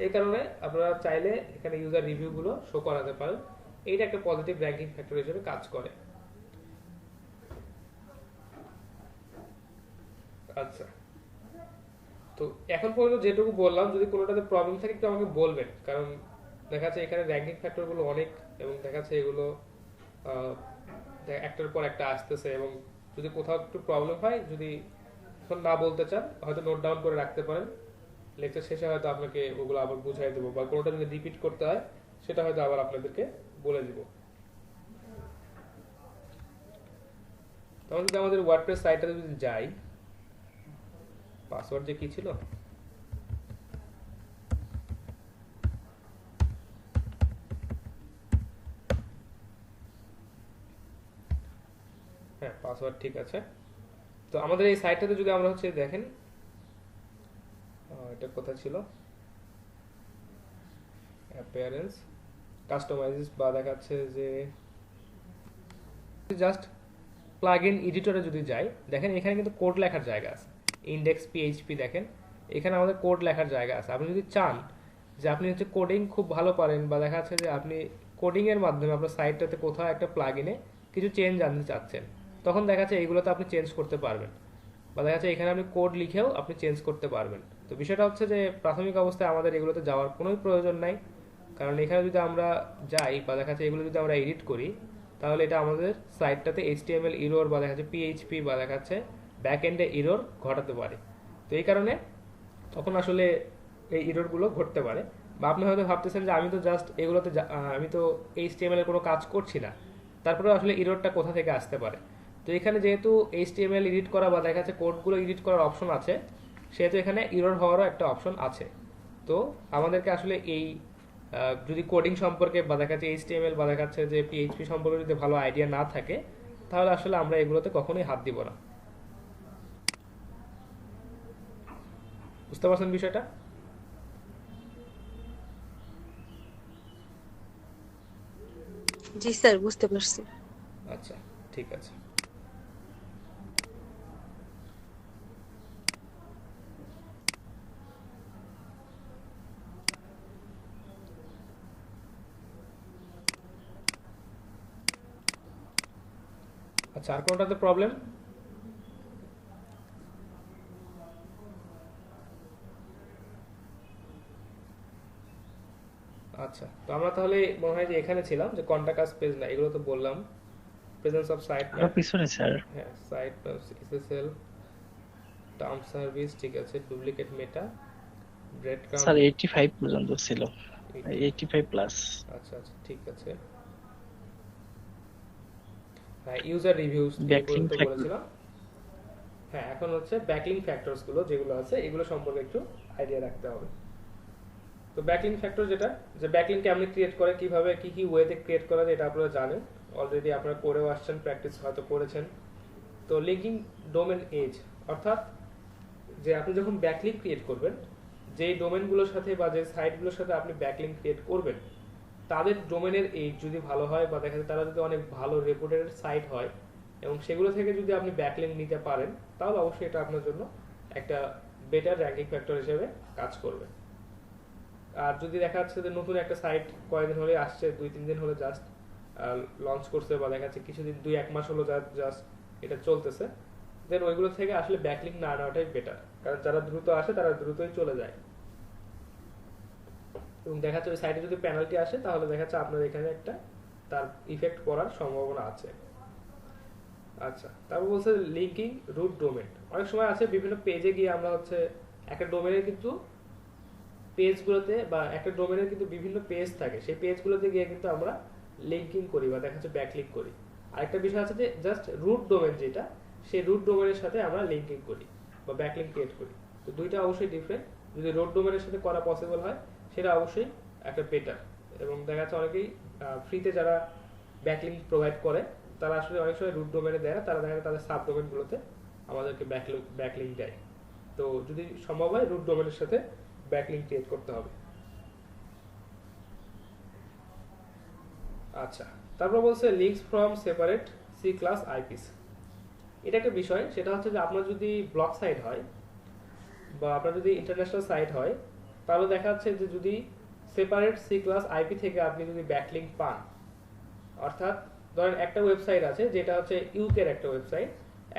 এই কারণে আপনারা চাইলে এখানে ইউজার রিভিউগুলো শো করাতে পারেন, এইটা একটা পজিটিভ র্যাঙ্কিং ফ্যাক্টর হিসেবে কাজ করে। আচ্ছা, তো এখন পর্যন্ত যেটুকু বললাম, যদি কোনোটাতে প্রবলেম থাকে একটু আমাকে বলবেন, কারণ দেখা যাচ্ছে এখানে র্যাঙ্কিং ফ্যাক্টরগুলো অনেক, এবং দেখা যাচ্ছে এগুলো একটার পর একটা আসতেছে, এবং যদি কোথাও একটু প্রবলেম হয়, যদি এখন না বলতে চান হয়তো নোট ডাউন করে রাখতে পারেন, লেকচার শেষে হয়তো আপনাকে ওগুলো আবার বুঝাই দেবো, বা কোনোটা যদি রিপিট করতে হয় সেটা হয়তো আবার আপনাদেরকে বলে দিব। তখন যদি আমাদের ওয়ার্ডপ্রেস সাইটটাতে যদি যাই, পাসওয়ার্ড যে কি ছিল, হ্যাঁ পাসওয়ার্ড ঠিক আছে। তো আমাদের এই সাইটটাতে যদি আমরা হচ্ছে দেখেন, এটা কোথায় ছিল, অ্যাপিয়ারেন্স, কাস্টমাইজেস, বা দেখাচ্ছে যে জাস্ট প্লাগইন এডিটরে যদি যাই, দেখেন এখানে কিন্তু কোড লেখার জায়গা আছে, ইন্ডেক্স পিএইচপি, দেখেন এখানে আমাদের কোড লেখার জায়গা আছে। আপনি যদি চান যে আপনি হচ্ছে কোডিং খুব ভালো পারেন, বা দেখা যাচ্ছে যে আপনি কোডিং এর মাধ্যমে আপনার সাইটটাতে কোথাও একটা প্লাগইনে কিছু চেঞ্জ আনতে চাচ্ছেন, তখন দেখা যাচ্ছে এইগুলোতে আপনি চেঞ্জ করতে পারবেন, বা দেখা যাচ্ছে এখানে আপনি কোড লিখেও আপনি চেঞ্জ করতে পারবেন। তো বিষয়টা হচ্ছে যে প্রাথমিক অবস্থায় আমাদের এগুলোতে যাওয়ার কোনো প্রয়োজন নাই, কারণ এখানে যদি আমরা যাই বা দেখা যাচ্ছে এগুলো যদি আমরা এডিট করি, তাহলে এটা আমাদের সাইটটাতে HTML এরর বা দেখা যাচ্ছে PHP বা দেখা যাচ্ছে ব্যাক এন্ডে এরর ঘটাতে পারে। তো এই কারণে তখন আসলে এই এররগুলো ঘটতে পারে। বা আপনি হয়তো ভাবতেছেন যে আমি তো জাস্ট এগুলোতে আমি তো HTML এর কোনো কাজ করছি না, তারপরে আসলে এররটা কোথা থেকে আসতে পারে। তো এখানে যেহেতু HTML এডিট করা বা দেখা যাচ্ছে কোডগুলো এডিট করার অপশন আছে, সেহেতু এখানে এরর হওয়ারও একটা অপশন আছে। তো আমাদেরকে আসলে এই যদি কোডিং সম্পর্কে বা দেখা যাচ্ছে HTML বা দেখা যাচ্ছে যে PHP সম্পর্কে যদি ভালো আইডিয়া না থাকে, তাহলে আসলে আমরা এগুলোতে কখনোই হাত দিব না। বুঝতে পারছেন বিষয়টা? জি স্যার, বুঝতে পারছি। আচ্ছা, ঠিক আছে। আচ্ছা, আর কোনোটাতে প্রবলেম? আচ্ছা, তো আমরা তাহলে মনে হয় যে এখানে ছিলাম যে কন্টাক্ট আস পেজ না, এগুলো তো বললাম, প্রেজেন্স অফ সাইট আরো ম্যাপ, পিছনে স্যার। হ্যাঁ site map, SSL, term service, ঠিক আছে, duplicate meta, breadcrumb, sir 85 পর্যন্ত ছিল, 85 প্লাস। আচ্ছা আচ্ছা, ঠিক আছে। হ্যাঁ, ইউজার রিভিউজ এই ব্যাকলিং পর্যন্ত ফ্যাক্টর। বলেছিলাম। হ্যাঁ, এখন হচ্ছে ব্যাকলিং ফ্যাক্টরস গুলো যেগুলো আছে এগুলো সম্পর্কে একটু আইডিয়া রাখতে হবে। তো ব্যাকলিং ফ্যাক্টর যেটা, যে ব্যাকলিং কেমনে ক্রিয়েট করে, কিভাবে কি কি ওয়েতে ক্রিয়েট করা যায়, এটা আপনারা জানেন অলরেডি, আপনারা করেও আসছেন, প্র্যাকটিস হয়তো করেছেন। তো লিঙ্কিং ডোমেন এজ, অর্থাৎ যে আপনি যখন ব্যাকলিং ক্রিয়েট করবেন, যেই ডোমেনগুলোর সাথে বা যে সাইটগুলোর সাথে আপনি ব্যাকলিং ক্রিয়েট করবেন, তাদের ডোমেনের এজ যদি ভালো হয় বা দেখা যায় তারা যদি অনেক ভালো রেপুটেড সাইট হয় এবং সেগুলো থেকে যদি আপনি ব্যাকলিং নিতে পারেন, তাহলে অবশ্যই এটা আপনার জন্য একটা বেটার র্যাঙ্কিং ফ্যাক্টর হিসেবে কাজ করবে। আর যদি দেখা যাচ্ছে যে নতুন একটা সাইট কয়েকদিন হলে আসছে, 2-3 দিন হলে জাস্ট লঞ্চ করছে, বা দেখা যাচ্ছে কিছুদিন 2-1 মাস হলো জাস্ট এটা চলতেছে, দেন ওইগুলো থেকে আসলে ব্যাকলিং না নেওয়াটাই বেটার, কারণ যারা দ্রুত আসে তারা দ্রুতই চলে যায়। এবং দেখা যাচ্ছে ওই সাইটে যদি পেনাল্টি আসে, তাহলে দেখা যাচ্ছে আপনার এখানে একটা তার ইফেক্ট পড়ার সম্ভাবনা আছে। আচ্ছা, তারপর বলছে লিঙ্কিং রুট ডোমেন। অনেক সময় আছে বিভিন্ন পেজে গিয়ে আমরা হচ্ছে একটা ডোমেনের কিন্তু পেজগুলোতে, বা একটা ডোমেনের কিন্তু বিভিন্ন পেজ থাকে, সেই পেজগুলোতে গিয়ে কিন্তু আমরা লিঙ্কিং করি বা দেখা যাচ্ছে ব্যাকলিঙ্ক করি। আরেকটা বিষয় আছে যে জাস্ট রুট ডোমেন যেটা, সেই রুট ডোমেনের সাথে আমরা লিঙ্কিং করি বা ব্যাকলিঙ্ক ক্রিয়েট করি। তো দুইটা অবশ্যই ডিফারেন্ট। যদি রুট ডোমেনের সাথে করা পসিবল হয়, সেটা অবশ্যই একটা বেটার। এবং দেখা যাচ্ছে অনেকেই ফ্রিতে যারা ব্যাকলিঙ্ক প্রোভাইড করে, তারা আসলে অনেক সময় রুট ডোমেনে দেয় না, তারা দেখা যায় তাদের সাব ডোমেনগুলোতে আমাদেরকে ব্যাকলিঙ্ক দেয়। তো যদি সম্ভব হয় রুট ডোমেনের সাথে ব্যাকলিঙ্ক ক্রিয়েট করতে হবে। আচ্ছা, তারপর বলছে links from separate C class IPs. এটা একটা বিষয়, সেটা হচ্ছে যে আপনার যদি ব্লক সাইট হয় বা আপনার যদি ইন্টারন্যাশনাল সাইট হয়, তাহলে দেখা যাচ্ছে যে যদি সেপারেট সি ক্লাস আইপি থেকে আপনি যদি ব্যাকলিঙ্ক পান, অর্থাৎ ধরেন একটা ওয়েবসাইট আছে যেটা হচ্ছে ইউকের একটা ওয়েবসাইট,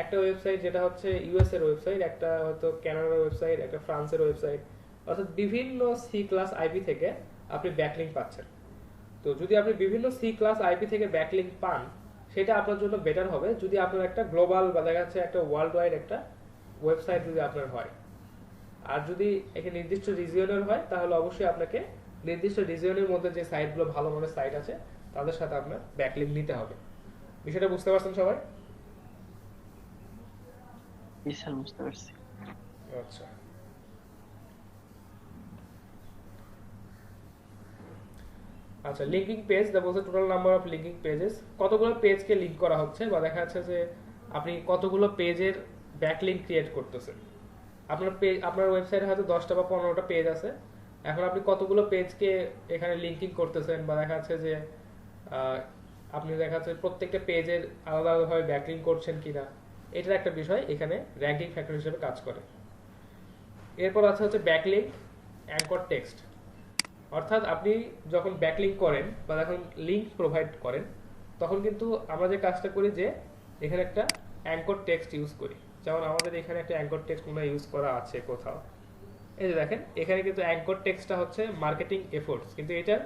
একটা ওয়েবসাইট যেটা হচ্ছে ইউএস এর ওয়েবসাইট, একটা হয়তো কানাডার ওয়েবসাইট, একটা ফ্রান্সের ওয়েবসাইট, অর্থাৎ বিভিন্ন সি ক্লাস আইপি থেকে আপনি ব্যাকলিঙ্ক পাচ্ছেন। তো যদি আপনি বিভিন্ন সি ক্লাস আইপি থেকে ব্যাকলিঙ্ক পান, সেটা আপনার জন্য বেটার হবে যদি আপনার একটা গ্লোবাল বা দেখা যাচ্ছে একটা ওয়ার্ল্ড ওয়াইড একটা ওয়েবসাইট যদি আপনার হয়। আর যদি এখানে নির্দিষ্ট রিজিয়নের হয় তাহলে অবশ্যই আপনাকে নির্দিষ্ট রিজিয়নের মধ্যে যে সাইটগুলো ভালো মানের সাইট আছে তাদের সাথে আপনার ব্যাকলিংক নিতে হবে। বিষয়টা বুঝতে পারছেন সবাই? জি স্যার, বুঝতে পারছি। আচ্ছা, আচ্ছা লিঙ্কিং পেজ দা বলছে total number of linking pages, কতগুলো পেজকে লিংক করা হচ্ছে বা দেখা যাচ্ছে যে আপনি কতগুলো পেজের ব্যাকলিংক ক্রিয়েট করতেছেন। আপনার পেজ, আপনার ওয়েবসাইটে হয়তো 10টা বা 15টা পেজ আছে, এখন আপনি কতগুলো পেজকে এখানে লিঙ্কিং করতেছেন বা দেখা যাচ্ছে যে আপনি দেখা যাচ্ছে প্রত্যেকটা পেজের আলাদা আলাদাভাবে ব্যাকলিংক করছেন কিনা, এটার একটা বিষয় এখানে র্যাঙ্কিং ফ্যাক্টর হিসেবে কাজ করে। এরপর আছে হচ্ছে ব্যাকলিংক অ্যাঙ্কর টেক্সট, অর্থাৎ আপনি যখন ব্যাকলিংক করেন বা যখন লিঙ্ক প্রোভাইড করেন তখন কিন্তু আমরা যে কাজটা করি যে এখানে একটা অ্যাঙ্কর টেক্সট ইউজ করি। যেমন আমাদের এখানে একটা অ্যাঙ্কর টেক্সট মনে ইউজ করা আছে কোথাও, এই যে দেখেন এখানে কিন্তু অ্যাঙ্কর টেক্সটটা হচ্ছে মার্কেটিং এফোর্টস, কিন্তু এটার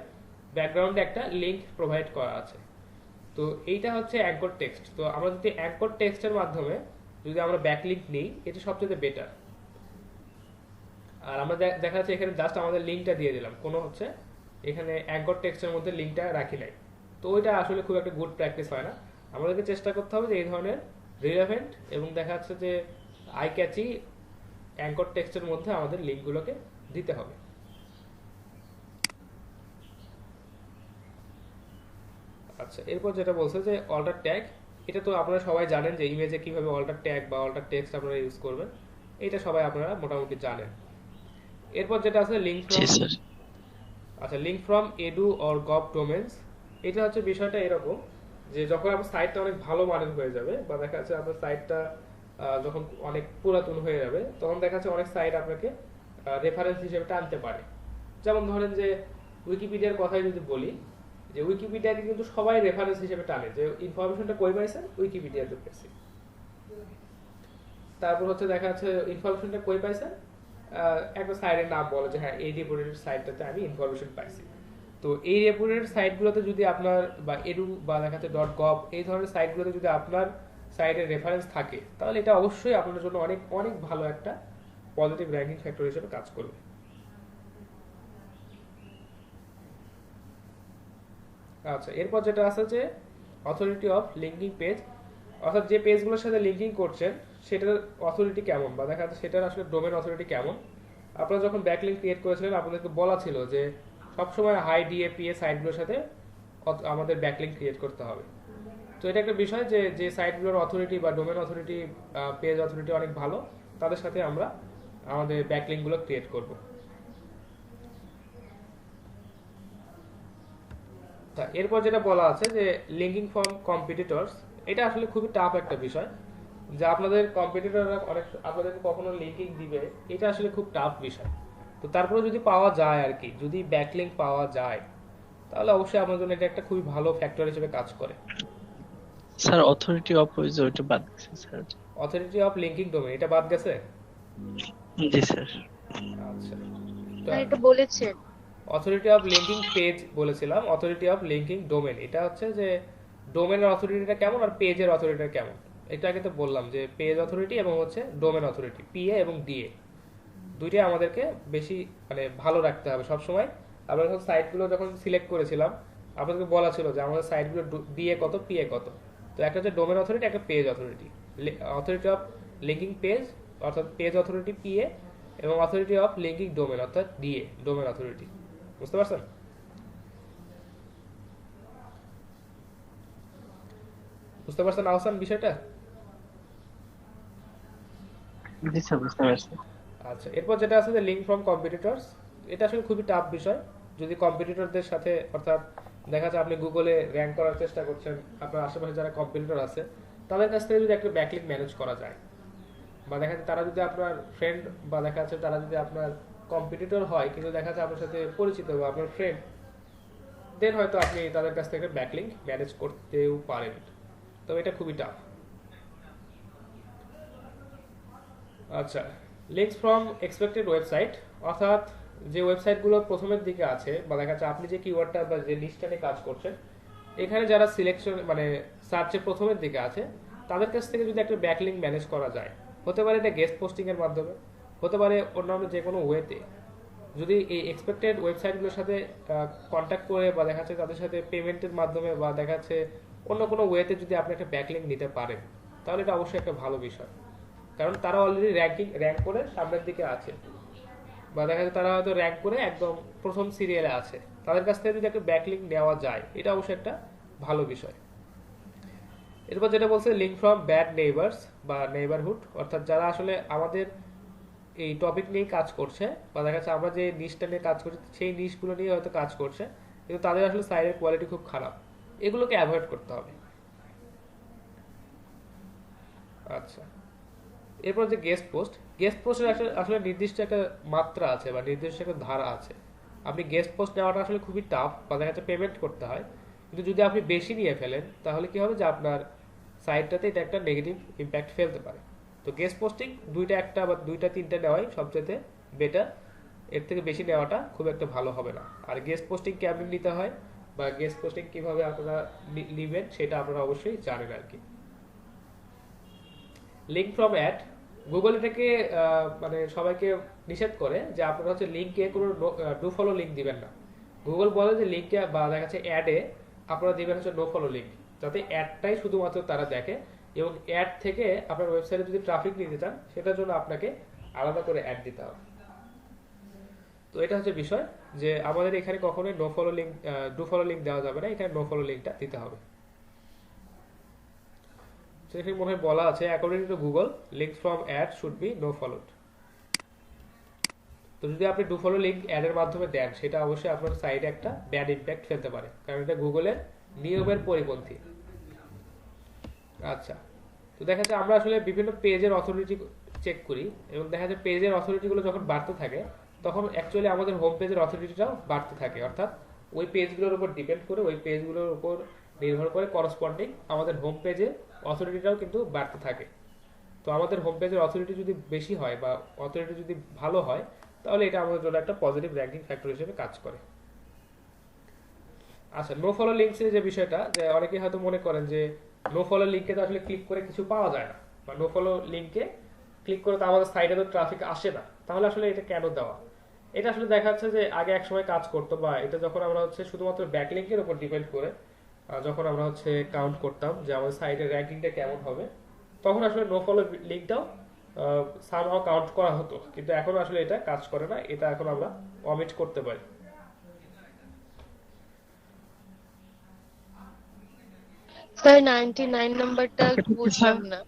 ব্যাকগ্রাউন্ডে একটা লিঙ্ক প্রোভাইড করা আছে। তো এইটা হচ্ছে অ্যাঙ্কর টেক্সট। তো আমরা যদি অ্যাঙ্কর টেক্সটের মাধ্যমে যদি আমরা ব্যাকলিংক নিই এটা সবচেয়ে বেটার। আর আমরা দেখা যাচ্ছে এখানে জাস্ট আমাদের লিঙ্কটা দিয়ে দিলাম, কোনো হচ্ছে এখানে অ্যাঙ্কর টেক্সটের মধ্যে লিঙ্কটা রাখি নাই, তো ওইটা আসলে খুব একটা গুড প্র্যাকটিস হয় না। আমাদেরকে চেষ্টা করতে হবে যে এই ধরনের রিলেভেন্ট এবং দেখা যাচ্ছে যে আই ক্যাচি অ্যাঙ্কর টেক্সটের মধ্যে আমাদের লিঙ্কগুলোকে দিতে হবে। আচ্ছা, এরপর যেটা বলছে যে অল্টার ট্যাগ, এটা তো আপনারা সবাই জানেন যে ইমেজে কিভাবে অল্টার ট্যাগ বা অল্টার টেক্সট আপনারা ইউজ করবেন, এটা সবাই আপনারা মোটামুটি জানেন। এরপর যেটা আছে লিঙ্ক জি ফ্রম, স্যার। আচ্ছা link from edu or gov domains, এটা হচ্ছে বিষয়টা এরকম যে যখন আপনার সাইটটা অনেক ভালো মানের হয়ে যাবে বা দেখা যাচ্ছে আপনার সাইটটা যখন অনেক পুরাতন হয়ে যাবে তখন দেখা যাচ্ছে অনেক সাইট আপনাকে রেফারেন্স হিসেবে টানতে পারে। যেমন ধরেন যে উইকিপিডিয়ার কথাই যদি বলি, যে উইকিপিডিয়াকে কিন্তু সবাই রেফারেন্স হিসেবে টানে, যে ইনফরমেশনটা কই পাইছেন উইকিপিডিয়াতে পেয়েছি। তারপর হচ্ছে দেখা যাচ্ছে ইনফরমেশনটা কই পাইছেন একটা সাইটের নাম বলে যে হ্যাঁ এই রেপুটেড সাইটটাতে আমি ইনফরমেশন পাইছি। তো এই রেপুটেড সাইটগুলোতে যদি আপনার বা এডু বা দেখা যাচ্ছে .gov এই ধরনের সাইটগুলোতে যদি আপনার সাইটের রেফারেন্স থাকে তাহলে এটা অবশ্যই আপনার জন্য অনেক অনেক ভালো একটা পজিটিভ র্যাঙ্কিং ফ্যাক্টর হিসেবে কাজ করবে। আচ্ছা, এরপর যেটা আছে যে অথরিটি অফ লিঙ্কিং পেজ, অর্থাৎ যে পেজগুলোর সাথে লিঙ্কিং করছেন সেটার অথরিটি কেমন বা দেখা যাচ্ছে সেটার আসলে ডোমেন অথরিটি কেমন। আপনারা যখন ব্যাকলিংক ক্রিয়েট করেছিলেন আপনাদেরকে বলা ছিল যে সবসময় হাই ডিএপিএ সাইটগুলোর সাথে আমাদের ব্যাকলিংক ক্রিয়েট করতে হবে। তো এটা একটা বিষয় যে যে সাইটগুলোর অথরিটি বা ডোমেন অথরিটি, পেজ অথরিটি অনেক ভালো, তাদের সাথে আমরা আমাদের ব্যাকলিংকগুলো ক্রিয়েট করব। তা এরপর যেটা বলা আছে যে লিঙ্কিং ফ্রম কম্পিটিটরস, এটা আসলে খুবই টাফ একটা বিষয়, যে আপনাদের কম্পিটিটররা অনেক আপনাদেরকে কখনো লিঙ্কিং দিবে, এটা আসলে খুব টাফ বিষয়। তো তারপরে যদি পাওয়া যায় আর কি, যদি ব্যাকলিংক পাওয়া যায় তাহলে অবশ্যই আপনার জন্য এটা একটা খুবই ভালো ফ্যাক্টর হিসেবে কাজ করে। স্যার অথরিটি অফ ওইটা বাদ গেছে sir. Authority of linking domain এটা বাদ গেছে? জি স্যার। আচ্ছা, আর এটা বলেছেন অথরিটি অফ লিঙ্কিং পেজ বলেছিলাম, অথরিটি অফ লিঙ্কিং ডোমেন এটা হচ্ছে যে ডোমেনের অথরিটিটা কেমন আর পেজের অথরিটিটা কেমন। এটা আগে তো বললাম যে পেজ অথরিটি এবং হচ্ছে ডোমেন অথরিটি, পিএ এবং ডিএ দুইটাই আমাদেরকে বেশি মানে ভালো রাখতে হবে সবসময়। আমরা যখন সাইটগুলো যখন সিলেক্ট করেছিলাম আপনাদেরকে বলা ছিল যে আমাদের সাইটগুলো ডিএ কত পিএ কত। তো একটা হচ্ছে ডোমেন অথরিটি, একটা page authority. Authority of linking page অর্থাৎ পেজ অথরিটি পিএ এবং অথরিটি অফ লিঙ্কিং ডোমেন অর্থাৎ ডিএ ডোমেন অথরিটি। বুঝতে পারছেন? বুঝতে পারছেন আহসান বিষয়টা? জি স্যার, বুঝতে পারছি। আচ্ছা, এরপর যেটা আছে যে লিঙ্ক ফ্রম কম্পিটিটরস, এটা আসলে খুবই টাফ বিষয়। যদি কম্পিটিটরদের সাথে অর্থাৎ দেখা যাচ্ছে আপনি গুগলে র্যাঙ্ক করার চেষ্টা করছেন, আপনার আশেপাশে যারা কম্পিটিটর আছে তাদের কাছ থেকে যদি একটা ব্যাকলিংক ম্যানেজ করা যায় বা দেখা যাচ্ছে তারা যদি আপনার ফ্রেন্ড বা দেখা যাচ্ছে তারা যদি আপনার কম্পিটিটর হয় কিন্তু দেখা যাচ্ছে আপনার সাথে পরিচিত বা আপনার ফ্রেন্ড, দেন হয়তো আপনি তাদের কাছ থেকে ব্যাকলিংক ম্যানেজ করতেও পারেন। তো এটা খুবই টাফ। আচ্ছা, লিঙ্কস ফ্রম এক্সপেক্টেড ওয়েবসাইট, অর্থাৎ যে ওয়েবসাইটগুলো প্রথমের দিকে আছে বা দেখা যাচ্ছে আপনি যে কিওয়ার্ডটা বা যে লিস্টটা নিয়ে কাজ করছেন এখানে যারা সিলেকশন মানে সার্চের প্রথমের দিকে আছে তাদের কাছ থেকে যদি একটা ব্যাকলিংক ম্যানেজ করা যায়, হতে পারে এটা গেস্ট পোস্টিং এর মাধ্যমে, হতে পারে অন্যান্য যে কোনো ওয়েতে, যদি এই এক্সপেক্টেড ওয়েবসাইটগুলোর সাথে কন্ট্যাক্ট করে বা দেখা যাচ্ছে তাদের সাথে পেমেন্টের মাধ্যমে বা দেখা যাচ্ছে অন্য কোনো ওয়েতে যদি আপনি একটা ব্যাকলিংক নিতে পারেন, তাহলে এটা অবশ্যই একটা ভালো বিষয়। কারণ তারা অলরেডি র্যাঙ্ক করে সামনের দিকে আছে, বা দেখা যাচ্ছে তারা হয়তো র্যাঙ্ক করে একদম প্রথম সিরিয়ালে আছে, তাদের কাছ থেকে যদি একটা ব্যাকলিংক নেওয়া যায় এটা অবশ্যই একটা ভালো বিষয়। এরপর যেটা বলছে লিঙ্ক ফ্রম ব্যাড নেইবার্স বা নেইবারহুড, অর্থাৎ যারা আসলে আমাদের এই টপিক নিয়ে কাজ করছে বা দেখা যাচ্ছে আমরা যে নিশটা নিয়ে কাজ করছি সেই নিশগুলো নিয়ে হয়তো কাজ করছে, কিন্তু তাদের আসলে সাইটের কোয়ালিটি খুব খারাপ, এগুলোকে অ্যাভয়েড করতে হবে। আচ্ছা, এরপর যে গেস্ট পোস্টের আসলে নির্দিষ্ট একটা মাত্রা আছে বা নির্দিষ্ট একটা ধারা আছে। আপনি গেস্ট পোস্ট নেওয়াটা আসলে খুবই টাফ বা দেখা যাচ্ছে পেমেন্ট করতে হয়, কিন্তু যদি আপনি বেশি নিয়ে ফেলেন তাহলে কি হবে যে আপনার সাইটটাতে এটা একটা নেগেটিভ ইম্প্যাক্ট ফেলতে পারে। তো গেস্ট পোস্টিং দুইটা একটা বা দুইটা তিনটা নেওয়াই সবচেয়ে বেটার, এর থেকে বেশি নেওয়াটা খুব একটা ভালো হবে না। আর গেস্ট পোস্টিং কেমন নিতে হয় বা গেস্ট পোস্টিং কিভাবে আপনারা নেবেন সেটা আপনারা অবশ্যই জানেন আর কি। লিঙ্ক ফ্রম অ্যাড, গুগল এটাকে মানে সবাইকে নিষেধ করে যে আপনারা হচ্ছে লিঙ্কে কোনো ডু ফলো লিঙ্ক দিবেন না। গুগল বলে যে লিঙ্কে বা দেখা যাচ্ছে অ্যাডে আপনারা দিবেন হচ্ছে নো ফলো লিঙ্ক, যাতে অ্যাডটাই শুধুমাত্র তারা দেখে, এবং অ্যাড থেকে আপনার ওয়েবসাইটে যদি ট্রাফিক নিতে চান সেটার জন্য আপনাকে আলাদা করে অ্যাড দিতে হবে। তো এটা হচ্ছে বিষয় যে আমাদের এখানে কখনোই no follow link do follow link দেওয়া যাবে না, এখানে নো ফলো লিঙ্কটা দিতে হবে। সেখানে মনে হয় বলা আছে according to Google link from ad should be no followed. তো যদি আপনি ডু ফলো লিঙ্ক অ্যাডের মাধ্যমে দেন সেটা অবশ্যই আপনার সাইটে একটা ব্যাড ইম্প্যাক্ট ফেলতে পারে, কারণ এটা গুগলের নিয়মের পরিপন্থী। আচ্ছা, তো দেখা যাচ্ছে আমরা আসলে বিভিন্ন পেজের অথরিটি চেক করি এবং দেখা যায় পেজের অথরিটিগুলো যখন বাড়তে থাকে তখন অ্যাকচুয়ালি আমাদের হোম পেজের অথরিটিটাও বাড়তে থাকে, অর্থাৎ ওই পেজগুলোর উপর ডিপেন্ড করে ওই পেজগুলোর উপর নির্ভর করে করসপন্ডিং আমাদের হোম পেজের অথরিটিটাও কিন্তু বাড়তে থাকে। তো আমাদের হোম পেজের অথরিটি যদি বেশি হয় বা অথরিটি যদি ভালো হয় তাহলে এটা আমাদের জন্য একটা পজিটিভ র্যাঙ্কিং ফ্যাক্টর হিসেবে কাজ করে। আচ্ছা, নো ফলো লিঙ্কসের যে বিষয়টা, যে অনেকে হয়তো মনে করেন যে নো ফলো লিঙ্কে তো আসলে ক্লিক করে কিছু পাওয়া যায় না, বা নো ফলো লিঙ্কে ক্লিক করে তো আমাদের সাইটে তো ট্রাফিক আসে না, তাহলে আসলে এটা কেন দেওয়া? এটা আসলে দেখা যাচ্ছে যে আগে এক সময় কাজ করতো, বা এটা যখন আমরা হচ্ছে শুধুমাত্র ব্যাকলিঙ্কের উপর ডিপেন্ড করে যখন আমরা হচ্ছে কাউন্ট করতাম যে আমাদের সাইটের র্যাঙ্কিংটা কেমন হবে, তখন আসলে নো ফলো লিঙ্কটাও সামহাও কাউন্ট করা হতো, কিন্তু এখন আসলে এটা কাজ করে না, এটা এখন আমরা অমিট করতে পারি। স্যার 99 নাম্বারটা বুঝলাম না।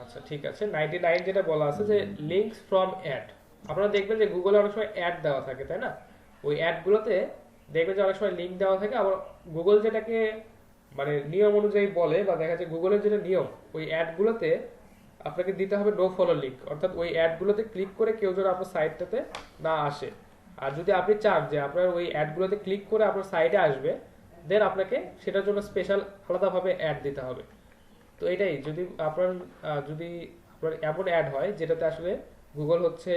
আচ্ছা ঠিক আছে, 99 যেটা বলা আছে যে লিঙ্কস ফ্রম অ্যাড, আপনারা দেখবেন যে গুগলে অনেক সময় অ্যাড দেওয়া থাকে, তাই না? ওই অ্যাডগুলোতে দেখবেন যে অনেক সময় লিঙ্ক দেওয়া থাকে, আবার গুগল যেটাকে মানে নিয়ম অনুযায়ী বলে বা দেখা যাচ্ছে গুগলের যেটা নিয়ম, ওই অ্যাডগুলোতে আপনাকে দিতে হবে নো ফলো লিঙ্ক, অর্থাৎ ওই অ্যাডগুলোতে ক্লিক করে কেউ যেন আপনার সাইটটাতে না আসে। আর যদি আপনি চান যে আপনার ওই অ্যাডগুলোতে ক্লিক করে আপনার সাইটে আসবে, দেন আপনাকে সেটার জন্য স্পেশাল আলাদাভাবে অ্যাড দিতে হবে। তো এটাই যদি আপনার এমন অ্যাড হয় যেটাতে আসলে গুগল হচ্ছে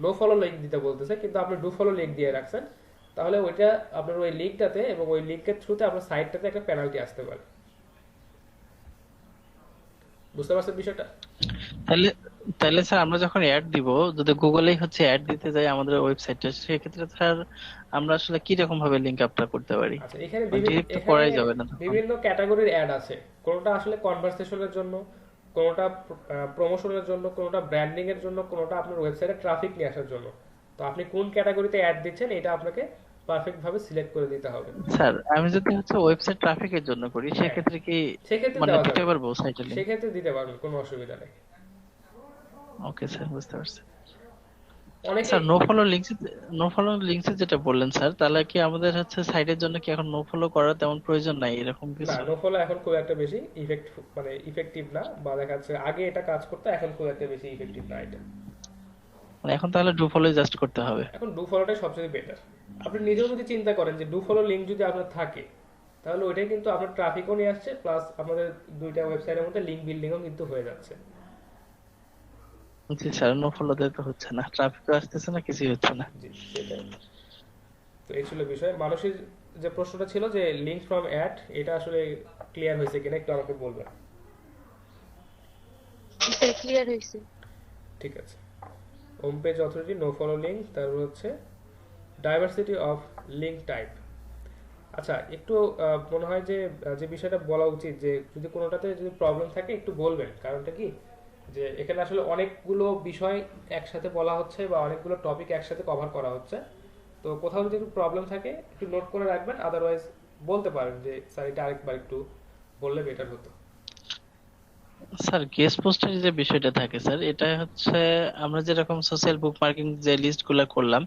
নো ফলো লিঙ্ক দিতে বলতেছে কিন্তু আপনি ডু ফলো লিঙ্ক দিয়ে রাখছেন, তাহলে ওইটা আপনার ওই লিঙ্কটাতে এবং ওই লিঙ্কের থ্রুতে আপনার সাইটটাতে একটা পেনাল্টি আসতে পারে। বুঝতে পারছেন বিষয়টা? তাহলে তাহলে স্যার আমরা যখন অ্যাড দিব, যদি গুগলেই হচ্ছে অ্যাড দিতে যাই আমাদের ওয়েবসাইটে, সেক্ষেত্রে স্যার আমরা আসলে কি রকম ভাবে লিংক আপটা করতে পারি? আচ্ছা, এখানে ডিরেক্ট তো করাই যাবে না তখন। বিভিন্ন ক্যাটাগরির অ্যাড আছে, কোনটা আসলে কনভারসেশনের জন্য, কোনটা প্রমোশনের জন্য, কোনটা ব্র্যান্ডিং এর জন্য, কোনটা আপনার ওয়েবসাইটে ট্রাফিক নিয়ে আসার জন্য। তো আপনি কোন ক্যাটাগরিতে অ্যাড দিচ্ছেন এটা আপনাকে পারফেক্ট ভাবে সিলেক্ট করে দিতে হবে। স্যার আমি যদি হচ্ছে ওয়েবসাইট ট্রাফিকের জন্য করি সেক্ষেত্রে কি সেক্ষেত্রে মানে দেওয়া দিতে যাবে, পারবো সাইটে লিংক? সেক্ষেত্রে দিতে পারবেন, কোনো অসুবিধা নেই। ওকে স্যার, বুঝতে পারছি। অনেকে স্যার নো ফলো লিংকস যেটা বললেন স্যার, তাহলে কি আমাদের হচ্ছে সাইটের জন্য কি এখন নো ফলো করার তেমন প্রয়োজন নাই এরকম না, কিছু? নো ফলো এখন খুব একটা বেশি ইফেক্টিভ না, বা দেখা যাচ্ছে আগে এটা কাজ করতে, এখন খুব একটা বেশি ইফেক্টিভ না এটা। মানে এখন তাহলে ডু ফলো জাস্ট করতে হবে? এখন ডু ফলোটাই সবচেয়ে বেটার। আপনি নিজেও যদি চিন্তা করেন যে ডু ফলো লিঙ্ক যদি আপনার থাকে তাহলে ওইটাই কিন্তু আপনার ট্রাফিকও নিয়ে আসছে, প্লাস আমাদের দুইটা ওয়েবসাইটের মধ্যে লিঙ্ক বিল্ডিংও কিন্তু হয়ে যাচ্ছে। জি স্যার, নো ফলো দিতে তো হচ্ছে না, ট্রাফিকও আসতেছে না, কিছুই হচ্ছে না। জি সেটাই। তো এই ছিল বিষয়। মানুষের যে প্রশ্নটা ছিল যে লিঙ্ক ফ্রম অ্যাড, এটা আসলে ক্লিয়ার হয়েছে কিনা একটু আমাকে বলবেন। স্যার ক্লিয়ার হয়েছে। ঠিক আছে, home page authority, no follow link, তারপর হচ্ছে ডাইভার্সিটি অফ লিঙ্ক টাইপ। আচ্ছা, একটু মনে হয় যে যে বিষয়টা বলা উচিত যে যদি কোনোটাতে যদি প্রবলেম থাকে একটু বলবেন, কারণটা কি যে এখানে আসলে অনেকগুলো বিষয় একসাথে বলা হচ্ছে বা অনেকগুলো টপিক একসাথে কভার করা হচ্ছে। তো কোথাও যদি একটু প্রবলেম থাকে একটু নোট করে রাখবেন, আদারওয়াইজ বলতে পারেন যে স্যার এটা আরেকবার একটু বললে বেটার হতো। স্যার গেস্ট পোস্টের যে বিষয়টা থাকে স্যার, এটা হচ্ছে আমরা যেরকম সোশ্যাল বুক মার্কিং যে লিস্ট গুলা করলাম,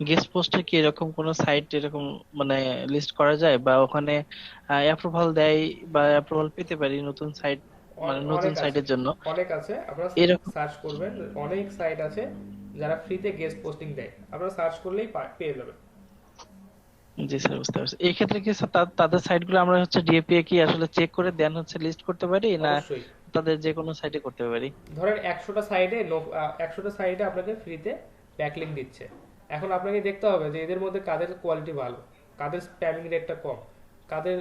গেস্ট পোস্টে কি এরকম কোন সাইট এরকম মানে লিস্ট করা যায়, বা ওখানে অ্যাপ্রুভাল দেয় বা অ্যাপ্রুভাল পেতে পারি নতুন সাইট, মানে নতুন অনেক আছে, সাইটের জন্য অনেক আছে, আপনারা এরকম? সার্চ করবেন, অনেক সাইট আছে যারা ফ্রিতে গেস্ট পোস্টিং দেয়, আপনারা সার্চ করলেই পেয়ে যাবেন। জি স্যার, বুঝতে পারছি। এই ক্ষেত্রে কি স্যার তাদের সাইট গুলো আমরা হচ্ছে ডিএপিএ কি আসলে চেক করে দেন হচ্ছে লিস্ট করতে পারি, না অবশ্যই, তাদের যে কোনো সাইটে করতে পারি? ধরেন 100টা সাইটে আপনাকে ফ্রিতে ব্যাকলিংক দিচ্ছে, এখন আপনাকে দেখতে হবে যে এদের মধ্যে কাদের কোয়ালিটি ভালো, কাদের স্প্যামিং রেটটা কম, কাদের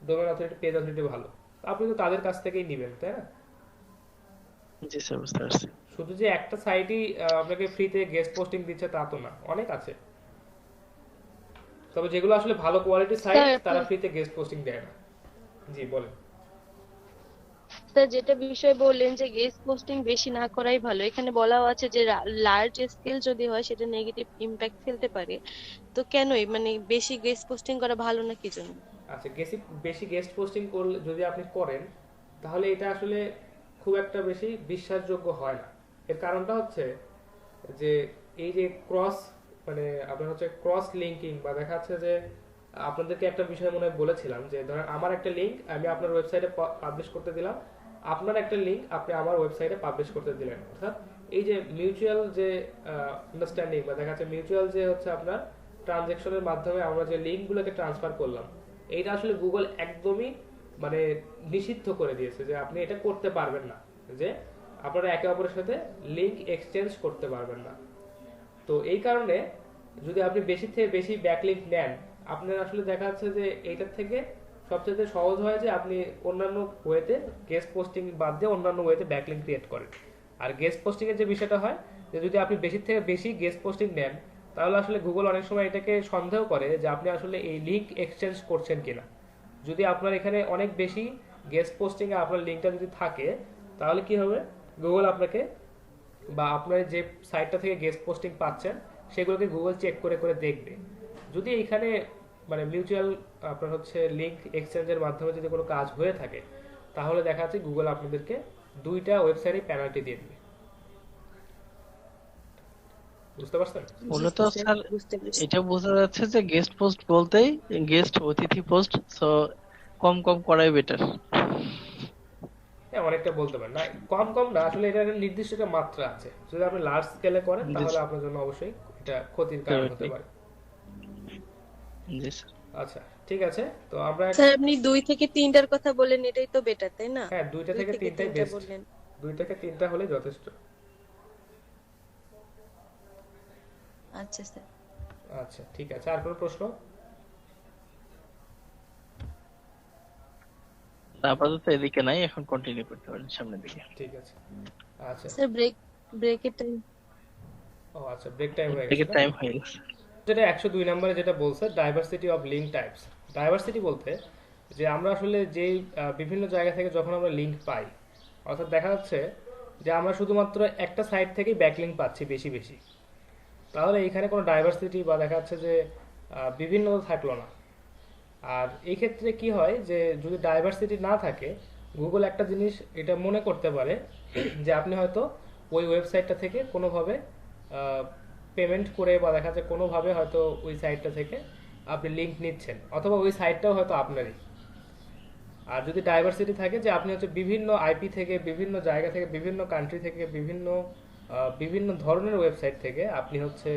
ডোমেন অথরিটি পেজ অথরিটি ভালো, আপনি তো তাদের কাছ থেকেই নেবেন, তাই না? জি স্যার, বুঝতে পারছি। শুধু যে একটা সাইটই আপনাকে ফ্রিতে গেস্ট পোস্টিং দিচ্ছে তা তো না, অনেক আছে। তবে যেগুলো আসলে ভালো কোয়ালিটির সাইট স্যার তারা ফ্রিতে গেস্ট পোস্টিং দেয় না। জি বলেন। স্যার যেটা বিষয় বললেন যে গেস্ট পোস্টিং বেশি না করাই ভালো, এখানে বলাও আছে যে লার্জ স্কেল যদি হয় সেটা নেগেটিভ ইমপ্যাক্ট ফেলতে পারে। তো কেনই মানে বেশি গেস্ট পোস্টিং করা ভালো না কি জন্য? আচ্ছা, বেশি গেস্ট পোস্টিং করলে যদি আপনি করেন তাহলে এটা আসলে খুব একটা বেশি বিশ্বাসযোগ্য হয় না। এর কারণটা হচ্ছে যে এই যে মানে আপনার হচ্ছে ক্রস লিঙ্কিং, বা দেখা যাচ্ছে যে আপনাদেরকে একটা বিষয় মনে হয় বলেছিলাম যে ধরেন আমার একটা লিঙ্ক আমি আপনার ওয়েবসাইটে পাবলিশ করতে দিলাম, আপনার একটা লিঙ্ক আপনি আমার ওয়েবসাইটে পাবলিশ করতে দিলেন, অর্থাৎ এই যে মিউচুয়াল যে আন্ডারস্ট্যান্ডিং বা দেখা যাচ্ছে মিউচুয়াল যে হচ্ছে আপনার ট্রানজেকশনের মাধ্যমে আমরা যে লিঙ্কগুলোকে ট্রান্সফার করলাম, এইটা আসলে গুগল একদমই মানে নিষিদ্ধ করে দিয়েছে যে আপনি এটা করতে পারবেন না, যে আপনারা একে অপরের সাথে লিঙ্ক এক্সচেঞ্জ করতে পারবেন না। তো এই কারণে যদি আপনি বেশি থেকে বেশি ব্যাকলিঙ্ক নেন, আপনার আসলে দেখা যাচ্ছে যে এইটার থেকে সবচেয়ে সহজ হয় যে আপনি অন্যান্য ওয়েতে গেস্ট পোস্টিং বাদ দিয়ে অন্যান্য ওয়েতে ব্যাকলিঙ্ক ক্রিয়েট করেন। আর গেস্ট পোস্টিং এর যে বিষয়টা হয় যে যদি আপনি বেশি থেকে বেশি গেস্ট পোস্টিং নেন, তাহলে আসলে গুগল অনেক সময় এটাকে সন্দেহ করে যে আপনি আসলে এই লিঙ্ক এক্সচেঞ্জ করছেন কিনা। যদি আপনার এখানে অনেক বেশি গেস্ট পোস্টিং এ আপনার লিঙ্কটা যদি থাকে, তাহলে কি হবে, গুগল আপনাকে বা আপনার যে সাইটটা থেকে গেস্ট পোস্টিং পাচ্ছেন সেগুলোকে গুগল চেক করে করে দেখবে। যদি এখানে মানে মিউচুয়াল আপনার হচ্ছে লিঙ্ক এক্সচেঞ্জের মাধ্যমে যদি কোনো কাজ হয়ে থাকে, তাহলে দেখা যাচ্ছে গুগল আপনাদেরকে 2টা ওয়েবসাইটে পেনাল্টি দিয়ে দিবে। বুঝতে পারছেন? মূলত বুঝতে স্যার বুঝতে পেরেছি। এটা বোঝা যাচ্ছে যে গেস্ট পোস্ট বলতেই গেস্ট অতিথি পোস্ট, সো কম কম করাই বেটার। হ্যাঁ, অনেকটা বলতে পারেন না, কম কম না, আসলে এটা একটা নির্দিষ্ট একটা মাত্রা আছে। যদি আপনি লার্জ স্কেলে করেন তাহলে আপনার জন্য অবশ্যই এটা ক্ষতির কারণ হতে পারে। জি স্যার। আচ্ছা, ঠিক আছে, তো আমরা স্যার আপনি 2 থেকে 3টার কথা বললেন, এটাই তো বেটার তাই না? হ্যাঁ 2টা দুই থেকে থেকে 3টাই তিনটা বেস্ট, বললেন। 2 থেকে 3টা হলে যথেষ্ট। আচ্ছা স্যার। আচ্ছা, ঠিক আছে, আর কোনো প্রশ্ন? আপাতত এদিকে নাই, এখন কন্টিনিউ করতে পারেন সামনের দিকে। ঠিক আছে। আচ্ছা, স্যার ব্রেকের টাইম। ও আচ্ছা, ব্রেক টাইম হয়ে থেকে গেছে না? টাইম হয়ে গেছে। যেটা 102 নম্বরে যেটা বলছে diversity of link types. Diversity বলতে যে আমরা আসলে যেই বিভিন্ন জায়গা থেকে যখন আমরা লিঙ্ক পাই, অর্থাৎ দেখা যাচ্ছে যে আমরা শুধুমাত্র একটা সাইট থেকেই ব্যাকলিঙ্ক পাচ্ছি বেশি বেশি, তাহলে এখানে কোনো ডাইভার্সিটি বা দেখা যাচ্ছে যে বিভিন্নতা থাকলো না। আর এই ক্ষেত্রে কি হয় যে যদি ডাইভার্সিটি না থাকে, গুগল একটা জিনিস এটা মনে করতে পারে যে আপনি হয়তো ওই ওয়েবসাইটটা থেকে কোনোভাবে পেমেন্ট করে বা দেখা যাচ্ছে কোনোভাবে হয়তো ওই সাইটটা থেকে আপনি লিঙ্ক নিচ্ছেন, অথবা ওই সাইটটাও হয়তো আপনারই। আর যদি ডাইভার্সিটি থাকে যে আপনি হচ্ছে বিভিন্ন আইপি থেকে, বিভিন্ন জায়গা থেকে, বিভিন্ন কান্ট্রি থেকে, বিভিন্ন ধরনের ওয়েবসাইট থেকে আপনি হচ্ছে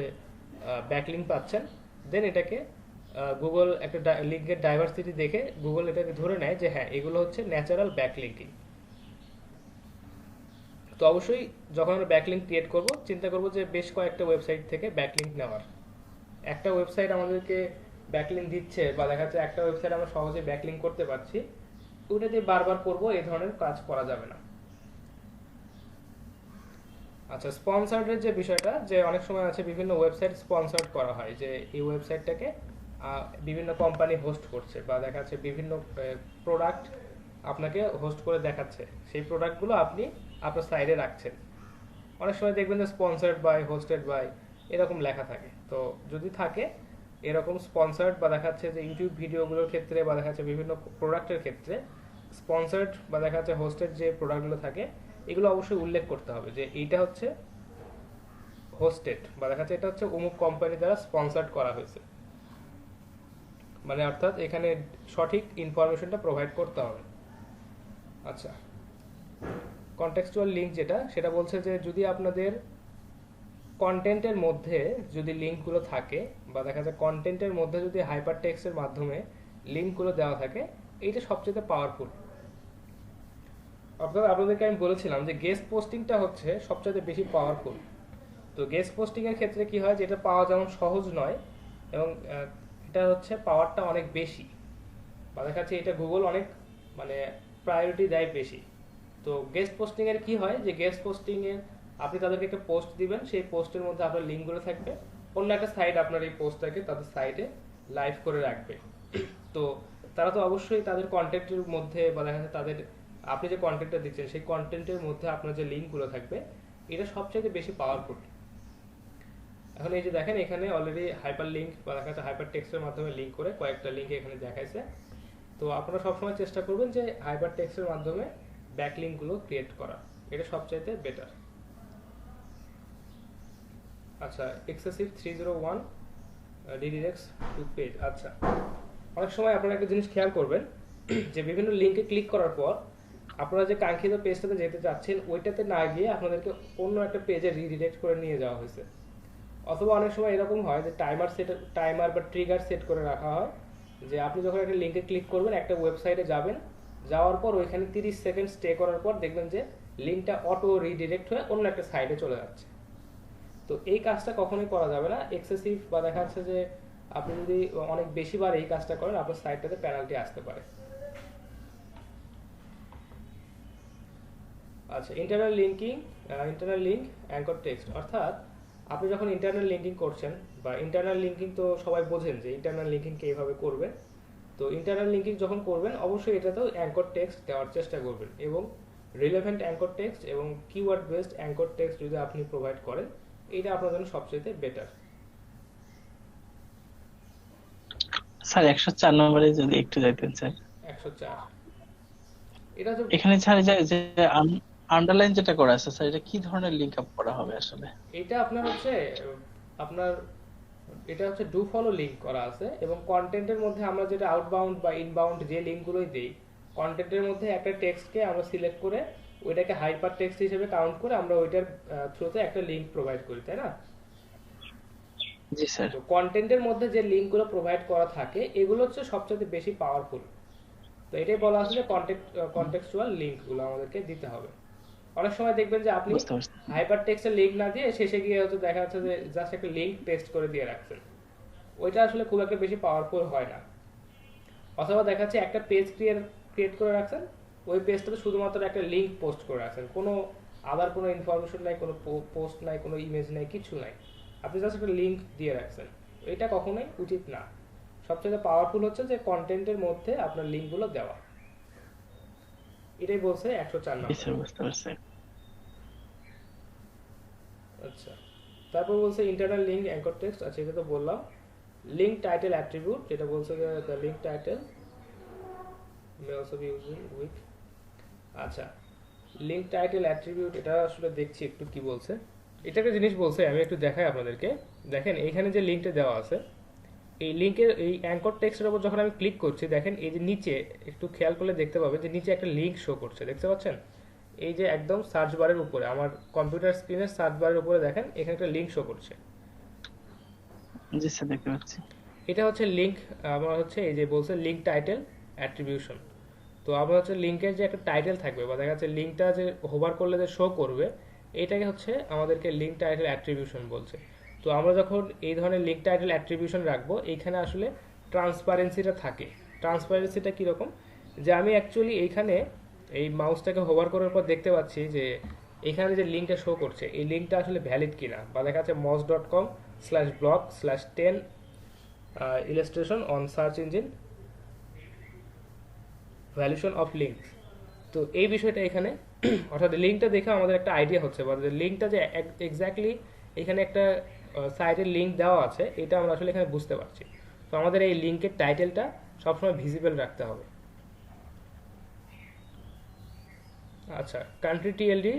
ব্যাকলিঙ্ক পাচ্ছেন, দেন এটাকে গুগল একটা লিঙ্কের ডাইভার্সিটি দেখে গুগল এটাকে ধরে নেয় যে হ্যাঁ এগুলো হচ্ছে ন্যাচারাল ব্যাকলিঙ্কিং। তো অবশ্যই যখন আমরা ব্যাকলিঙ্ক ক্রিয়েট করব, চিন্তা করব যে বেশ কয়েকটা ওয়েবসাইট থেকে ব্যাকলিঙ্ক নেওয়ার। একটা ওয়েবসাইট আমাদেরকে ব্যাকলিঙ্ক দিচ্ছে বা দেখা যাচ্ছে একটা ওয়েবসাইট আমরা সহজে ব্যাকলিঙ্ক করতে পারছি, ওইটা দিয়ে বারবার করব, এই ধরনের কাজ করা যাবে না। আচ্ছা, স্পন্সর্ডের যে বিষয়টা, যে অনেক সময় আছে বিভিন্ন ওয়েবসাইট স্পন্সর্ড করা হয়, যে এই ওয়েবসাইটটাকে বিভিন্ন কোম্পানি হোস্ট করছে বা দেখা যাচ্ছে বিভিন্ন প্রোডাক্ট আপনাকে হোস্ট করে দেখাচ্ছে, সেই প্রোডাক্টগুলো আপনি আপনার সাইডে রাখছেন। অনেক সময় দেখবেন যে স্পন্সর্ড বাই, হোস্টেড বাই এরকম লেখা থাকে। তো যদি থাকে এরকম স্পন্সর্ড বা দেখা যাচ্ছে যে ইউটিউব ভিডিওগুলোর ক্ষেত্রে বা দেখা যাচ্ছে বিভিন্ন প্রোডাক্টের ক্ষেত্রে স্পন্সর্ড বা দেখা যাচ্ছে হোস্টেড যে প্রোডাক্টগুলো থাকে, এগুলো অবশ্যই উল্লেখ করতে হবে যে এইটা হচ্ছে হোস্টেড বা দেখা যাচ্ছে এটা হচ্ছে অমুক কোম্পানি দ্বারা স্পন্সর্ড করা হয়েছে, মানে অর্থাৎ এখানে সঠিক ইনফরমেশনটা প্রোভাইড করতে হবে। আচ্ছা, কনটেক্সচুয়াল লিঙ্ক যেটা, সেটা বলছে যে যদি আপনাদের কন্টেন্টের মধ্যে যদি লিঙ্কগুলো থাকে বা দেখা যায় কন্টেন্টের মধ্যে যদি হাইপার টেক্সটের মাধ্যমে লিঙ্কগুলো দেওয়া থাকে, এইটা সবচেয়ে পাওয়ারফুল। অর্থাৎ আপনাদেরকে আমি বলেছিলাম যে গেস্ট পোস্টিংটা হচ্ছে সবচেয়ে বেশি পাওয়ারফুল। তো গেস্ট পোস্টিং এর ক্ষেত্রে কি হয়, যেটা পাওয়া যেমন সহজ নয় এবং এটা হচ্ছে পাওয়ারটা অনেক বেশি বা দেখা যাচ্ছে এটা গুগল অনেক মানে প্রায়োরিটি দেয় বেশি। তো গেস্ট পোস্টিং এর কি হয়, যে গেস্ট পোস্টিং এর আপনি তাদেরকে একটা পোস্ট দিবেন, সেই পোস্টের মধ্যে আপনার লিঙ্কগুলো থাকবে, অন্য একটা সাইট আপনার এই পোস্টটাকে তাদের সাইটে লাইভ করে রাখবে। তো তারা তো অবশ্যই তাদের কন্টেন্টের মধ্যে বা দেখা যাচ্ছে তাদের আপনি যে কন্টেন্টটা দিচ্ছেন সেই কন্টেন্টের মধ্যে আপনার যে লিঙ্কগুলো থাকবে, এটা সবচেয়ে বেশি পাওয়ারফুল। এখন এই যে দেখেন এখানে অলরেডি হাইপার লিঙ্ক বা দেখা যাচ্ছে হাইপার টেক্সটের মাধ্যমে লিঙ্ক করে কয়েকটা লিঙ্ক এখানে দেখাইছে। তো আপনারা সবসময় চেষ্টা করবেন যে হাইপার টেক্সটের মাধ্যমে ব্যাকলিঙ্কগুলো ক্রিয়েট করা, এটা সবচাইতে বেটার। আচ্ছা, এক্সেসিভ 301 রিডিরেক্টস টু পেজ। আচ্ছা, অনেক সময় আপনারা একটা জিনিস খেয়াল করবেন যে বিভিন্ন লিঙ্কে ক্লিক করার পর আপনারা যে কাঙ্ক্ষিত পেজটাতে যেতে চাচ্ছেন ওইটাতে না গিয়ে আপনাদেরকে অন্য একটা পেজে রিডিরেক্ট করে নিয়ে যাওয়া হয়েছে। অথবা অনেক সময় এরকম হয় যে টাইমার বা ট্রিগার সেট করে রাখা হয়, যে আপনি যখন একটা লিঙ্কে ক্লিক করবেন, একটা ওয়েবসাইটে যাবেন, যাওয়ার পর ওইখানে 30 সেকেন্ড স্টে করার পর দেখবেন যে লিঙ্কটা অটো রিডিরেক্ট হয়ে অন্য একটা সাইটে চলে যাচ্ছে। তো এই কাজটা কখনোই করা যাবে না। এক্সেসিভ বা দেখা যাচ্ছে যে আপনি যদি অনেক বেশিবার এই কাজটা করেন, আপনার সাইটটাতে পেনাল্টি আসতে পারে। আচ্ছা, ইন্টারনাল লিঙ্ক অ্যাঙ্কর টেক্সট, অর্থাৎ আপনি যখন ইন্টারনাল লিঙ্কিং করছেন বা ইন্টারনাল লিঙ্কিং তো সবাই বোঝেন যে ইন্টারনাল লিঙ্কিংকে এইভাবে করবেন। তো ইন্টারনাল লিঙ্কিং যখন করবেন অবশ্যই এটাতেও অ্যাঙ্কর টেক্সট দেওয়ার চেষ্টা করবেন এবং রিলেভেন্ট অ্যাঙ্কর টেক্সট এবং কিওয়ার্ড বেসড অ্যাঙ্কর টেক্সট যদি আপনি প্রোভাইড করেন, এটা আপনার জন্য সবচেয়ে বেটার। স্যার 104 নম্বরে যদি একটু যাইতেন স্যার। 104, এটা তো এখানে স্যার যে আন্ডারলাইন যেটা করা আছে স্যার, এটা কি ধরনের লিংক আপ করা হবে আসলে? এটা আপনার এটা হচ্ছে ডু ফলো লিঙ্ক করা আছে এবং কন্টেন্টের মধ্যে আমরা যেটা আউটবাউন্ড বা ইনবাউন্ড যে লিঙ্কগুলোই দেই, কন্টেন্টের মধ্যে একটা টেক্সটকে আমরা সিলেক্ট করে ওইটাকে হাইপার টেক্সট হিসেবে কাউন্ট করে আমরা ওইটার থ্রুতে একটা লিঙ্ক প্রোভাইড করি, তাই না? জি স্যার। তো কন্টেন্টের মধ্যে যে লিঙ্কগুলো প্রোভাইড করা থাকে এগুলো হচ্ছে সবচেয়ে বেশি পাওয়ারফুল। তো এটাই বলা আছে যে কন্টেক্সচুয়াল লিঙ্কগুলো আমাদেরকে দিতে হবে। অনেক সময় দেখবেন যে আপনি বুঝতে পারছি। হাইপার টেক্সটের লিঙ্ক না দিয়ে শেষে গিয়ে হয়তো দেখা যাচ্ছে যে জাস্ট একটা লিঙ্ক পেস্ট করে দিয়ে রাখছেন, ওইটা আসলে খুব একটা বেশি পাওয়ারফুল হয় না। অথবা দেখা যাচ্ছে একটা পেজ ক্রিয়েট করে রাখছেন, ওই পেজটাতে শুধুমাত্র একটা লিঙ্ক পোস্ট করে রাখছেন, কোনো আদার কোনো ইনফরমেশন নাই, কোনো পোস্ট নাই, কোনো ইমেজ নাই, কিছু নাই, আপনি জাস্ট একটা লিঙ্ক দিয়ে রাখছেন। এটা কখনোই উচিত না। সবচেয়ে পাওয়ারফুল হচ্ছে যে কন্টেন্টের মধ্যে আপনার লিঙ্কগুলো দেওয়া। এটাই বলছে 104 জি নম্বর। স্যার, বুঝতে পারছি। আচ্ছা, তারপর বলছে ইন্টারনাল লিঙ্ক অ্যাঙ্কর টেক্সট। আচ্ছা, এটা তো বললাম। লিঙ্ক টাইটেল অ্যাট্রিবিউট, যেটা বলছে যে the link title may also be used with. আচ্ছা, লিঙ্ক টাইটেল অ্যাট্রিবিউট, এটা আসলে দেখছি একটু কি বলছে। এটা একটা জিনিস বলছে, আমি একটু দেখাই আপনাদেরকে। দেখেন এইখানে যে লিঙ্কটা দেওয়া আছে, এই লিঙ্কের এই অ্যাঙ্কর টেক্সটের উপর যখন আমি ক্লিক করছি, দেখেন এই যে নিচে একটু খেয়াল করলে দেখতে পাবেন যে নিচে একটা লিঙ্ক শো করছে, দেখতে পাচ্ছেন? এই যে একদম সার্চ বারের উপরে, আমার কম্পিউটার স্ক্রিনের সার্চ বারের উপরে দেখেন এখানে একটা লিঙ্ক শো করছে। জি স্যার, দেখতে পাচ্ছি। এটা হচ্ছে লিঙ্ক। আমার হচ্ছে এই যে বলছে লিঙ্ক টাইটেল অ্যাট্রিবিউশন। তো আমরা হচ্ছে লিঙ্কের যে একটা টাইটেল থাকবে বা দেখা যাচ্ছে লিঙ্কটা যে হোভার করলে যে শো করবে, এটাকে হচ্ছে আমাদেরকে লিঙ্ক টাইটেল অ্যাট্রিবিউশন বলছে। তো আমরা যখন এই ধরনের লিঙ্ক টাইটেল অ্যাট্রিবিউশন রাখবো, এইখানে আসলে ট্রান্সপারেন্সিটা থাকে। ট্রান্সপারেন্সিটা কীরকম, যে আমি অ্যাকচুয়ালি এইখানে এই মাউসটাকে হোভার করার পর দেখতে পাচ্ছি যে এখানে যে লিঙ্কটা শো করছে এই লিঙ্কটা আসলে ভ্যালিড কিনা, বা দেখা যাচ্ছে moz.com/blog/10 illustration on search engine valuation of links. তো এই বিষয়টা এখানে অর্থাৎ লিঙ্কটা দেখে আমাদের একটা আইডিয়া হচ্ছে, বা লিঙ্কটা যে এক্স্যাক্টলি এখানে একটা সাইটের লিঙ্ক দেওয়া আছে এটা আমরা আসলে এখানে বুঝতে পারছি। তো আমাদের এই লিঙ্কের টাইটেলটা সবসময় ভিজিবল রাখতে হবে। আচ্ছা, country TLD,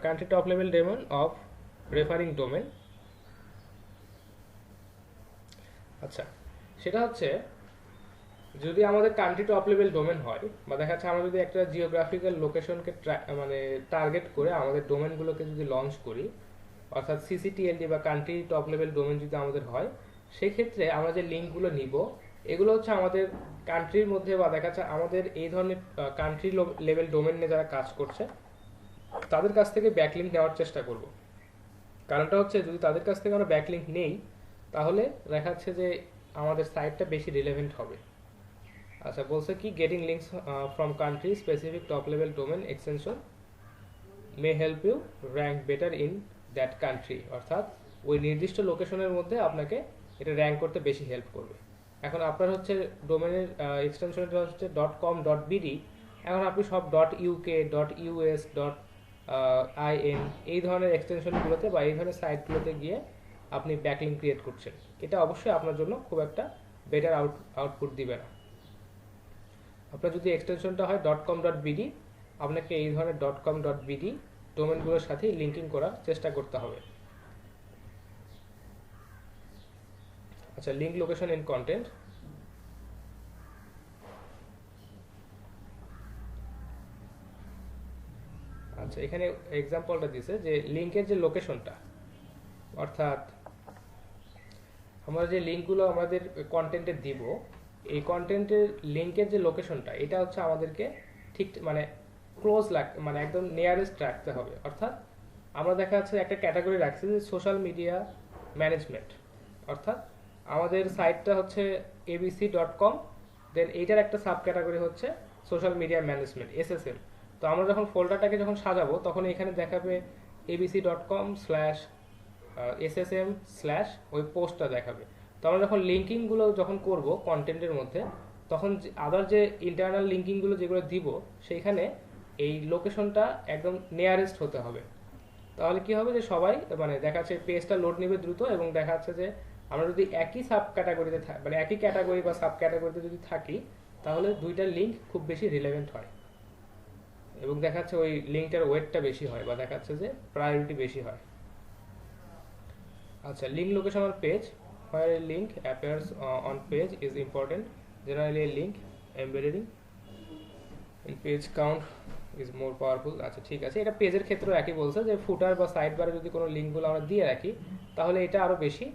country top level domain of referring domain. আচ্ছা, সেটা হচ্ছে যদি আমাদের কান্ট্রি টপ লেভেল ডোমেন হয়, বা দেখা যাচ্ছে আমরা যদি একটা জিওগ্রাফিক্যাল লোকেশনকে মানে টার্গেট করে আমাদের ডোমেনগুলোকে যদি লঞ্চ করি, অর্থাৎ সিসিটিএলডি বা কান্ট্রি টপ লেভেল ডোমেন যদি আমাদের হয়, সেক্ষেত্রে আমরা যে লিঙ্কগুলো নিব এগুলো হচ্ছে আমাদের কান্ট্রির মধ্যে, বা দেখা যাচ্ছে আমাদের এই ধরনের কান্ট্রি লেভেল ডোমেন নিয়ে যারা কাজ করছে তাদের কাছ থেকে ব্যাকলিঙ্ক নেওয়ার চেষ্টা করব। কারণটা হচ্ছে যদি তাদের কাছ থেকে আমরা ব্যাকলিঙ্ক নেই তাহলে দেখা যাচ্ছে যে আমাদের সাইটটা বেশি রিলেভেন্ট হবে। আচ্ছা, বলছে কি getting links from country specific top level domain extension may help you rank better in that country, অর্থাৎ ওই নির্দিষ্ট লোকেশনের মধ্যে আপনাকে এটা র্যাঙ্ক করতে বেশি হেল্প করবে। এখন আপনার হচ্ছে ডোমেনের এক্সটেনশনটা হচ্ছে .com.bd, এখন আপনি সব .uk, .us, .in এই ধরনের এক্সটেনশনগুলোতে বা এই ধরনের সাইটগুলোতে গিয়ে আপনি ব্যাকলিঙ্ক ক্রিয়েট করছেন, এটা অবশ্যই আপনার জন্য খুব একটা বেটার আউটপুট দিবে না। আপনার যদি এক্সটেনশনটা হয় .com.bd, আপনাকে এই ধরনের .com.bd ডোমেনগুলোর সাথে লিঙ্কিং করার চেষ্টা করতে হবে। আচ্ছা, লিঙ্ক লোকেশন ইন কন্টেন্ট। আচ্ছা, এখানে এক্সাম্পলটা দিছে যে লিঙ্কের যে লোকেশনটা, অর্থাৎ আমরা যে লিঙ্কগুলো আমাদের কন্টেন্টে দিব এই কন্টেন্টের লিঙ্কের যে লোকেশনটা এটা হচ্ছে আমাদেরকে ঠিক মানে ক্লোজ মানে একদম নিয়ারেস্ট রাখতে হবে। অর্থাৎ আমরা দেখা যাচ্ছে একটা ক্যাটাগরি রাখছি যে সোশ্যাল মিডিয়া ম্যানেজমেন্ট, অর্থাৎ আমাদের সাইটটা হচ্ছে abc.com, দেন এইটার একটা সাব ক্যাটাগরি হচ্ছে সোশ্যাল মিডিয়া ম্যানেজমেন্ট SSM। তো আমরা যখন ফোল্ডারটাকে যখন সাজাবো তখন এখানে দেখাবে abc.com/ssm/ ওই পোস্টটা দেখাবে। তো আমরা যখন লিঙ্কিংগুলো যখন করব কন্টেন্টের মধ্যে তখন আদার যে ইন্টারনাল লিঙ্কিংগুলো যেগুলো দিব সেইখানে এই লোকেশনটা একদম নিয়ারেস্ট হতে হবে। তাহলে কি হবে যে সবাই মানে দেখা যাচ্ছে পেজটা লোড নেবে দ্রুত, এবং দেখা যাচ্ছে যে আমরা যদি একই সাব ক্যাটাগরিতে মানে একই ক্যাটাগরি বা সাব ক্যাটাগরিতে যদি থাকি তাহলে দুইটা লিঙ্ক খুব বেশি রিলেভেন্ট হয়, এবং দেখা যাচ্ছে ওই লিঙ্কটার ওয়েটটা বেশি হয়, বা দেখা যাচ্ছে যে প্রায়োরিটি বেশি হয়। আচ্ছা, link location on page, where a link appears on page is important. Generally a link embedding in page count is more powerful. আচ্ছা, ঠিক আছে, এটা পেজের ক্ষেত্রেও একই বলছে যে ফুটার বা সাইড বারে যদি কোনো লিঙ্কগুলো আমরা দিয়ে রাখি তাহলে এটা আরো বেশি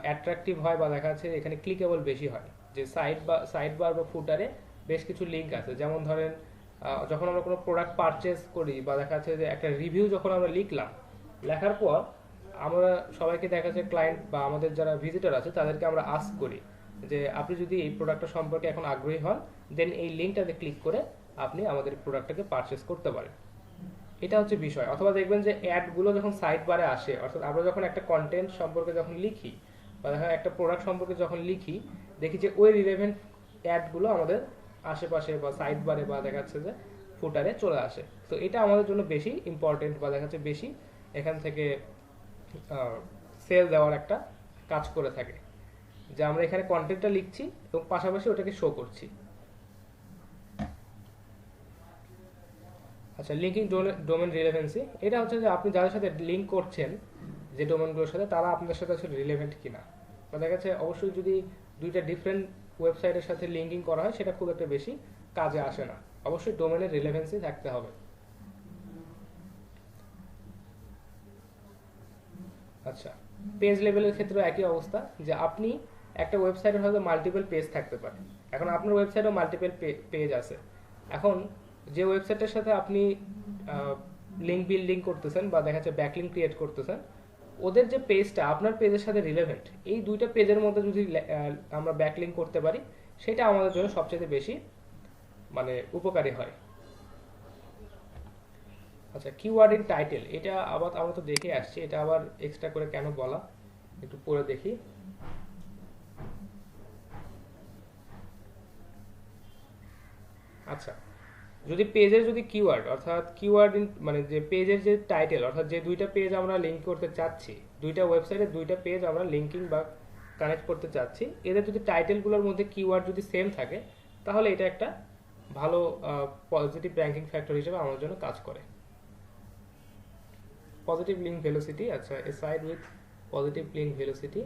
অ্যাট্রাকটিভ হয়, বা দেখা যাচ্ছে এখানে ক্লিকেবল বেশি হয়। যে সাইড বার বা ফুটারে বেশ কিছু লিঙ্ক আছে, যেমন ধরেন যখন আমরা কোনো প্রোডাক্ট পারচেজ করি বা দেখা যাচ্ছে যে একটা রিভিউ যখন আমরা লিখলাম, লেখার পর আমরা সবাইকে দেখা যাচ্ছে ক্লায়েন্ট বা আমাদের যারা ভিজিটর আছে তাদেরকে আমরা আস্ক করি যে আপনি যদি এই প্রোডাক্টটা সম্পর্কে এখন আগ্রহী হন দেন এই লিঙ্কটাতে ক্লিক করে আপনি আমাদের প্রোডাক্টটাকে পারচেজ করতে পারেন। এটা হচ্ছে বিষয়। অথবা দেখবেন যে অ্যাডগুলো যখন সাইড বারে আসে, অর্থাৎ আমরা যখন একটা কন্টেন্ট সম্পর্কে যখন লিখি বা দেখা একটা প্রোডাক্ট সম্পর্কে যখন লিখি দেখি যে ওই রিলেভেন্ট অ্যাডগুলো আমাদের আশেপাশে বা সাইড বারে বা দেখা যাচ্ছে যে ফুটারে চলে আসে। তো এটা আমাদের জন্য বেশি ইম্পর্টেন্ট, বা দেখা যাচ্ছে বেশি এখান থেকে সেল দেওয়ার একটা কাজ করে থাকে, যে আমরা এখানে কন্টেন্টটা লিখছি এবং পাশাপাশি ওটাকে শো করছি। আচ্ছা, লিঙ্কিং ডোমেন রিলেভেন্সি, এটা হচ্ছে যে আপনি যাদের সাথে লিঙ্ক করছেন যে ডোমেনগুলোর সাথে তারা আপনাদের সাথে আসলে রিলেভেন্ট কিনা, বা দেখা যাচ্ছে অবশ্যই যদি দুইটা ডিফারেন্ট ওয়েবসাইটের সাথে লিঙ্কিং করা হয় সেটা খুব একটা বেশি কাজে আসে না, অবশ্যই ডোমেনের রিলেভেন্সি থাকতে হবে। আচ্ছা, পেজ লেভেলের ক্ষেত্রে একই অবস্থা, যে আপনি একটা ওয়েবসাইটের হয়তো মাল্টিপল পেজ থাকতে পারে। এখন আপনার ওয়েবসাইটেও মাল্টিপল পেজ আছে, এখন যে ওয়েবসাইটের সাথে আপনি লিঙ্ক বিল্ডিং করতেছেন বা দেখা যাচ্ছে ব্যাকলিঙ্ক ক্রিয়েট করতেছেন ওদের যে পেজটা আপনার পেজের সাথে রিলেভেন্ট, এই দুইটা পেজের মধ্যে যদি আমরা ব্যাকলিঙ্ক করতে পারি, সেটা আমাদের জন্য সবচেয়ে বেশি মানে উপকারী হয়। আচ্ছা, কিওয়ার্ড ইন টাইটেল, এটা আবার আমরা তো দেখে আসছি, এটা আবার এক্সট্রা করে কেন বলা, একটু পড়ে দেখি। আচ্ছা, যদি পেজের যদি কিওয়ার্ড অর্থাৎ কিওয়ার্ড মানে যে পেজের যে টাইটেল অর্থাৎ যে দুইটা পেজ আমরা লিংক করতে চাচ্ছি, দুইটা ওয়েবসাইটের দুইটা পেজ আমরা লিংকিং বা কানেক্ট করতে চাচ্ছি, এদের যদি টাইটেলগুলোর মধ্যে কিওয়ার্ড যদি সেম থাকে, তাহলে এটা একটা ভালো পজিটিভ র্যাঙ্কিং ফ্যাক্টর হিসেবে আমার জন্য কাজ করে। পজিটিভ লিঙ্ক ভেলোসিটি, আচ্ছা, a site with positive link velocity.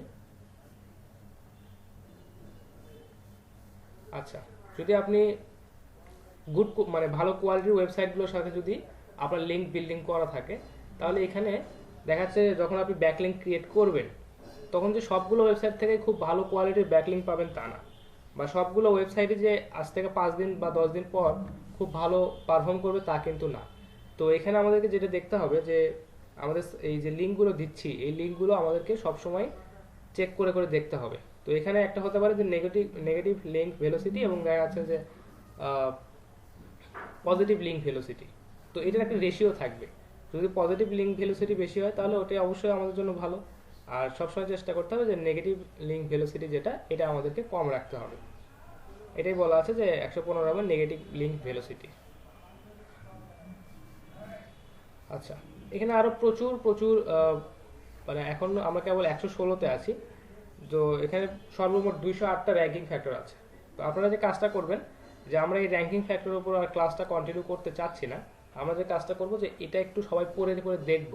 আচ্ছা, যদি আপনি গুড মানে ভালো কোয়ালিটির ওয়েবসাইটগুলোর সাথে যদি আপনার লিঙ্ক বিল্ডিং করা থাকে, তাহলে এখানে দেখাচ্ছে যখন আপনি ব্যাকলিঙ্ক ক্রিয়েট করবেন, তখন যে সবগুলো ওয়েবসাইট থেকে খুব ভালো কোয়ালিটির ব্যাকলিঙ্ক পাবেন তা না, বা সবগুলো ওয়েবসাইটে যে আজ থেকে 5 দিন বা 10 দিন পর খুব ভালো পারফর্ম করবে তা কিন্তু না। তো এখানে আমাদেরকে যেটা দেখতে হবে যে আমাদের এই যে লিঙ্কগুলো দিচ্ছি, এই লিঙ্কগুলো আমাদেরকে সবসময় চেক করে করে দেখতে হবে। তো এখানে একটা হতে পারে যে নেগেটিভ লিঙ্ক ভেলোসিটি এবং দেখা যাচ্ছে যে পজিটিভ লিঙ্ক ভেলোসিটি। তো এটার একটা রেশিও থাকবে, যদি পজিটিভ লিঙ্ক ভেলোসিটি বেশি হয় তাহলে ওটা অবশ্যই আমাদের জন্য ভালো, আর সবসময় চেষ্টা করতে হবে যে নেগেটিভ লিঙ্ক ভেলোসিটি যেটা, এটা আমাদেরকে কম রাখতে হবে। এটাই বলা আছে যে 115 হবে নেগেটিভ লিঙ্ক ভেলোসিটি। আচ্ছা, এখানে আরো প্রচুর প্রচুর মানে এখন আমরা কেবল 116তে আছি, তো এখানে সর্বমোট 208টা র্যাঙ্কিং ফ্যাক্টর আছে। তো আপনারা যে কাজটা করবেন যে আমরা এই র্যাঙ্কিং ফ্যাক্টরের উপর আর ক্লাসটা কন্টিনিউ করতে চাচ্ছি না, আমরা যে কাজটা করব যে এটা একটু সবাই পড়ে পড়ে দেখব,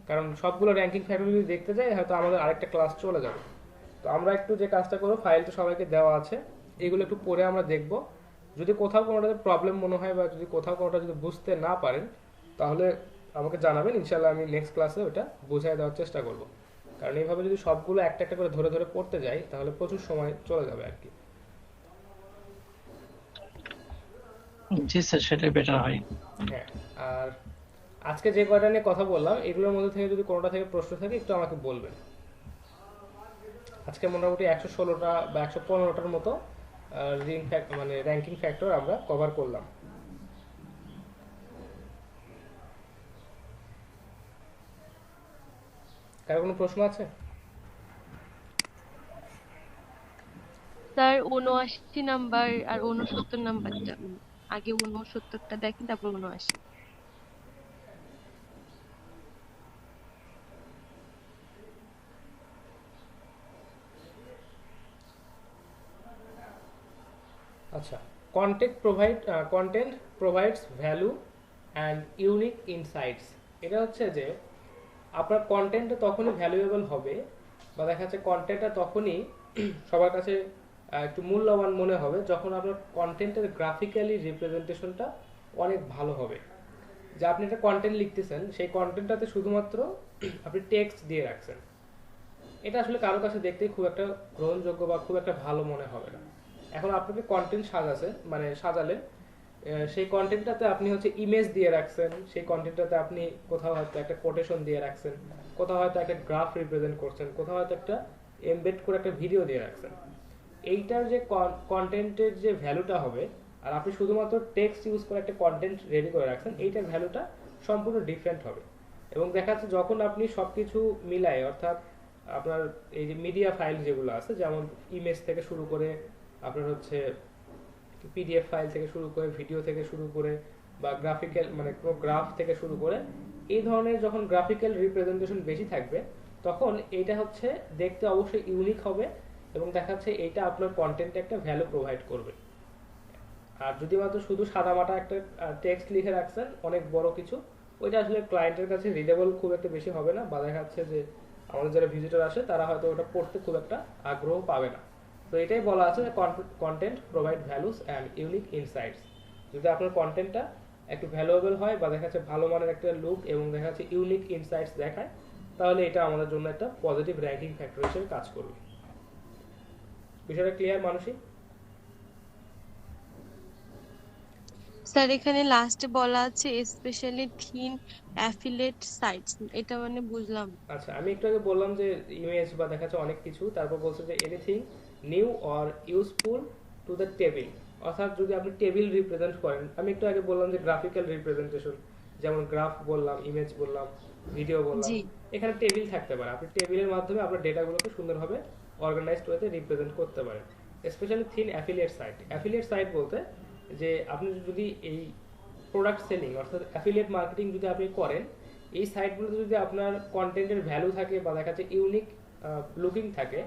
কারণ সবগুলো র্যাঙ্কিং ফ্যাক্টর যদি দেখতে যাই হয়তো আমাদের আরেকটা ক্লাস চলে যাবে। তো আমরা একটু যে কাজটা করব, ফাইলটা সবাইকে দেওয়া আছে, এগুলো একটু পড়ে আমরা দেখব। যদি কোথাও কোনোটাতে প্রবলেম মনে হয় বা যদি কোথাও কোনোটা যদি বুঝতে না পারেন, তাহলে আমাকে জানাবেন, ইনশাল্লাহ আমি নেক্সট ক্লাসে ওটা বোঝায় দেওয়ার চেষ্টা করব। কারণ এইভাবে যদি সবগুলো একটা একটা করে ধরে ধরে পড়তে যাই তাহলে প্রচুর সময় চলে যাবে আর কি। জি স্যার, সেটাই বেটার হয়। হ্যাঁ, আর আজকে যে কয়টা নিয়ে কথা বললাম এগুলোর মধ্যে থেকে যদি কোনোটা থেকে প্রশ্ন থাকে একটু আমাকে বলবেন। আজকে মোটামুটি 116টা বা 115টার মতো মানে র্যাঙ্কিং ফ্যাক্টর আমরা কভার করলাম। কারো কোনো প্রশ্ন আছে? স্যার 79 নাম্বার আর 69 নাম্বারটা, আগে 69টা দেখেন তারপর 79। আচ্ছা, content provides value and unique insights. এটা হচ্ছে যে আপনার কন্টেন্টটা তখনই ভ্যালুয়েবল হবে বা দেখা যাচ্ছে কন্টেন্টটা তখনই সবার কাছে একটু মূল্যবান মনে হবে যখন আপনার কন্টেন্টের গ্রাফিক্যালি রিপ্রেজেন্টেশনটা অনেক ভালো হবে। যে আপনি একটা কন্টেন্ট লিখতেছেন, সেই কন্টেন্টটাতে শুধুমাত্র আপনি টেক্সট দিয়ে রাখছেন, এটা আসলে কারো কাছে দেখতেই খুব একটা গ্রহণযোগ্য বা খুব একটা ভালো মনে হবে না। এখন আপনাকে কন্টেন্ট সাজালেন, সেই কন্টেন্টটাতে আপনি হচ্ছে ইমেজ দিয়ে রাখছেন, সেই কন্টেন্টটাতে আপনি কোথাও হয়তো একটা কোটেশন দিয়ে রাখছেন, কোথাও হয়তো একটা গ্রাফ রিপ্রেজেন্ট করছেন, কোথাও হয়তো একটা এমবেড করে একটা ভিডিও দিয়ে রাখছেন। এইটার যে কন্টেন্টের যে ভ্যালুটা হবে, আর আপনি শুধুমাত্র টেক্সট ইউজ করে একটা কন্টেন্ট রেডি করে রাখছেন, এইটার ভ্যালুটা সম্পূর্ণ ডিফারেন্ট হবে। এবং দেখা যাচ্ছে যখন আপনি সবকিছু মিলায়, অর্থাৎ আপনার এই যে মিডিয়া ফাইল যেগুলো আছে, যেমন ইমেজ থেকে শুরু করে আপনার হচ্ছে পিডিএফ ফাইল থেকে শুরু করে ভিডিও থেকে শুরু করে বা গ্রাফিক্যাল মানে কোনো গ্রাফ থেকে শুরু করে, এই ধরনের যখন গ্রাফিক্যাল রিপ্রেজেন্টেশন বেশি থাকবে তখন এইটা হচ্ছে দেখতে অবশ্যই ইউনিক হবে এবং দেখা যাচ্ছে এইটা আপনার কন্টেন্টে একটা ভ্যালু প্রোভাইড করবে। আর যদি মাত্র শুধু সাদামাটা একটা টেক্সট লিখে রাখছেন অনেক বড় কিছু, ওইটা আসলে ক্লায়েন্টের কাছে রিডেবল খুব একটা বেশি হবে না, বা দেখা যাচ্ছে যে আমাদের যারা ভিজিটর আসে তারা হয়তো ওটা পড়তে খুব একটা আগ্রহ পাবে না। তো এটাই বলা আছে যে content provide values and unique insights. যদি আপনার কন্টেন্টটা একটু ভ্যালুয়েবল হয় বা দেখা যাচ্ছে ভালো মানের একটা লুক এবং দেখা যাচ্ছে ইউনিক ইনসাইটস দেখায়, তাহলে এটা আমাদের জন্য একটা পজিটিভ র্যাঙ্কিং ফ্যাক্টর হিসেবে কাজ করবে। বিষয়টা ক্লিয়ার মানুষই? স্যার এখানে লাস্টে বলা আছে স্পেশালি থিন অ্যাফিলিয়েট সাইটস, এটা মানে বুঝলাম না। আচ্ছা, আমি একটু আগে বললাম যে ইমেজ বা দেখা যাচ্ছে অনেক কিছু, তারপর বলছে যে anything new or useful to the table, অর্থাৎ যদি আপনি টেবিল রিপ্রেজেন্ট করেন, আমি একটু আগে বললাম যে গ্রাফিক্যাল রিপ্রেজেন্টেশন, যেমন গ্রাফ বললাম, ইমেজ বললাম, ভিডিও বললাম, জি এখানে টেবিল থাকতে পারে, আপনি টেবিলের মাধ্যমে আপনার ডেটাগুলোকে সুন্দরভাবে অর্গানাইজড ওয়েতে রিপ্রেজেন্ট করতে পারেন। Specially thin affiliate site, affiliate site বলতে যে আপনি যদি এই প্রোডাক্ট সেলিং অর্থাৎ অ্যাফিলিয়েট মার্কেটিং যদি আপনি করেন, এই সাইটগুলোতে যদি আপনার কন্টেন্টের ভ্যালু থাকে বা দেখা যাচ্ছে ইউনিক লুকিং থাকে,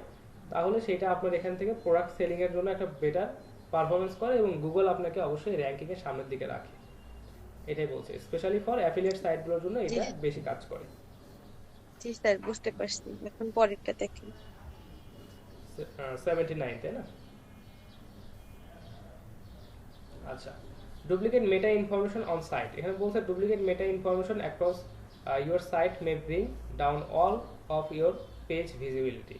তাহলে সেটা আপনার এখান থেকে প্রোডাক্ট সেলিং এর জন্য একটা বেটার পারফরমেন্স করে এবং গুগল আপনাকে অবশ্যই র্যাঙ্কিং এর সামনের দিকে রাখে। এটাই বলছে, স্পেশালি ফর অ্যাফিলিয়েট সাইটগুলোর জন্য জি এটা বেশি কাজ করে। জি স্যার, বুঝতে পারছি। এখন পরেরটা দেখি। 79, তাই না? আচ্ছা, duplicate meta information on site, এখানে বলছে duplicate meta information across your site may bring down all of your page visibility.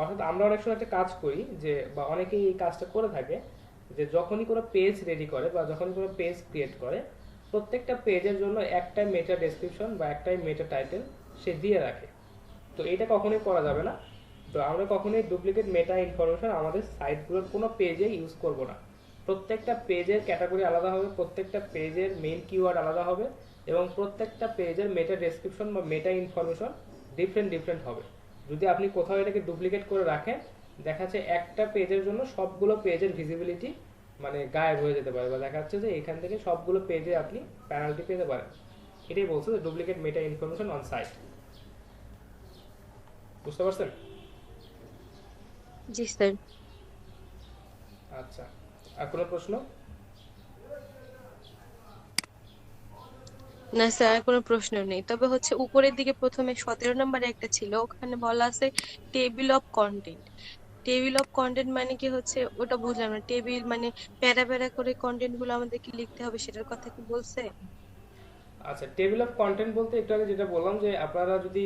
অর্থাৎ আমরা অনেক সময় একটা কাজ করি যে, বা অনেকেই এই কাজটা করে থাকে, যে যখনই কোনো পেজ রেডি করে বা যখনই কোনো পেজ ক্রিয়েট করে, প্রত্যেকটা পেজের জন্য একটাই মেটা ডেসক্রিপশন বা একটাই মেটা টাইটেল সে দিয়ে রাখে। তো এটা কখনোই করা যাবে না। তো আমরা কখনোই ডুপ্লিকেট মেটা ইনফরমেশন আমাদের সাইটগুলোর কোনো পেজে ইউজ করব না। প্রত্যেকটা পেজের ক্যাটাগরি আলাদা হবে, প্রত্যেকটা পেজের মেইন কিওয়ার্ড আলাদা হবে এবং প্রত্যেকটা পেজের মেটা ডেসক্রিপশন বা মেটা ইনফরমেশন ডিফারেন্ট ডিফারেন্ট হবে। যদি আপনি কোথাও এটাকে ডুপ্লিকেট করে রাখেন, দেখা যাচ্ছে একটা পেজের জন্য সবগুলো পেজের ভিজিবিলিটি মানে গায়েব হয়ে যেতে পারে, বা দেখা যাচ্ছে যে এখান থেকে সবগুলো পেজে আপনি পেনাল্টি পেতে পারেন। এটাই বলছে যে duplicate meta information on site. বুঝতে পারছেন? জি স্যার। আচ্ছা, আর কোনো প্রশ্ন? না স্যার, কোনো প্রশ্ন নেই। তবে হচ্ছে উপরের দিকে প্রথমে 17 নম্বরে একটা ছিল, ওখানে বলা আছে table of content. Table of content মানে কি হচ্ছে ওটা বুঝলাম না। টেবিল মানে প্যারা প্যারা করে কন্টেন্ট গুলো আমাদেরকে লিখতে হবে, সেটার কথা কি বলছে? আচ্ছা, টেবিল অফ কন্টেন্ট বলতে একটু আগে যেটা বললাম যে আপনারা যদি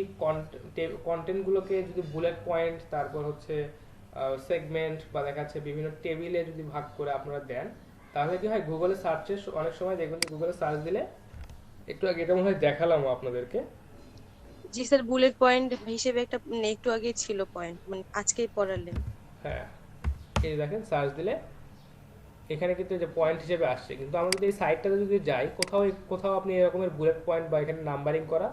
কন্টেন্টগুলোকে যদি বুলেট পয়েন্ট, তারপর হচ্ছে সেগমেন্ট বা দেখা যাচ্ছে বিভিন্ন টেবিলে যদি ভাগ করে আপনারা দেন, তাহলে কি হয়, গুগলে সার্চে অনেক সময় দেখবেন যে গুগলে সার্চ দিলে, একটু আগে এটা মনে হয় দেখালাম আপনাদেরকে। জি স্যার, বুলেট পয়েন্ট হিসেবে একটা একটু আগে ছিল পয়েন্ট, মানে আজকেই পড়ালেন। হ্যাঁ, এই দেখেন সার্চ দিলে এখানে কিন্তু যে পয়েন্ট হিসেবে আসছে, কিন্তু আমরা যদি এই সাইটটাতে যদি যাই, কোথাও কোথাও আপনি এরকমের বুলেট পয়েন্ট বা এখানে নাম্বারিং করা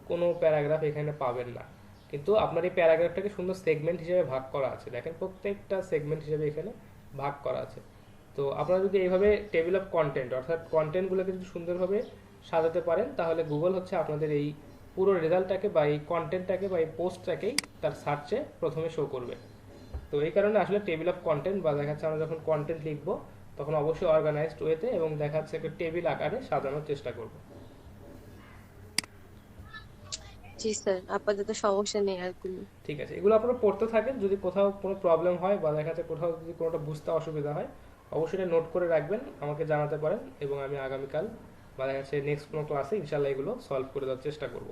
কোনো প্যারাগ্রাফ এখানে পাবেন না। কিন্তু আপনার এই প্যারাগ্রাফটাকে সুন্দর সেগমেন্ট হিসেবে ভাগ করা আছে, দেখেন প্রত্যেকটা সেগমেন্ট হিসেবে এখানে ভাগ করা আছে। তো আপনারা যদি এইভাবে টেবিল অফ কন্টেন্ট অর্থাৎ কন্টেন্টগুলোকে যদি সুন্দরভাবে সাজাতে পারেন, তাহলে গুগল হচ্ছে আপনাদের এই পুরো রেজাল্টটাকে বা এই কন্টেন্টটাকে বা এই পোস্টটাকেই তার সার্চে প্রথমে শো করবে। তো এই কারণে আসলে টেবিল অফ কন্টেন্ট বা দেখা যাচ্ছে আমরা যখন কন্টেন্ট লিখবো, তখন অবশ্যই অর্গানাইজড ওয়েতে এবং দেখা যাচ্ছে একটা টেবিল আকারে সাজানোর চেষ্টা করব। জি স্যার, আপাতত সমস্যা নেই আর কোনো। ঠিক আছে, এগুলো আপনারা পড়তে থাকেন, যদি কোথাও কোনো প্রবলেম হয় বা দেখা যাচ্ছে কোথাও যদি কোনোটা বুঝতে অসুবিধা হয়, অবশ্যই এটা নোট করে রাখবেন, আমাকে জানাতে পারেন এবং আমি আগামীকাল বা দেখা যাচ্ছে নেক্সট কোনো ক্লাসে ইনশাল্লাহ এগুলো সলভ করে দেওয়ার চেষ্টা করব।